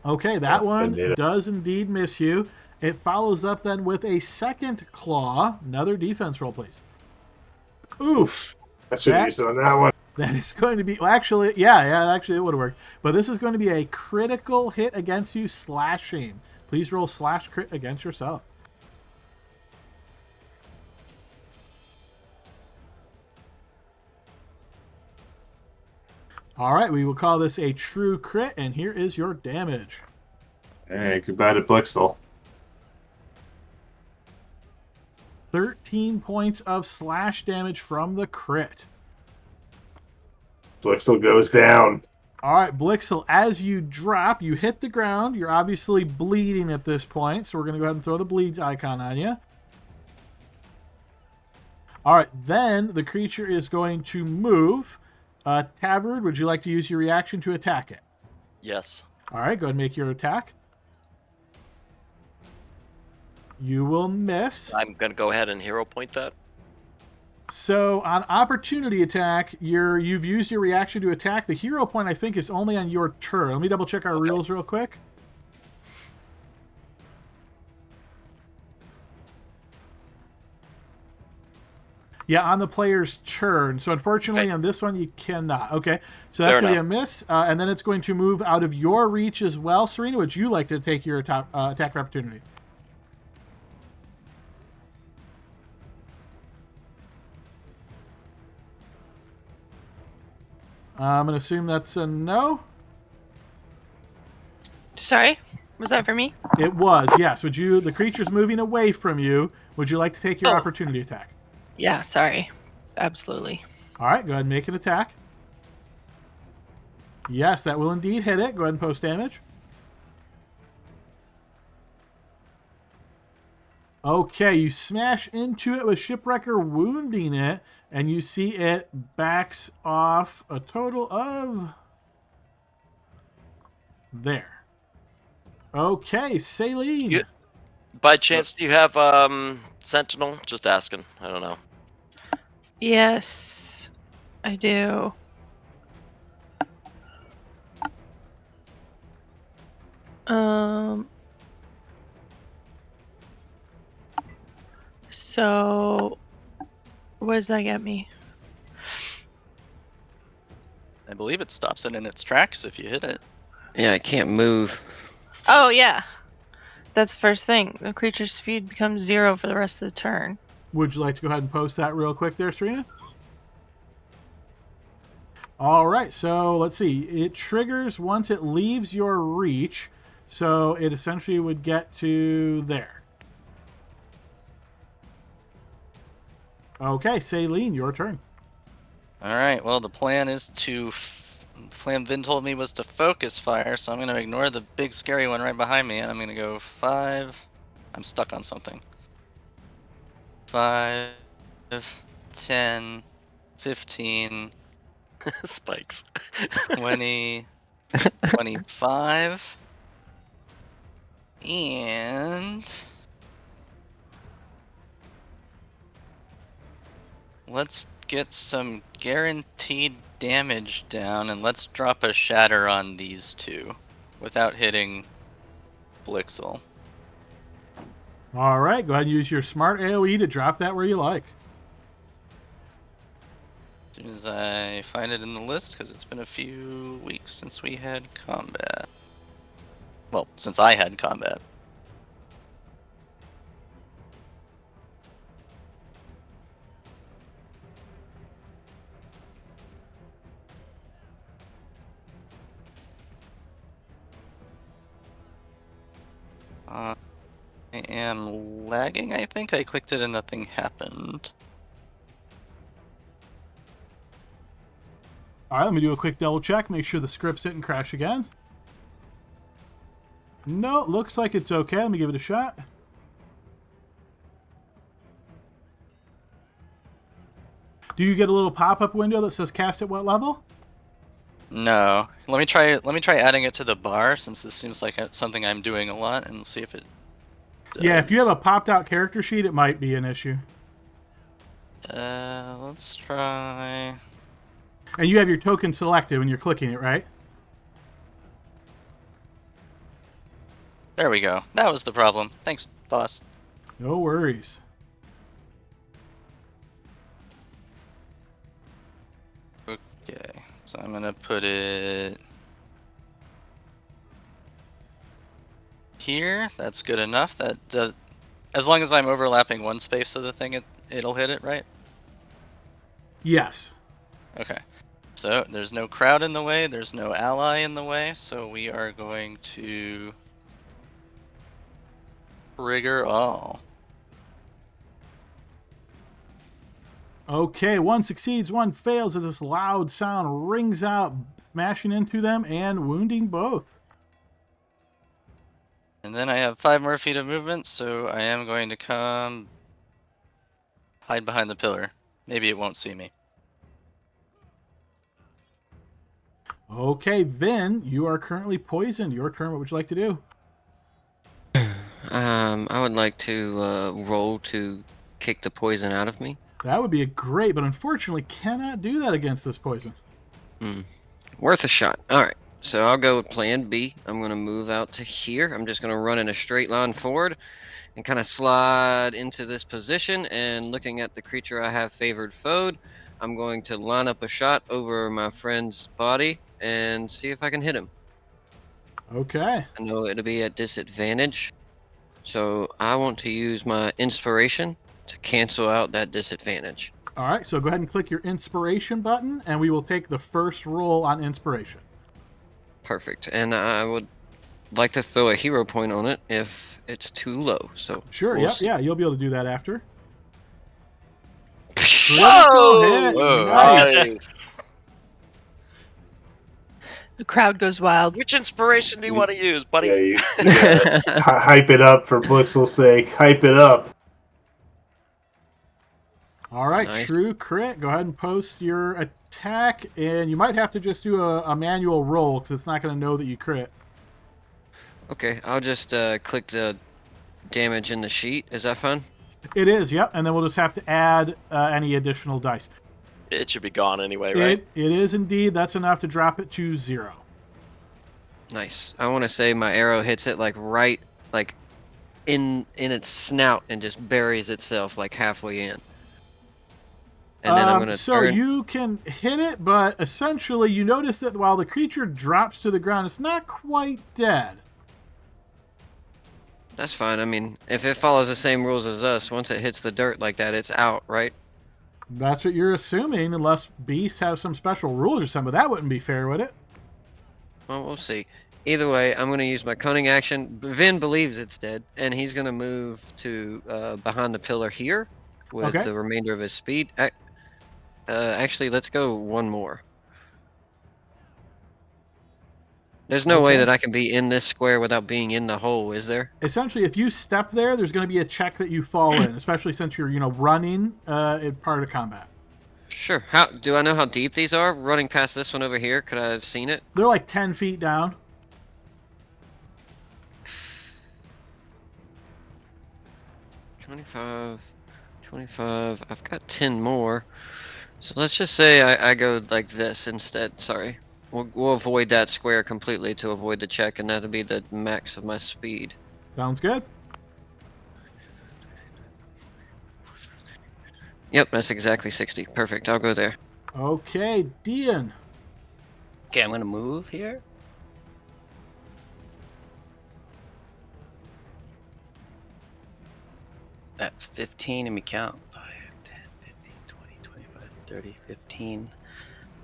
Okay, that one does indeed miss you. It follows up then with a second claw. Another defense roll, please. Oof. I should have used it on that one. That is going to be, well, actually, actually it would have worked. But this is going to be a critical hit against you, slashing. Please roll slash crit against yourself. All right, we will call this a true crit, and here is your damage. Hey, goodbye to Blixel. 13 points of slash damage from the crit. Blixel goes down. All right, Blixel, as you drop, you hit the ground. You're obviously bleeding at this point, so we're going to go ahead and throw the bleeds icon on you. All right, then the creature is going to move. Tavard, would you like to use your reaction to attack it? Yes. All right, go ahead and make your attack. You will miss. I'm going to go ahead and hero point that. So on opportunity attack, you've used your reaction to attack. The hero point, I think, is only on your turn. Let me double check our rules real quick. Yeah, on the player's turn. So unfortunately, on this one, you cannot. Okay, so that's going to be a miss. And then it's going to move out of your reach as well. Serena, would you like to take your attack for opportunity? I'm going to assume that's a no. Sorry, was that for me? It was, yes. Would you? The creature's moving away from you. Would you like to take your opportunity attack? Yeah, sorry. Absolutely. All right, go ahead and make an attack. Yes, that will indeed hit it. Go ahead and post damage. Okay, you smash into it with Shipwrecker wounding it, and you see it backs off a total of... There. Okay, Saline. By chance, do you have Sentinel? Just asking. I don't know. Yes, I do. So, what does that get me? I believe it stops it in its tracks if you hit it. Yeah, I can't move. Oh, yeah. That's the first thing. The creature's speed becomes 0 for the rest of the turn. Would you like to go ahead and post that real quick there, Serena? All right, so let's see. It triggers once it leaves your reach, so it essentially would get to there. Okay, Saline, your turn. All right. Well, the plan is to. Plan Vin told me was to focus fire, so I'm gonna ignore the big scary one right behind me, and I'm gonna go 5. I'm stuck on something. 5, 10, 15, Spikes. 20, 25, and let's get some guaranteed damage down, and let's drop a shatter on these two without hitting Blixel. All right, go ahead and use your smart AoE to drop that where you like. As soon as I find it in the list, because it's been a few weeks since we had combat. Well, since I had combat. I am lagging, I think. I clicked it and nothing happened. All right, let me do a quick double check, make sure the scripts didn't crash again. No, looks like it's okay. Let me give it a shot. Do you get a little pop-up window that says cast at what level? No. Let me try adding it to the bar, since this seems like something I'm doing a lot, and see if it does. Yeah, if you have a popped-out character sheet, it might be an issue. Let's try... And you have your token selected when you're clicking it, right? There we go. That was the problem. Thanks, boss. No worries. Okay, so I'm gonna put it here. That's good enough. That does, as long as I'm overlapping one space of the thing, it'll hit it, right? Yes. Okay. So there's no crowd in the way. There's no ally in the way. So we are going to trigger all. Okay, one succeeds, one fails as this loud sound rings out, smashing into them and wounding both. And then I have 5 more feet of movement, so I am going to come hide behind the pillar. Maybe it won't see me. Okay, Vin, you are currently poisoned. Your turn. What would you like to do? I would like to roll to kick the poison out of me. That would be a great, but unfortunately cannot do that against this poison. Worth a shot. All right, so I'll go with plan B. I'm going to move out to here. I'm just going to run in a straight line forward and kind of slide into this position, and looking at the creature I have favored foed, I'm going to line up a shot over my friend's body and see if I can hit him. Okay. I know it'll be at disadvantage, so I want to use my inspiration to cancel out that disadvantage. All right, so go ahead and click your inspiration button, and we will take the first roll on inspiration. Perfect. And I would like to throw a hero point on it if it's too low. So Sure, we'll yep, see. yeah, you'll be able to do that after. Whoa! Critical hit, Whoa. nice. The crowd goes wild. Which inspiration do you want to use, buddy? Yeah, you gotta hype it up for Blixel's sake. Hype it up. All right, Nice. true crit. Go ahead and post your attack, and you might have to just do a manual roll because it's not going to know that you crit. Okay, I'll just click the damage in the sheet. Is that fine? It is, yep, and then we'll just have to add any additional dice. It should be gone anyway, right? It is indeed. That's enough to drop it to 0. Nice. I want to say my arrow hits it right in its snout and just buries itself like halfway in. And then I'm going to So turn. you can hit it, but essentially you notice that while the creature drops to the ground, it's not quite dead. That's fine. I mean, if it follows the same rules as us, once it hits the dirt like that, it's out, right? That's what you're assuming, unless beasts have some special rules or something. That wouldn't be fair, would it? Well, we'll see. Either way, I'm going to use my cunning action. Vin believes it's dead, and he's going to move to behind the pillar here with Okay. the remainder of his speed. Actually, let's go one more. There's no way Okay. that I can be in this square without being in the hole, is there? Essentially, if you step there, there's going to be a check that you fall in, especially since you're, running in part of combat. Sure. How do I know how deep these are? Running past this one over here, could I have seen it? They're like 10 feet down. 25, 25. I've got 10 more. So let's just say I go like this instead. Sorry. We'll avoid that square completely to avoid the check, and that'll be the max of my speed. Sounds good. Yep, that's exactly 60. Perfect. I'll go there. Okay, Dean. Okay, I'm gonna move here. That's 15, and me count. 5, 10, 15, 20, 25, 30, 15.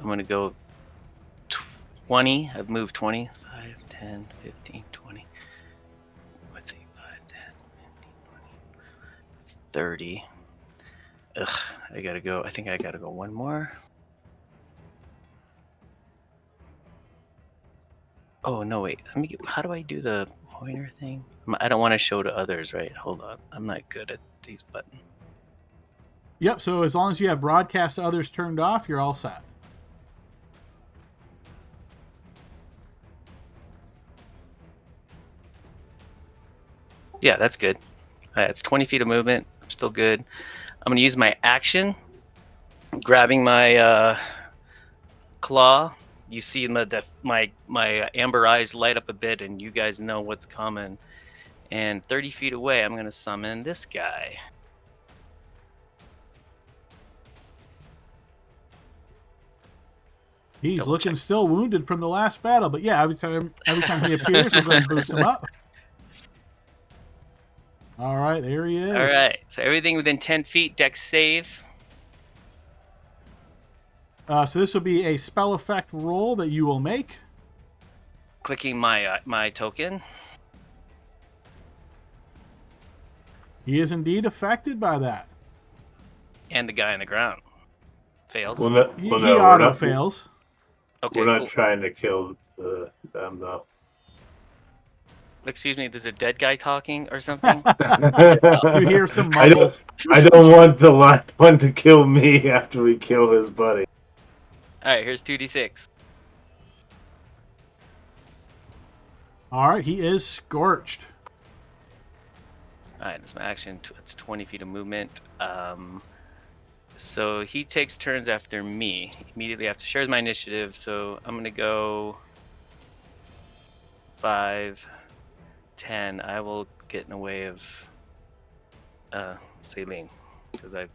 I'm gonna go 20. I've moved 20. 5, 10, 15, 20. Let's see, 5, 10, 15, 20, 30. Ugh, I gotta go. I think I gotta go one more. Oh, no, wait. Let me how do I do the pointer thing? I don't want to show to others, right? Hold on. I'm not good at these buttons. Yep, so as long as you have broadcast to others turned off, you're all set. Yeah, that's good. It's 20 feet of movement. I'm still good. I'm going to use my action, grabbing my claw. You see my amber eyes light up a bit, and you guys know what's coming. And 30 feet away, I'm going to summon this guy. He's Double looking check. still wounded from the last battle, but yeah, every time he appears, we'll go ahead and boost him up. All right, there he is. All right, so everything within 10 feet, dex save. So this will be a spell effect roll that you will make. Clicking my token. He is indeed affected by that. And the guy on the ground fails. Well, no, He well, no, auto fails. Okay, we're not cool. trying to kill them, though. Excuse me, there's a dead guy talking or something? You hear some mumbles. I don't want the last one to kill me after we kill his buddy. Alright, here's 2d6. All right, he is scorched. Alright, that's my action. It's 20 feet of movement. So he takes turns after me. Immediately after, shares my initiative. So I'm gonna go 5, 10. I will get in the way of Celine because I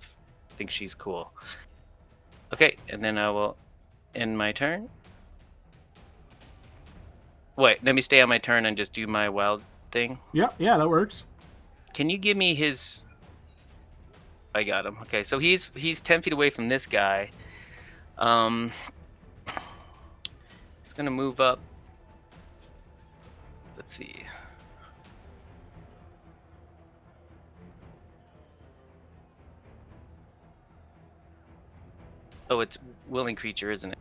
think she's cool. Okay, and then I will end my turn. Wait, let me stay on my turn and just do my wild thing. Yeah, that works. Can you give me his? I got him. Okay, so he's 10 feet away from this guy. He's gonna move up. Let's see. Oh, it's willing creature, isn't it?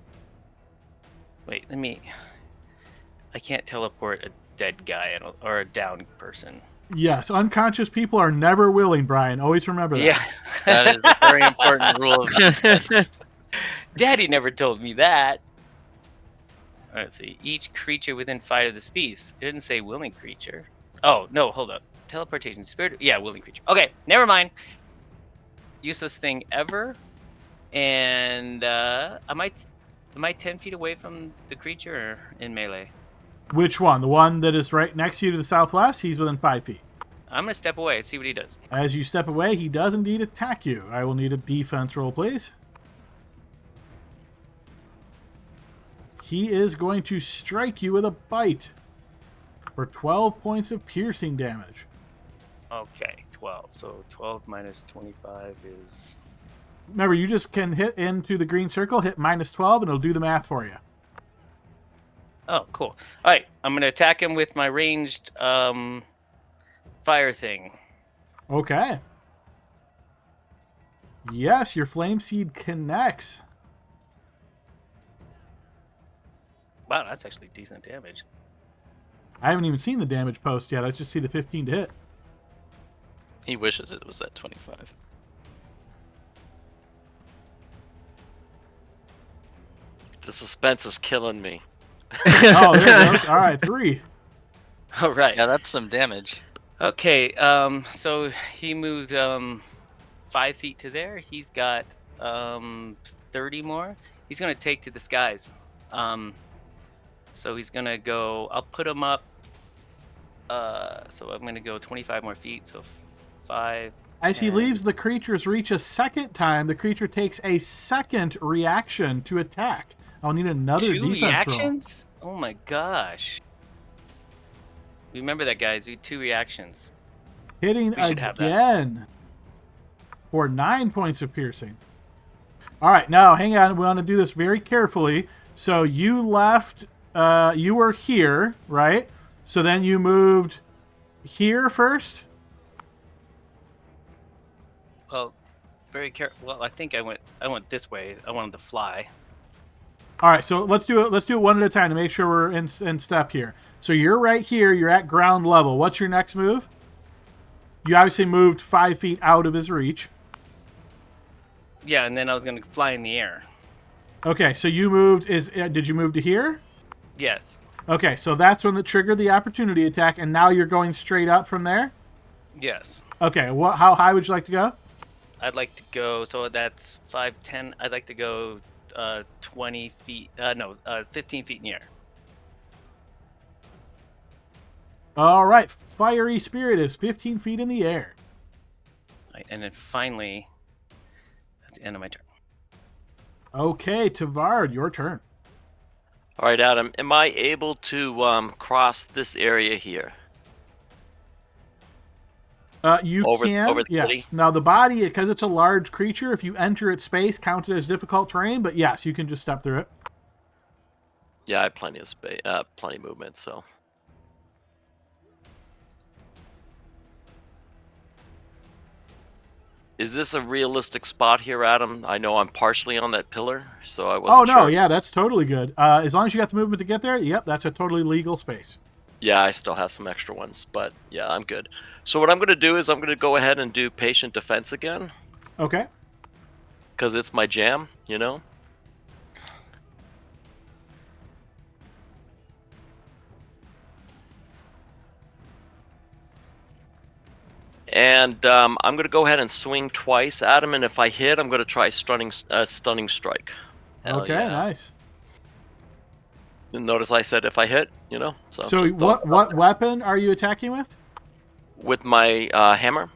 Wait, let me. I can't teleport a dead guy or a down person. Yes, unconscious people are never willing, Brian. Always remember that. Yeah, That is a very important rule of Daddy never told me that. Let's see. Each creature within 5 of the species. It didn't say willing creature. Oh, no, hold up. Teleportation. Spirit. Yeah, willing creature. Okay, never mind. Useless thing ever. And am I 10 feet away from the creature or in melee? Which one? The one that is right next to you to the southwest? He's within 5 feet. I'm going to step away and see what he does. As you step away, he does indeed attack you. I will need a defense roll, please. He is going to strike you with a bite for 12 points of piercing damage. Okay, 12. So 12 minus 25 is remember, you just can hit into the green circle, hit -12, and it'll do the math for you. Oh, cool. All right, I'm gonna attack him with my ranged fire thing. Okay. Yes, your flame seed connects. Wow, that's actually decent damage. I haven't even seen the damage post yet. I just see the 15 to hit. He wishes it was at 25. The suspense is killing me. Oh, there it goes. All right, 3. All right. Yeah, that's some damage. Okay. So he moved 5 feet to there. He's got 30 more. He's gonna take to the skies. So he's gonna go. I'll put him up. So I'm gonna go 25 more feet. So 5. As he 10. leaves the creature's reach a second time, the creature takes a second reaction to attack. I'll need another 2 defense reactions. Oh my gosh. Remember that, guys. We 2 reactions. roll. Hitting We should have that. again for 9 points of piercing. All right, now hang on. We want to do this very carefully. So you left. You were here, right? So then you moved here first. Well, very careful. Well, I think I went this way. I wanted to fly. All right, so let's do it. Let's do it one at a time to make sure we're in step here. So you're right here. You're at ground level. What's your next move? You obviously moved 5 feet out of his reach. Yeah, and then I was gonna fly in the air. Okay, so you moved. Did you move to here? Yes. Okay, so that's when it triggered the opportunity attack, and now you're going straight up from there. Yes. Okay, how high would you like to go? I'd like to go. So that's 5, 10. I'd like to go 20 feet. 15 feet in the air. All right, fiery spirit is 15 feet in the air. Right, and then finally, that's the end of my turn. Okay, Tavard, your turn. All right, Adam. Am I able to cross this area here? You Over can, the yes. city? Now the body, because it's a large creature, if you enter its space, count it as difficult terrain. But yes, you can just step through it. Yeah, I have plenty of space, plenty of movement. So. Is this a realistic spot here, Adam? I know I'm partially on that pillar, so I wasn't Oh no, sure. yeah, that's totally good. As long as you got the movement to get there, yep, that's a totally legal space. Yeah, I still have some extra ones, but yeah, I'm good. So what I'm going to do is I'm going to go ahead and do patient defense again, Okay. because it's my jam, you know? And I'm going to go ahead and swing twice, Adam, and if I hit, I'm going to try stunning strike. Hell Okay, yeah. nice. And notice I said if I hit, you know? So just what weapon are you attacking with? with my hammer.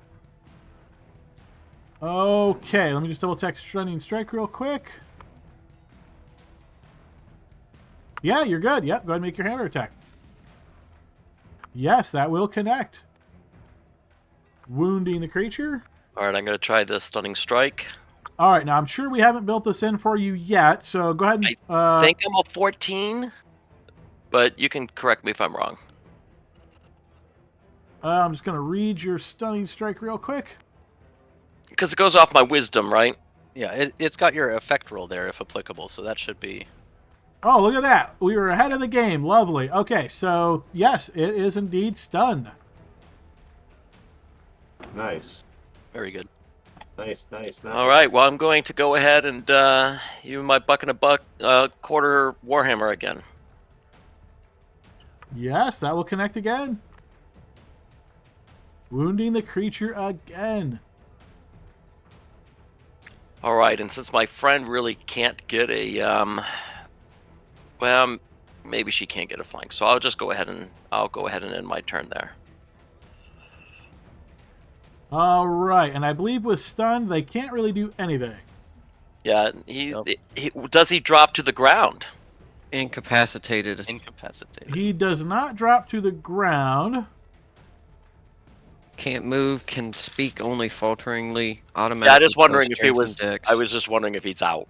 Okay, let me just double check stunning strike real quick. Yeah, you're good. Yep, go ahead and make your hammer attack. Yes, that will connect. Wounding the creature. All right, I'm going to try the stunning strike. All right, now I'm sure we haven't built this in for you yet, so go ahead and... I think I'm a 14, but you can correct me if I'm wrong. I'm just going to read your stunning strike real quick. Because it goes off my wisdom, right? Yeah, it's got your effect roll there if applicable, so that should be. Oh, look at that. We were ahead of the game. Lovely. Okay, so yes, it is indeed stunned. Nice. Very good. Nice. All right, well, I'm going to go ahead and use my buck and a buck quarter warhammer again. Yes, that will connect again. Wounding the creature again. All right, and since my friend really can't get a, well, maybe she can't get a flank, so I'll just go ahead and end my turn there. All right, and I believe with stunned, they can't really do anything. Yeah, Nope. Does he drop to the ground? Incapacitated. Incapacitated. He does not drop to the ground. can't move, can speak only falteringly, Yeah, automatically. I just wondering plus if he strength was. and dex. I was just wondering if he's out.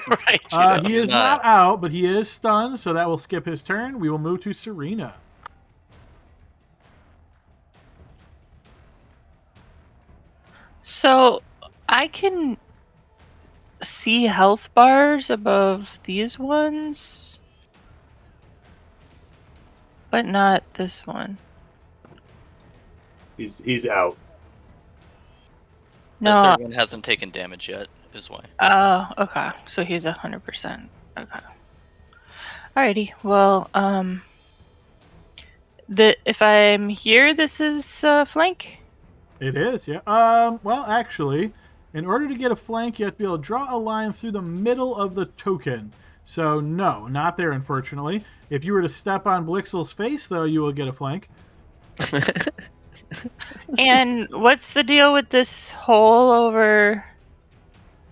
Right. You know? He is not out, but he is stunned, so that will skip his turn. We will move to Serena. So I can see health bars above these ones, but not this one. He's out. The No. third one hasn't taken damage yet, is why. Oh, okay. So he's 100%. Okay. Alrighty. Well, if I'm here, this is flank. It is, yeah. Well, actually, in order to get a flank, you have to be able to draw a line through the middle of the token. So, no, not there, unfortunately. If you were to step on Blixel's face, though, you will get a flank. And what's the deal with this hole over?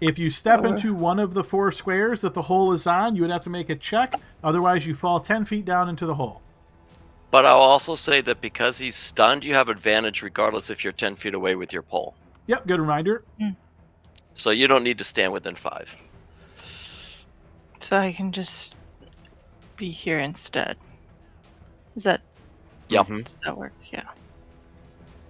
If you step into one of the 4 squares that the hole is on, you would have to make a check. Otherwise, you fall 10 feet down into the hole. But I'll also say that because he's stunned, you have advantage regardless if you're 10 feet away with your pole. Yep, good reminder. So you don't need to stand within 5. So I can just be here instead. Is that? Yep. Does that work? Yeah.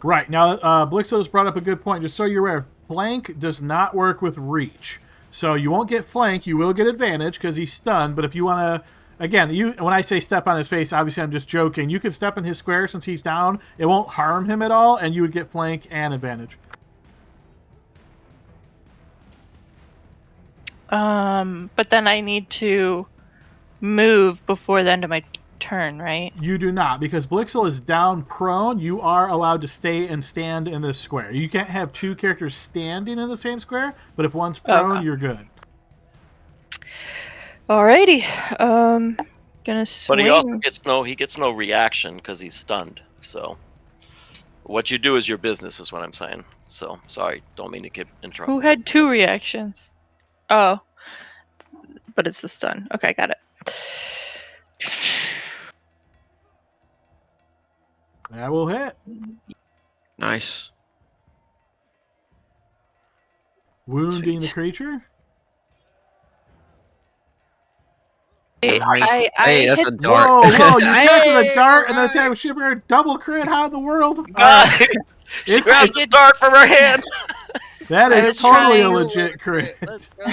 Right. Now, Blixo's brought up a good point. Just so you're aware, flank does not work with reach. So you won't get flank. You will get advantage because he's stunned. But if you want to, again, when I say step on his face, obviously I'm just joking. You can step in his square since he's down. It won't harm him at all, and you would get flank and advantage. But then I need to move before the end of my turn, right? You do not, because Blixel is down prone. You are allowed to stay and stand in this square. You can't have 2 characters standing in the same square, but if one's prone, you're good. Alrighty. Gonna swing. But he also gets no reaction because he's stunned. So what you do is your business, is what I'm saying. So sorry, don't mean to keep interrupting. Who had 2 reactions? Oh, but it's the stun. Okay, got it. That will hit. Nice. Wounding the Sweet. creature. Hey, I that's hit. a dart. Whoa, you attack with a dart and then attack with shipper. Double crit. How in the world? She grabs the dart from her hand. That I is was totally a trying- legit crit. Let's go.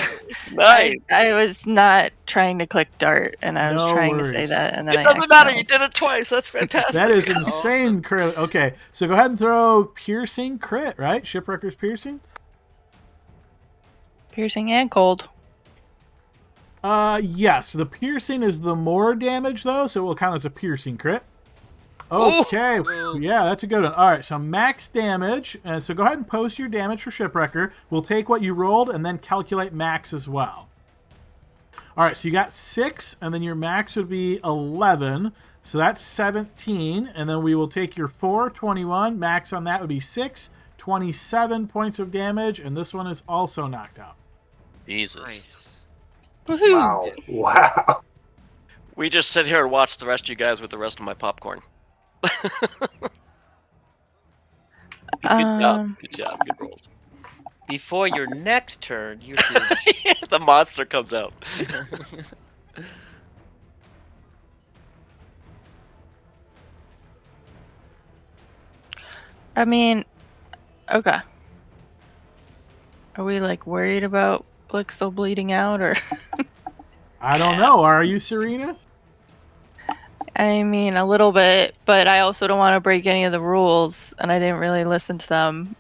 Nice. I was not trying to click dart, and I was No trying to worries. say that, and then It doesn't matter. You did it twice. That's fantastic. That is insane crit. Okay, so go ahead and throw piercing crit, right? Shipwrecker's piercing? Piercing and cold. Yes. The piercing is the more damage, though, so it will count as a piercing crit. Okay. Ooh. Yeah, that's a good one. All right, so max damage. So go ahead and post your damage for Shipwrecker. We'll take what you rolled and then calculate max as well. All right, so you got 6, and then your max would be 11. So that's 17, and then we will take your 4, 21. Max on that would be 6, 27 points of damage, and this one is also knocked out. Jesus. Nice. Woohoo! Wow. We just sit here and watch the rest of you guys with the rest of my popcorn. Good job. Good job. Good rolls. Before your next turn, you The monster comes out. I mean, okay. Are we like worried about Blixel bleeding out, or? I don't know. Are you, Serena? I mean, a little bit, but I also don't want to break any of the rules, and I didn't really listen to them.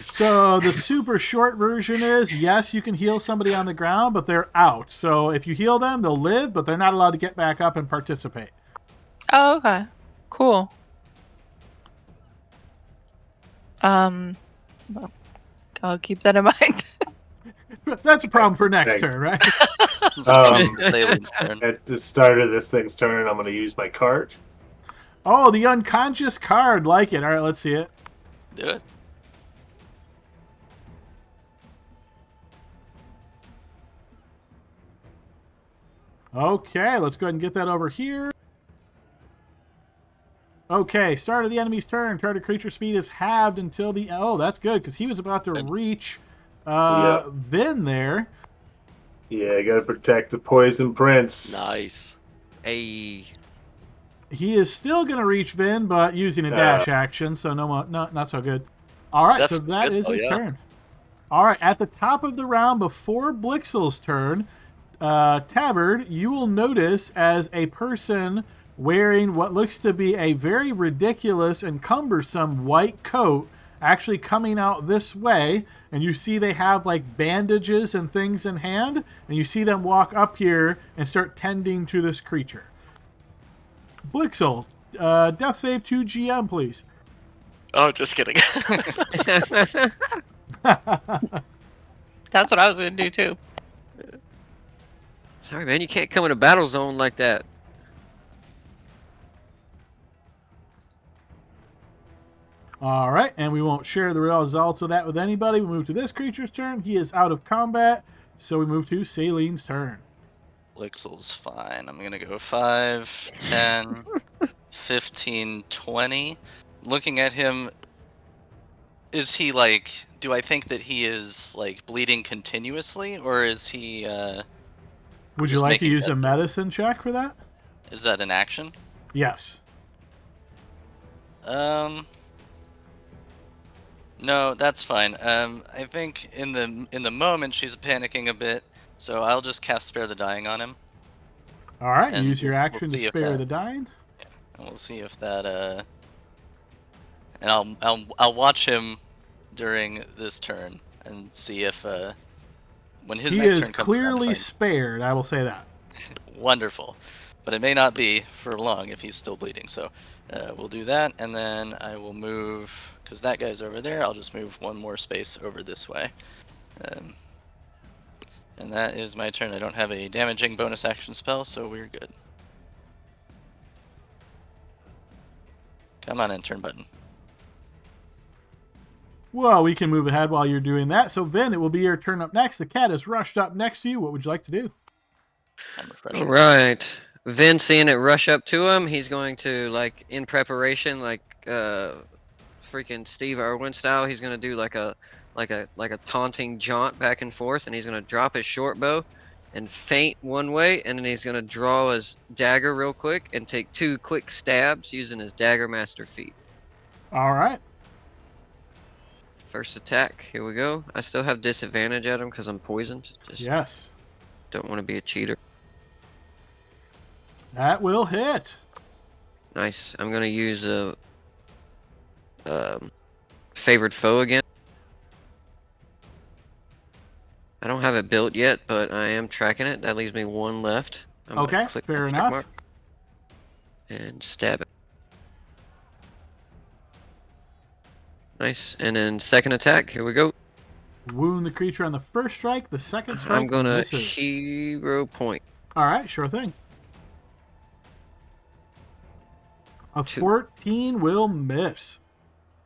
So the super short version is, yes, you can heal somebody on the ground, but they're out. So if you heal them, they'll live, but they're not allowed to get back up and participate. Oh, okay. Cool. Well, I'll keep that in mind. That's a problem for next Thanks. turn, right? Leland's turn. At the start of this thing's turn, I'm going to use my card. Oh, the unconscious card. Like it. All right, let's see it. Do it. Okay, let's go ahead and get that over here. Okay, start of the enemy's turn. Target creature speed is halved until the... Oh, that's good, because he was about to reach Yep. Vin there. Yeah, gotta protect the Poison Prince. Nice. Hey. He is still going to reach Vin, but using a dash action, so not so good. All right, so that good is though, his yeah. turn. All right, at the top of the round, before Blixel's turn, Tavard, you will notice as a person wearing what looks to be a very ridiculous and cumbersome white coat actually coming out this way, and you see they have like bandages and things in hand, and you see them walk up here and start tending to this creature. Blixel, death save to GM, please. Oh, just kidding. That's what I was gonna do too. Sorry, man. You can't come in a battle zone like that. All right, and we won't share the results of that with anybody. We move to this creature's turn. He is out of combat, so we move to Saileen's turn. Blixel's fine. I'm gonna go 5, 10, 15, 20. Looking at him, is he like? Do I think that he is like bleeding continuously, or is he? Would you just like to making use a death medicine check for that? Is that an action? Yes. No, that's fine. I think in the moment she's panicking a bit, so I'll just cast Spare the Dying on him. All right, And use your we'll action to see if spare that- the dying. And we'll see if that and I'll watch him during this turn and see if when his He next is turn comes around, clearly if spared, I will say that. wonderful, but it may not be for long if he's still bleeding. So we'll do that, and then I will move because that guy's over there. I'll just move one more space over this way, and that is my turn. I don't have a damaging bonus action spell, so we're good. Come on in, turn button. Well, we can move ahead while you're doing that. So, Vin, it will be your turn up next. The cat is rushed up next to you. What would you like to do? I'm refreshing. All right. Vin seeing it rush up to him, he's going to, like, in preparation, like freaking Steve Irwin style, he's gonna do like a taunting jaunt back and forth, and he's gonna drop his short bow and feint one way, and then he's gonna draw his dagger real quick and take 2 quick stabs using his dagger master feat. All right. First attack, here we go. I still have disadvantage at him because I'm poisoned. Just Yes. don't want to be a cheater. That will hit. Nice. I'm gonna use a favored foe again. I don't have it built yet, but I am tracking it. That leaves me 1 left. I'm gonna Okay, click fair that check enough. mark and stab it. Nice. And then second attack, here we go. Wound the creature on the first strike. The second strike I'm gonna misses. hero point. All right, sure thing. A 2. 14 will miss.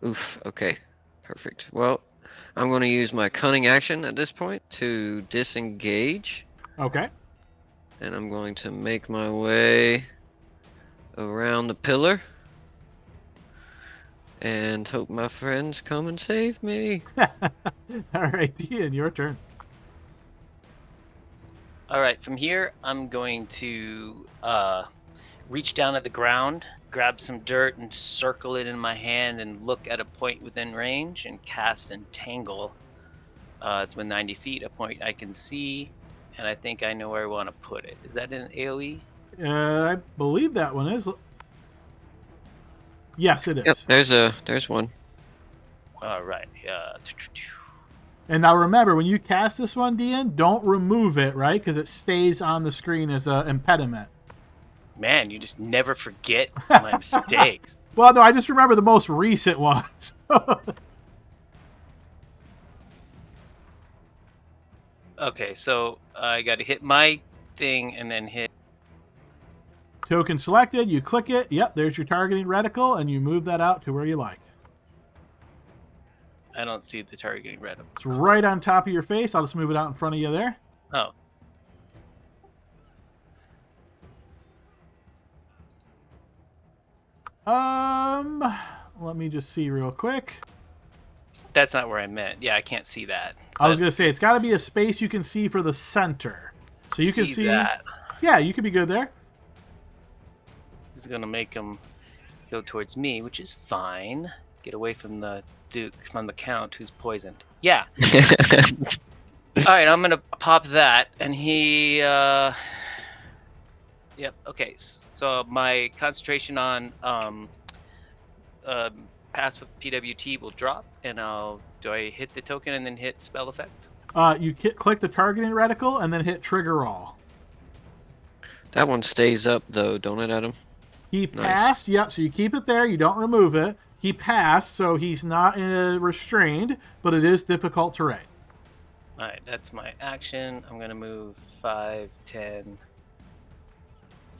Oof, okay. Perfect. Well, I'm gonna use my cunning action at this point to disengage. Okay. And I'm going to make my way around the pillar and hope my friends come and save me. All right, Ian, your turn. All right, from here, I'm going to reach down at the ground, grab some dirt, and circle it in my hand and look at a point within range and cast Entangle. It's within 90 feet, a point I can see, and I think I know where I want to put it. Is that an AoE? I believe that one is. Yes, it is. Yep, there's one. All right. And now remember, when you cast this one, Dean, don't remove it, right? Because it stays on the screen as an impediment. Man, you just never forget my mistakes. Well, no, I just remember the most recent ones. Okay, so I got to hit my thing and then hit. Token selected, you click it. Yep, there's your targeting reticle, and you move that out to where you like. I don't see the targeting reticle. It's right on top of your face. I'll just move it out in front of you there. Oh. Let me just see real quick. That's not where I meant. Yeah, I can't see that. I was going to say, it's got to be a space you can see for the center. So you can see... that. Yeah, you could be good there. This is going to make him go towards me, which is fine. Get away from the Duke, from the Count, who's poisoned. Yeah. Alright, I'm going to pop that, and he... Yep, okay. So my concentration on pass with PWT will drop, and do I hit the token and then hit spell effect? You click the targeting reticle and then hit trigger all. That one stays up though, don't it, Adam? He Nice. passed. Yep. So you keep it there. You don't remove it. He passed, so he's not restrained, but it is difficult terrain. All right, that's my action. I'm gonna move 5, 10,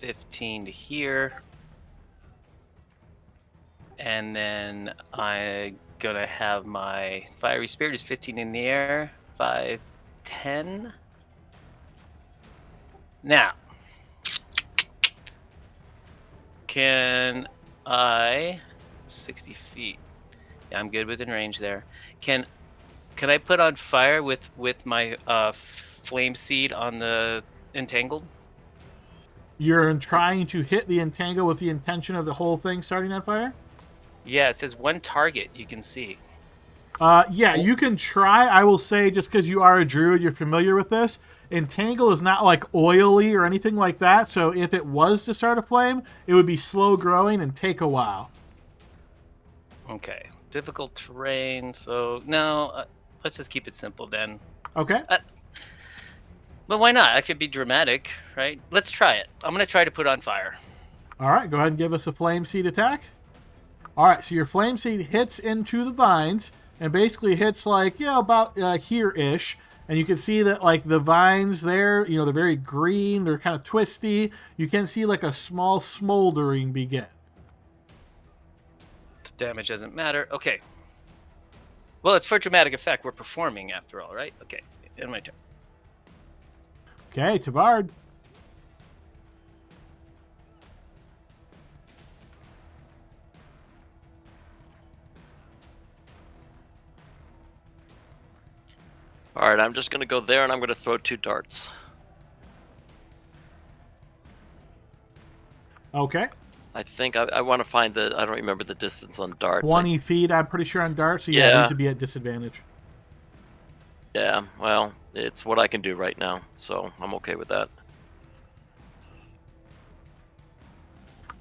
15 to here, and then I'm gonna have my fiery spirit is 15 in the air. 5, 10. Now, can I 60 feet? Yeah, I'm good within range there. Can I put on fire with my flame seed on the entangled? You're trying to hit the entangle with the intention of the whole thing starting on fire? Yeah, it says one target you can see. Yeah, you can try. I will say, just because you are a druid, you're familiar with this. Entangle is not like oily or anything like that, so if it was to start a flame, it would be slow growing and take a while. Okay, difficult terrain. So no, let's just keep it simple then. Okay. But why not? I could be dramatic, right? Let's try it. I'm gonna try to put on fire. All right, go ahead and give us a flame seed attack. All right, so your flame seed hits into the vines and basically hits like, about here-ish. And you can see that like the vines there, they're very green, they're kind of twisty. You can see like a small smoldering begin. Damage doesn't matter. Okay. Well, it's for dramatic effect. We're performing after all, right? Okay, in my turn. Okay, Tavard. All right, I'm just gonna go there and I'm gonna throw 2 darts. Okay. I think I want to find I don't remember the distance on darts. 20 feet, I'm pretty sure, on darts. So Yeah. these would be at disadvantage. Yeah, well, it's what I can do right now, so I'm okay with that.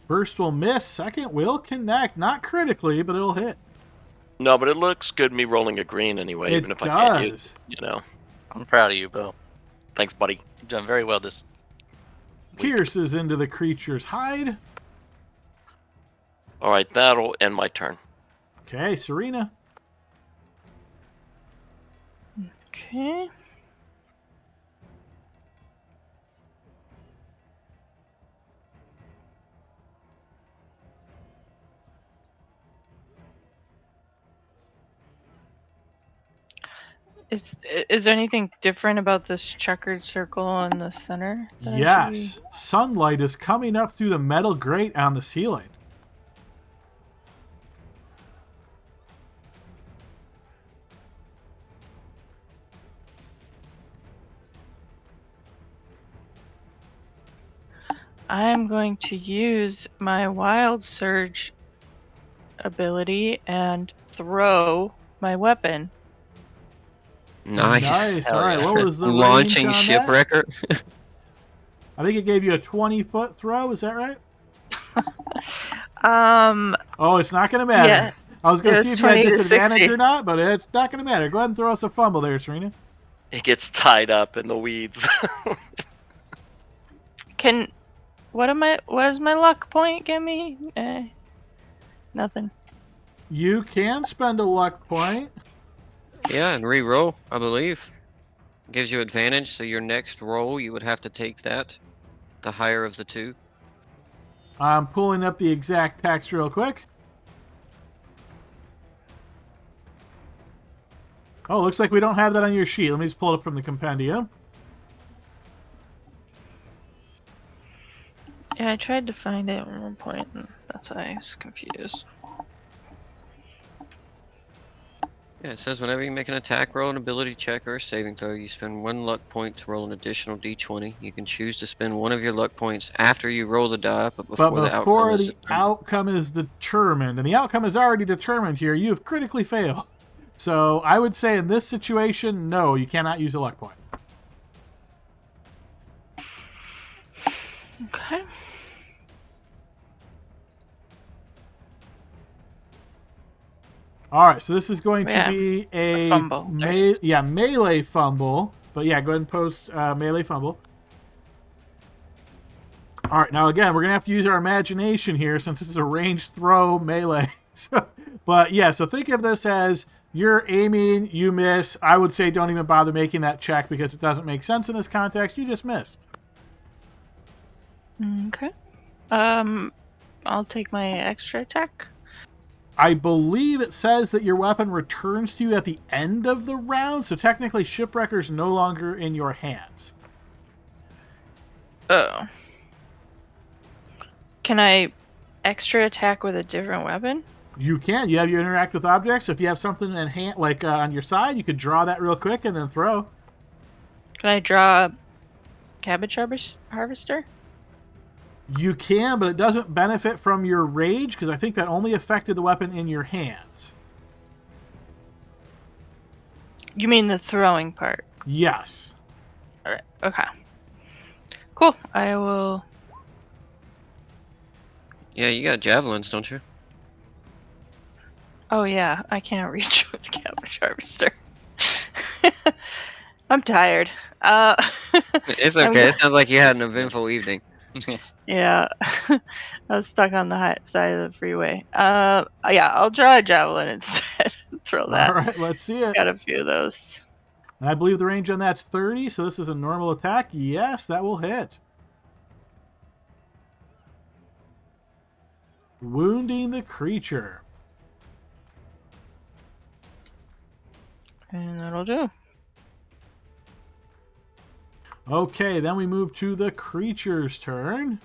First will miss, second will connect. Not critically, but it'll hit. No, but it looks good me rolling a green anyway, It even if I can't does. use, I'm proud of you, Bill. Thanks, buddy. You've done very well this week. Pierces into the creature's hide. All right, that'll end my turn. Okay, Serena. Okay. Is there anything different about this checkered circle in the center? that I should Yes. Sunlight is coming up through the metal grate on the ceiling. I'm going to use my Wild Surge ability and throw my weapon. Nice. Nice. Hell All right, yeah. what was the Launching range on that? shipwrecker. I think it gave you a 20-foot throw. Is that right? Oh, it's not going to matter. Yeah. I was going It to was see if you had 20 to disadvantage 60. or not, but it's not going to matter. Go ahead and throw us a fumble there, Serena. It gets tied up in the weeds. What does my luck point give me? Nothing. You can spend a luck point. Yeah, and re-roll, I believe. Gives you advantage, so your next roll you would have to take that. The higher of the two. I'm pulling up the exact text real quick. Oh, looks like we don't have that on your sheet. Let me just pull it up from the compendium. Yeah, I tried to find it at one point, but That's why I was confused. Yeah, it says whenever you make an attack roll, an ability check, or a saving throw, you spend 1 luck point to roll an additional d20. You can choose to spend one of your luck points after you roll the die, but But before the outcome before is the determined. outcome is determined, and the outcome is already determined here, you have critically failed. So I would say in this situation, no, you cannot use a luck point. Okay. All right, so this is going to Yeah, be a fumble, right? melee fumble. But yeah, go ahead and post melee fumble. All right, now again, we're going to have to use our imagination here since this is a ranged throw melee. But yeah, so think of this as you're aiming, you miss. I would say don't even bother making that check because it doesn't make sense in this context. You just missed. Okay. I'll take my extra attack. I believe it says that your weapon returns to you at the end of the round, so technically Shipwrecker's no longer in your hands. Oh. Can I extra attack with a different weapon? You can. You have your interact with objects. So if you have something in hand, like on your side, you could draw that real quick and then throw. Can I draw a cabbage harvester? You can, but it doesn't benefit from your rage because I think that only affected the weapon in your hands. You mean the throwing part? Yes. Alright, okay. Cool. I will. Yeah, you got javelins, don't you? Oh, yeah. I can't reach with cabbage harvester. I'm tired. It's I'm okay. go- It sounds like you had an eventful evening. Yeah. I was stuck on the high side of the freeway. Yeah, I'll draw a javelin instead. Throw that. All right, let's see it. Got a few of those. And I believe the range on that's 30, so this is a normal attack. Yes, that will hit. Wounding the creature. And that'll do. Okay, then we move to the creature's turn.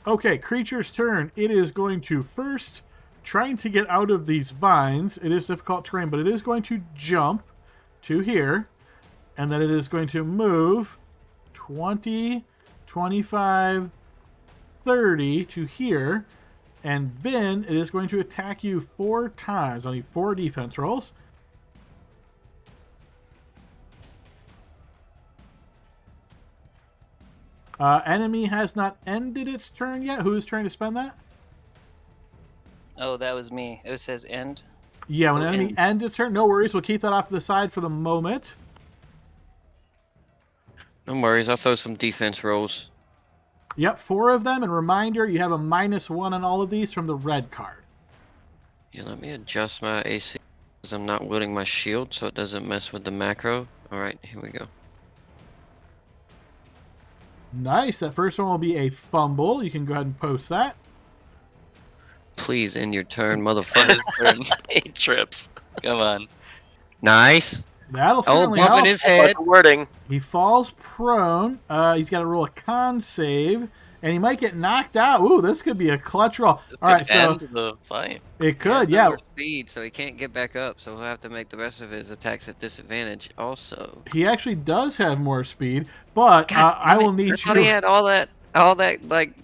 Okay, creature's turn. It is going to first, trying to get out of these vines. It is difficult terrain, but it is going to jump to here. And then it is going to move 20, 25, 30 to here. And Vin, it is going to attack you 4 times. Only 4 defense rolls. Enemy has not ended its turn yet. Who is trying to spend that? Oh, that was me. It says end. Yeah, when Oh, an enemy ends its turn, no worries. We'll keep that off to the side for the moment. No worries, I'll throw some defense rolls. Yep, 4 of them. And reminder, you have a -1 on all of these from the red card. Yeah, let me adjust my AC because I'm not wielding my shield so it doesn't mess with the macro. Alright, here we go. Nice. That first one will be a fumble. You can go ahead and post that. Please end your turn, motherfucker. 8 trips. Come on. Nice. That'll Oh, certainly bumping help. his head. But wording. He falls prone. He's got to roll a con save. And he might get knocked out. Ooh, this could be a clutch roll. This All right, could so end the fight. it He could, has no yeah. more speed, so he can't get back up, so he'll have to make the rest of his attacks at disadvantage also. He actually does have more speed, but God I damn it. will need I thought he you. had all that, like,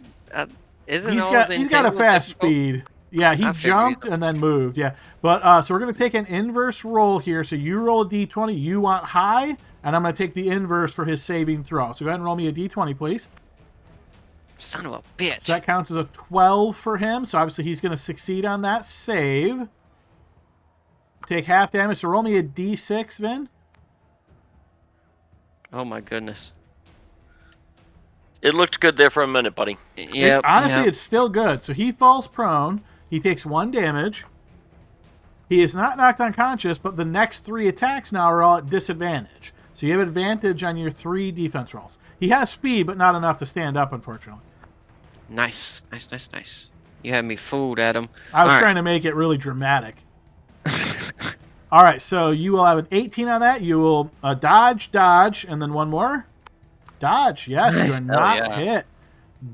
isn't He's all got the he's got a entanglement fast difficult? speed. Yeah, he I figured jumped he's- and then moved. Yeah, but so we're gonna take an inverse roll here. So you roll a d20. You want high, and I'm gonna take the inverse for his saving throw. So go ahead and roll me a d20, please. Son of a bitch. So that counts as a 12 for him. So obviously he's gonna succeed on that save. Take half damage. So roll me a d6, Vin. Oh my goodness. It looked good there for a minute, buddy. Yep. Honestly, yep. it's still good. So he falls prone. He takes 1 damage. He is not knocked unconscious, but the next 3 attacks now are all at disadvantage. So you have advantage on your 3 defense rolls. He has speed, but not enough to stand up, unfortunately. Nice. Nice, nice, nice. You had me fooled, Adam. I was All right. trying to make it really dramatic. All right, so you will have an 18 on that. You will dodge, and then one more. Dodge. Yes, you are not yeah. hit.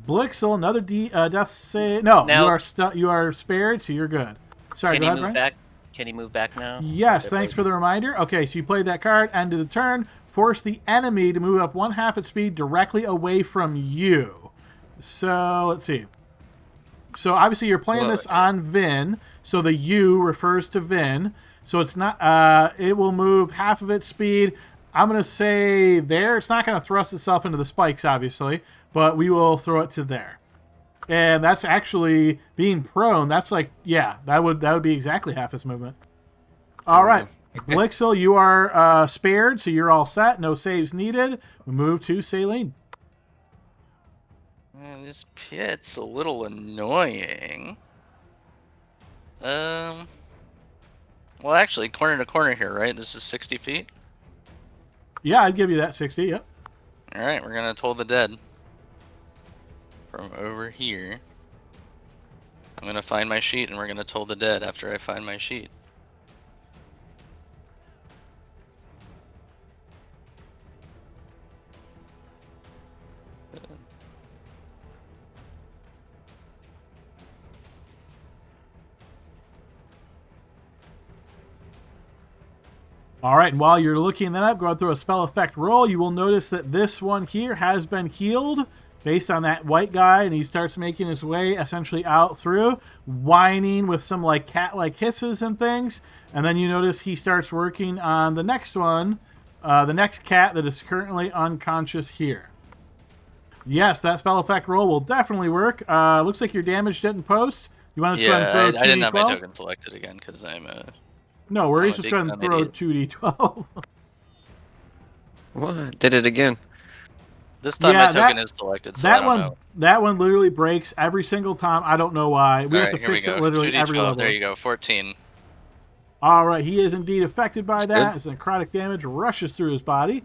Blixel, another death save. No, you Now- are you are spared, so you're good. Sorry, Can go he ahead, move Brian. back? Can he move back now? Yes, thanks for the reminder. Okay, so you played that card, end of the turn. Force the enemy to move up 1/2 its speed directly away from you. So, let's see. So, obviously, you're playing this on Vin, so the U refers to Vin. So, it's not, it will move 1/2 of its speed. I'm going to say there. It's not going to thrust itself into the spikes, obviously, but we will throw it to there. And that's actually being prone. That's like, yeah, that would be exactly half its movement. All right. Blixel, you are spared, so you're all set. No saves needed. We move to Saline. Man, this pit's a little annoying. Well, actually, corner to corner here, right? This is 60 feet. Yeah, I'd give you that 60. Yep. All right, we're gonna toll the dead from over here. I'm gonna find my sheet, and we're gonna toll the dead after I find my sheet. All right, and while you're looking that up, go through a spell effect roll. You will notice that this one here has been healed based on that white guy, and he starts making his way essentially out through, whining with some like cat-like hisses and things. And then you notice he starts working on the next one, the next cat that is currently unconscious here. Yes, that spell effect roll will definitely work. Looks like your damage didn't post. You want to just go ahead and throw I didn't 2d12? have my token selected again because I'm No worries, I'm a just big go ahead and dumb throw idiot. 2d12. What? Did it again. This time Yeah, my token is selected, so I that don't one, know. that one literally breaks every single time. I don't know why. We All have right, to here we fix go. it literally 2d12. every level. There you go. 14. All right, he is indeed affected by That's that. As necrotic damage rushes through his body.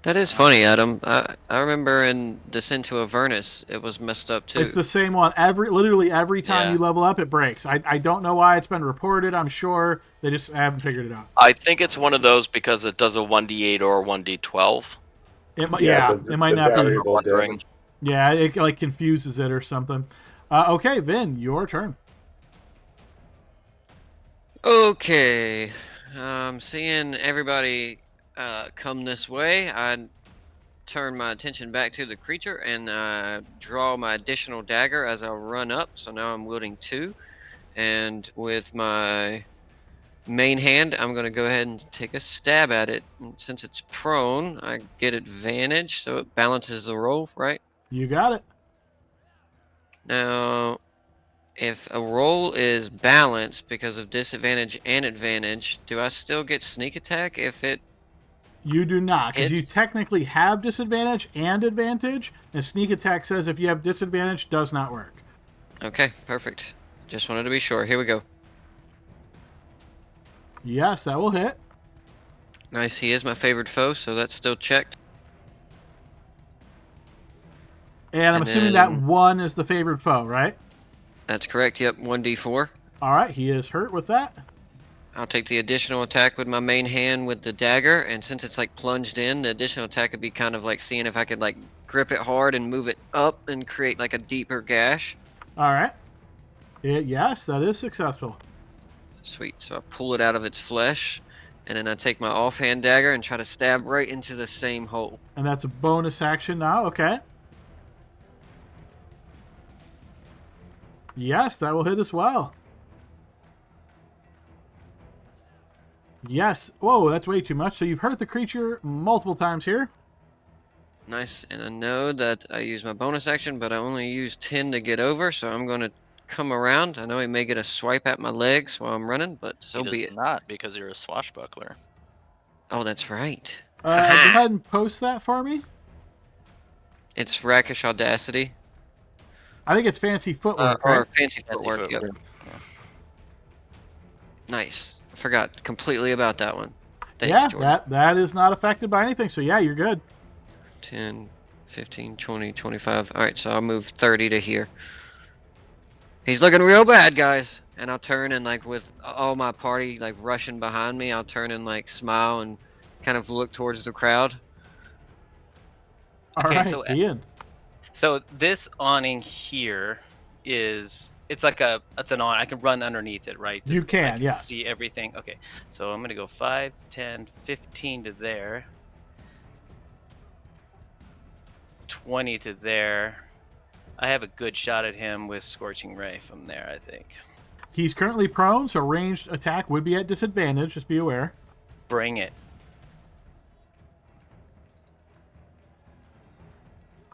That is funny, Adam. I remember in Descent to Avernus, it was messed up too. It's the same one. Literally every time Yeah. you level up, it breaks. I don't know why it's been reported. I'm sure they just haven't figured it out. I think it's one of those because it does a 1d8 or a 1d12. It might, Yeah, it might not be. variable Wondering. damage. Yeah, it like confuses it or something. Okay, Vin, your turn. Okay. Seeing everybody come this way, I turn my attention back to the creature and draw my additional dagger as I run up. So now I'm wielding 2. And with my main hand, I'm going to go ahead and take a stab at it. And since it's prone, I get advantage, so it balances the roll, right? You got it. Now, if a roll is balanced because of disadvantage and advantage, do I still get sneak attack if it You do not, because you hits? technically have disadvantage and advantage, and sneak attack says if you have disadvantage, does not work. Okay, perfect. Just wanted to be sure. Here we go. Yes, that will hit. Nice. He is my favorite foe, so that's still checked. And I'm And assuming that then- 1 is the favored foe, right? That's correct. Yep, 1d4. All right, he is hurt with that. I'll take the additional attack with my main hand with the dagger, and since it's like plunged in, the additional attack would be kind of like seeing if I could like grip it hard and move it up and create like a deeper gash. All right. Yes, that is successful. Sweet. So I pull it out of its flesh, and then I take my offhand dagger and try to stab right into the same hole. And that's a bonus action now. Okay. Yes, that will hit as well. Yes. Whoa, that's way too much. So you've hurt the creature multiple times here. Nice. And I know that I use my bonus action, but I only use 10 to get over, so I'm going to come around. I know he may get a swipe at my legs while I'm running, but so He be does it. not, because you're a swashbuckler. Oh, that's right. Go ahead and post that for me. It's Rakish Audacity. I think it's fancy footwork, Or right? fancy Fancy footwork. Yep. footwork. Nice. I forgot completely about that one. Thanks, Yeah, Jordan. that is not affected by anything. So yeah, you're good. 10, 15, 20, 25. All right, so I'll move 30 to here. He's looking real bad, guys. And I'll turn and like with all my party like rushing behind me, I'll turn and like smile and kind of look towards the crowd. All Okay, right, Dean. So this awning here it's like it's an awning. I can run underneath it, right? You I can, can yes. see everything. Okay, so I'm gonna go 5, 10, 15 to there, 20 to there. I have a good shot at him with Scorching Ray from there, I think. He's currently prone, so ranged attack would be at disadvantage. Just be aware. Bring it.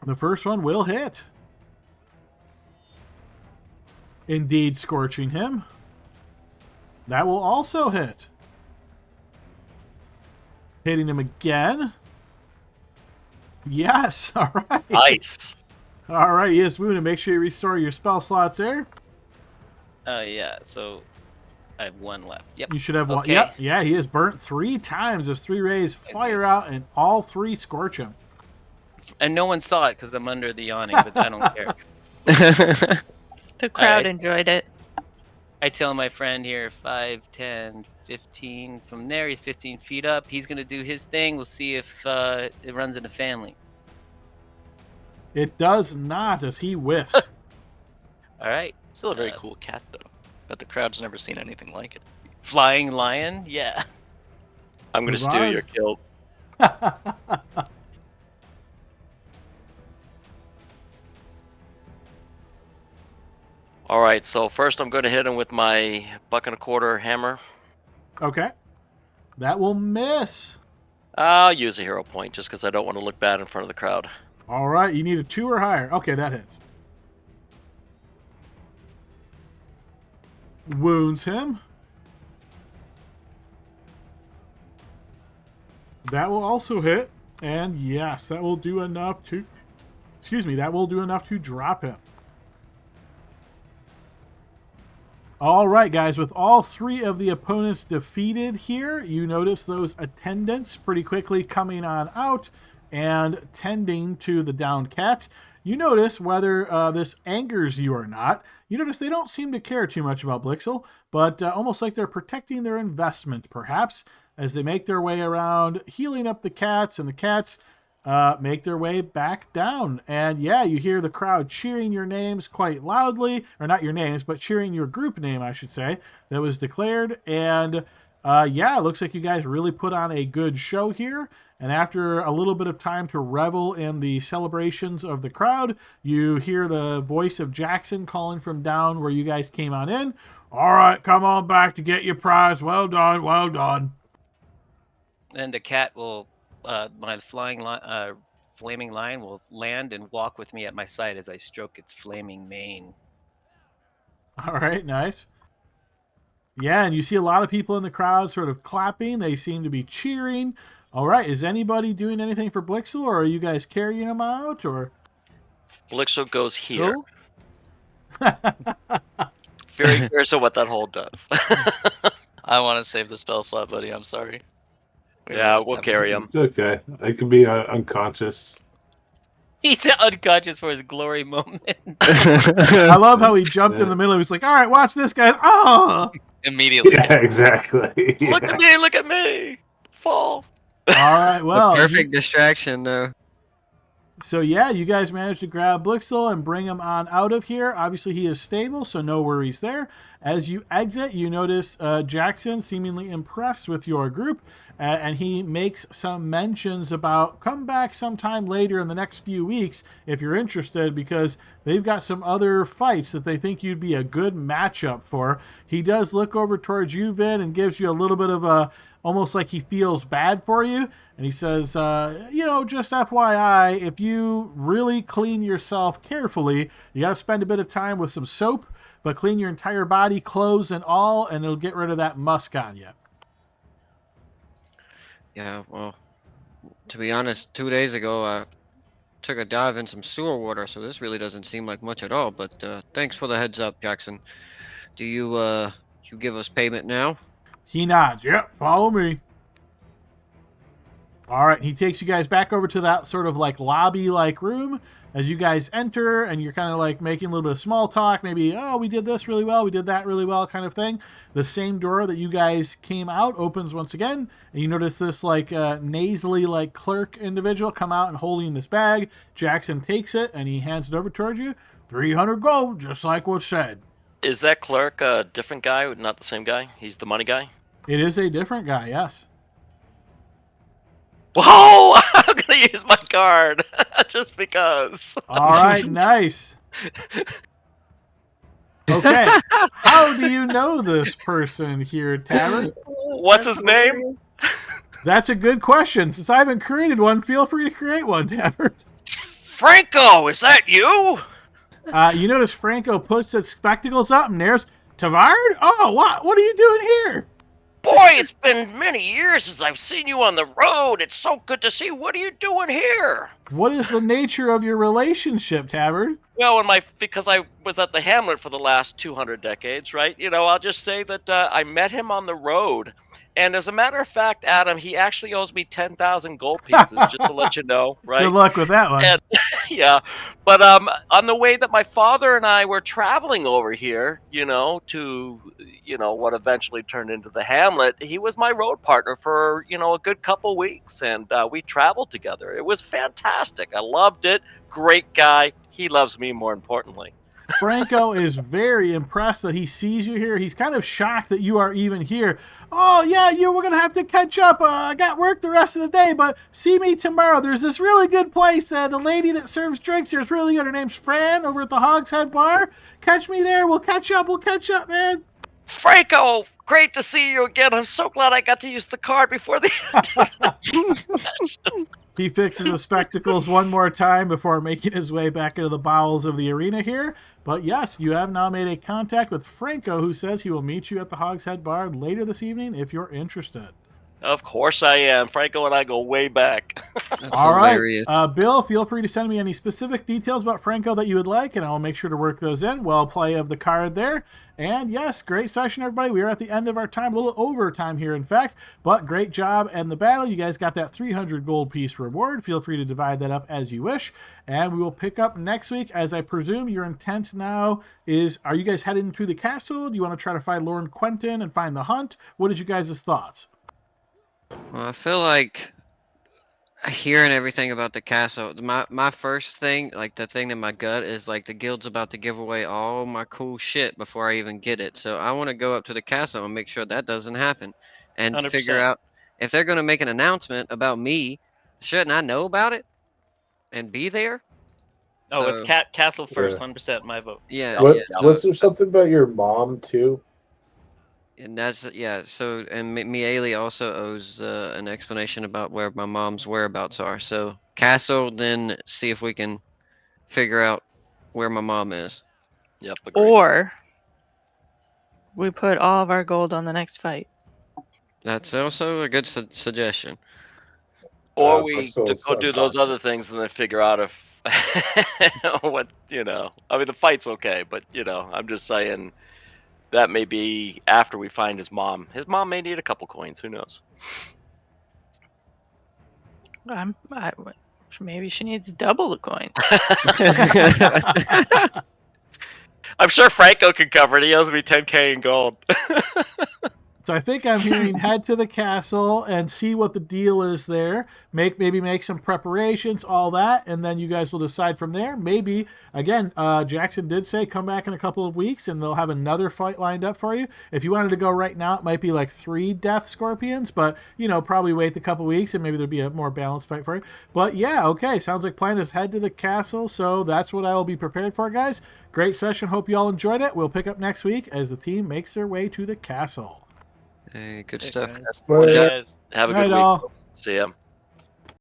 The first one will hit. Indeed, scorching him. That will also hit. Hitting him again. Yes. All right. Nice. All right. Yes, Wound. Make sure you restore your spell slots there. Yeah. So I have 1 left. Yep. You should have one. Okay. Yep. Yeah, he is burnt 3 times as 3 rays fire out and all 3 scorch him. And no one saw it because I'm under the awning, but I don't care. The crowd Alright. enjoyed it. I tell my friend here 5, 10, 15. From there, he's 15 feet up. He's going to do his thing. We'll see if it runs in the family. It does not, as he whiffs. All right. Still a very cool cat, though. But the crowd's never seen anything like it. Flying lion? Yeah. I'm gonna Move steal on. your kill. All right, so first I'm going to hit him with my $1.25 hammer. Okay. That will miss. I'll use a hero point just because I don't want to look bad in front of the crowd. All right. You need a 2 or higher. Okay, that hits. Wounds him. That will also hit. And yes, that will do enough to... Excuse me, that will do enough to drop him. All right, guys, with all 3 of the opponents defeated here, you notice those attendants pretty quickly coming on out and tending to the downed cats. You notice, whether this angers you or not, you notice they don't seem to care too much about Blixel, but almost like they're protecting their investment, perhaps, as they make their way around, healing up the cats, and the cats make their way back down. And yeah, you hear the crowd cheering your names quite loudly, or not your names, but cheering your group name, I should say, that was declared. And yeah, it looks like you guys really put on a good show here. And after a little bit of time to revel in the celebrations of the crowd, you hear the voice of Jackson calling from down where you guys came on in. All right, come on back to get your prize. Well done, well done. And the cat will, my flaming lion will land and walk with me at my side as I stroke its flaming mane. All right, nice. Yeah, and you see a lot of people in the crowd sort of clapping. They seem to be cheering. All right, is anybody doing anything for Blixel, or are you guys carrying him out, or? Blixel goes here. Who? Very curious of what that hole does. I want to save the spell slot, buddy. I'm sorry. Yeah, we'll carry him. It's okay. I can be unconscious. He's unconscious for his glory moment. I love how he jumped in the middle. He was like, all right, watch this, guys. Oh! Immediately. Yeah, exactly. Look at me! Look at me! Fall. All right, well. Perfect distraction, though. So yeah, you guys managed to grab Blixel and bring him on out of here. Obviously, he is stable, so no worries there. As you exit, you notice Jackson seemingly impressed with your group, and he makes some mentions about come back sometime later in the next few weeks if you're interested, because they've got some other fights that they think you'd be a good matchup for. He does look over towards you, Vin, and gives you a little bit of a, almost like he feels bad for you. And he says, just FYI, if you really clean yourself carefully, you got to spend a bit of time with some soap, but clean your entire body, clothes and all, and it'll get rid of that musk on you. Yeah, well, to be honest, 2 days ago, I took a dive in some sewer water, so this really doesn't seem like much at all, but thanks for the heads up, Jackson. Do you give us payment now? He nods. Yep, follow me. All right, he takes you guys back over to that sort of like lobby-like room as you guys enter, and you're kind of like making a little bit of small talk, maybe, oh, we did this really well, we did that really well, kind of thing. The same door that you guys came out opens once again, and you notice this like nasally like clerk individual come out and holding this bag. Jackson takes it, and he hands it over towards you. 300 gold, just like was said. Is that clerk a different guy, not the same guy? He's the money guy? It is a different guy, yes. Whoa! I'm gonna use my card just because. All right, nice. Okay, how do you know this person here, Tavern? What's his name? That's a good question. Since I haven't created one, feel free to create one, Tavern. Franco, is that you? You notice Franco puts his spectacles up and there's Tavard? Oh, what are you doing here? Boy, it's been many years since I've seen you on the road. It's so good to see you. What are you doing here? What is the nature of your relationship, Tavard? Well, because I was at the Hamlet for the last 200 decades, right? I'll just say that I met him on the road. And as a matter of fact, Adam, he actually owes me 10,000 gold pieces, just to let you know, right? Good luck with that one. And, yeah, but on the way that my father and I were traveling over here, to what eventually turned into the Hamlet, he was my road partner for a good couple weeks, and we traveled together. It was fantastic. I loved it. Great guy. He loves me, more importantly. Franco is very impressed that he sees you here. He's kind of shocked that you are even here. Oh, yeah, we're going to have to catch up. I got work the rest of the day, but see me tomorrow. There's this really good place. The lady that serves drinks here is really good. Her name's Fran over at the Hog's Head Bar. Catch me there. We'll catch up, man. Franco, great to see you again. I'm so glad I got to use the card before the He fixes his spectacles one more time before making his way back into the bowels of the arena here. But yes, you have now made a contact with Franco, who says he will meet you at the Hog's Head Bar later this evening if you're interested. Of course I am. Franco and I go way back. That's All right. hilarious. Bill, feel free to send me any specific details about Franco that you would like, and I will make sure to work those in. Well play of the card there. And yes, great session, everybody. We are at the end of our time, a little over time here, in fact, but great job in the battle. You guys got that 300 gold piece reward. Feel free to divide that up as you wish, and we will pick up next week, as I presume your intent now is, are you guys heading to the castle? Do you want to try to find Lorne Quentin and find the hunt? What is you guys' thoughts? Well, I feel like hearing everything about the castle, my first thing, like the thing in my gut is like the guild's about to give away all my cool shit before I even get it. So I want to go up to the castle and make sure that doesn't happen and 100%. figure out if they're going to make an announcement about me, shouldn't I know about it and be there? Oh, it's So- castle first, Yeah. 100% my vote. Yeah, What, yeah. was there something about your mom too? And that's, yeah, so, and Miele also owes an explanation about where my mom's whereabouts are. So, castle, then see if we can figure out where my mom is. Yep, agreed. Or we put all of our gold on the next fight. That's also a good suggestion. Or we Pixel's go do those other things and then figure out if what I mean, the fight's okay, but I'm just saying that may be after we find his mom. His mom may need a couple coins. Who knows? Maybe she needs double the coin. I'm sure Franco can cover it. He owes me 10K in gold. So I think I'm hearing head to the castle and see what the deal is there. Maybe make some preparations, all that, and then you guys will decide from there. Maybe, again, Jackson did say come back in a couple of weeks and they'll have another fight lined up for you. If you wanted to go right now, it might be like 3 death scorpions, but, probably wait a couple weeks and maybe there'll be a more balanced fight for you. But yeah, okay, sounds like plan is head to the castle, so that's what I will be prepared for, guys. Great session. Hope you all enjoyed it. We'll pick up next week as the team makes their way to the castle. Hey, good Hey, stuff. guys. Well, Guys. Have a Night, good week. all. See ya.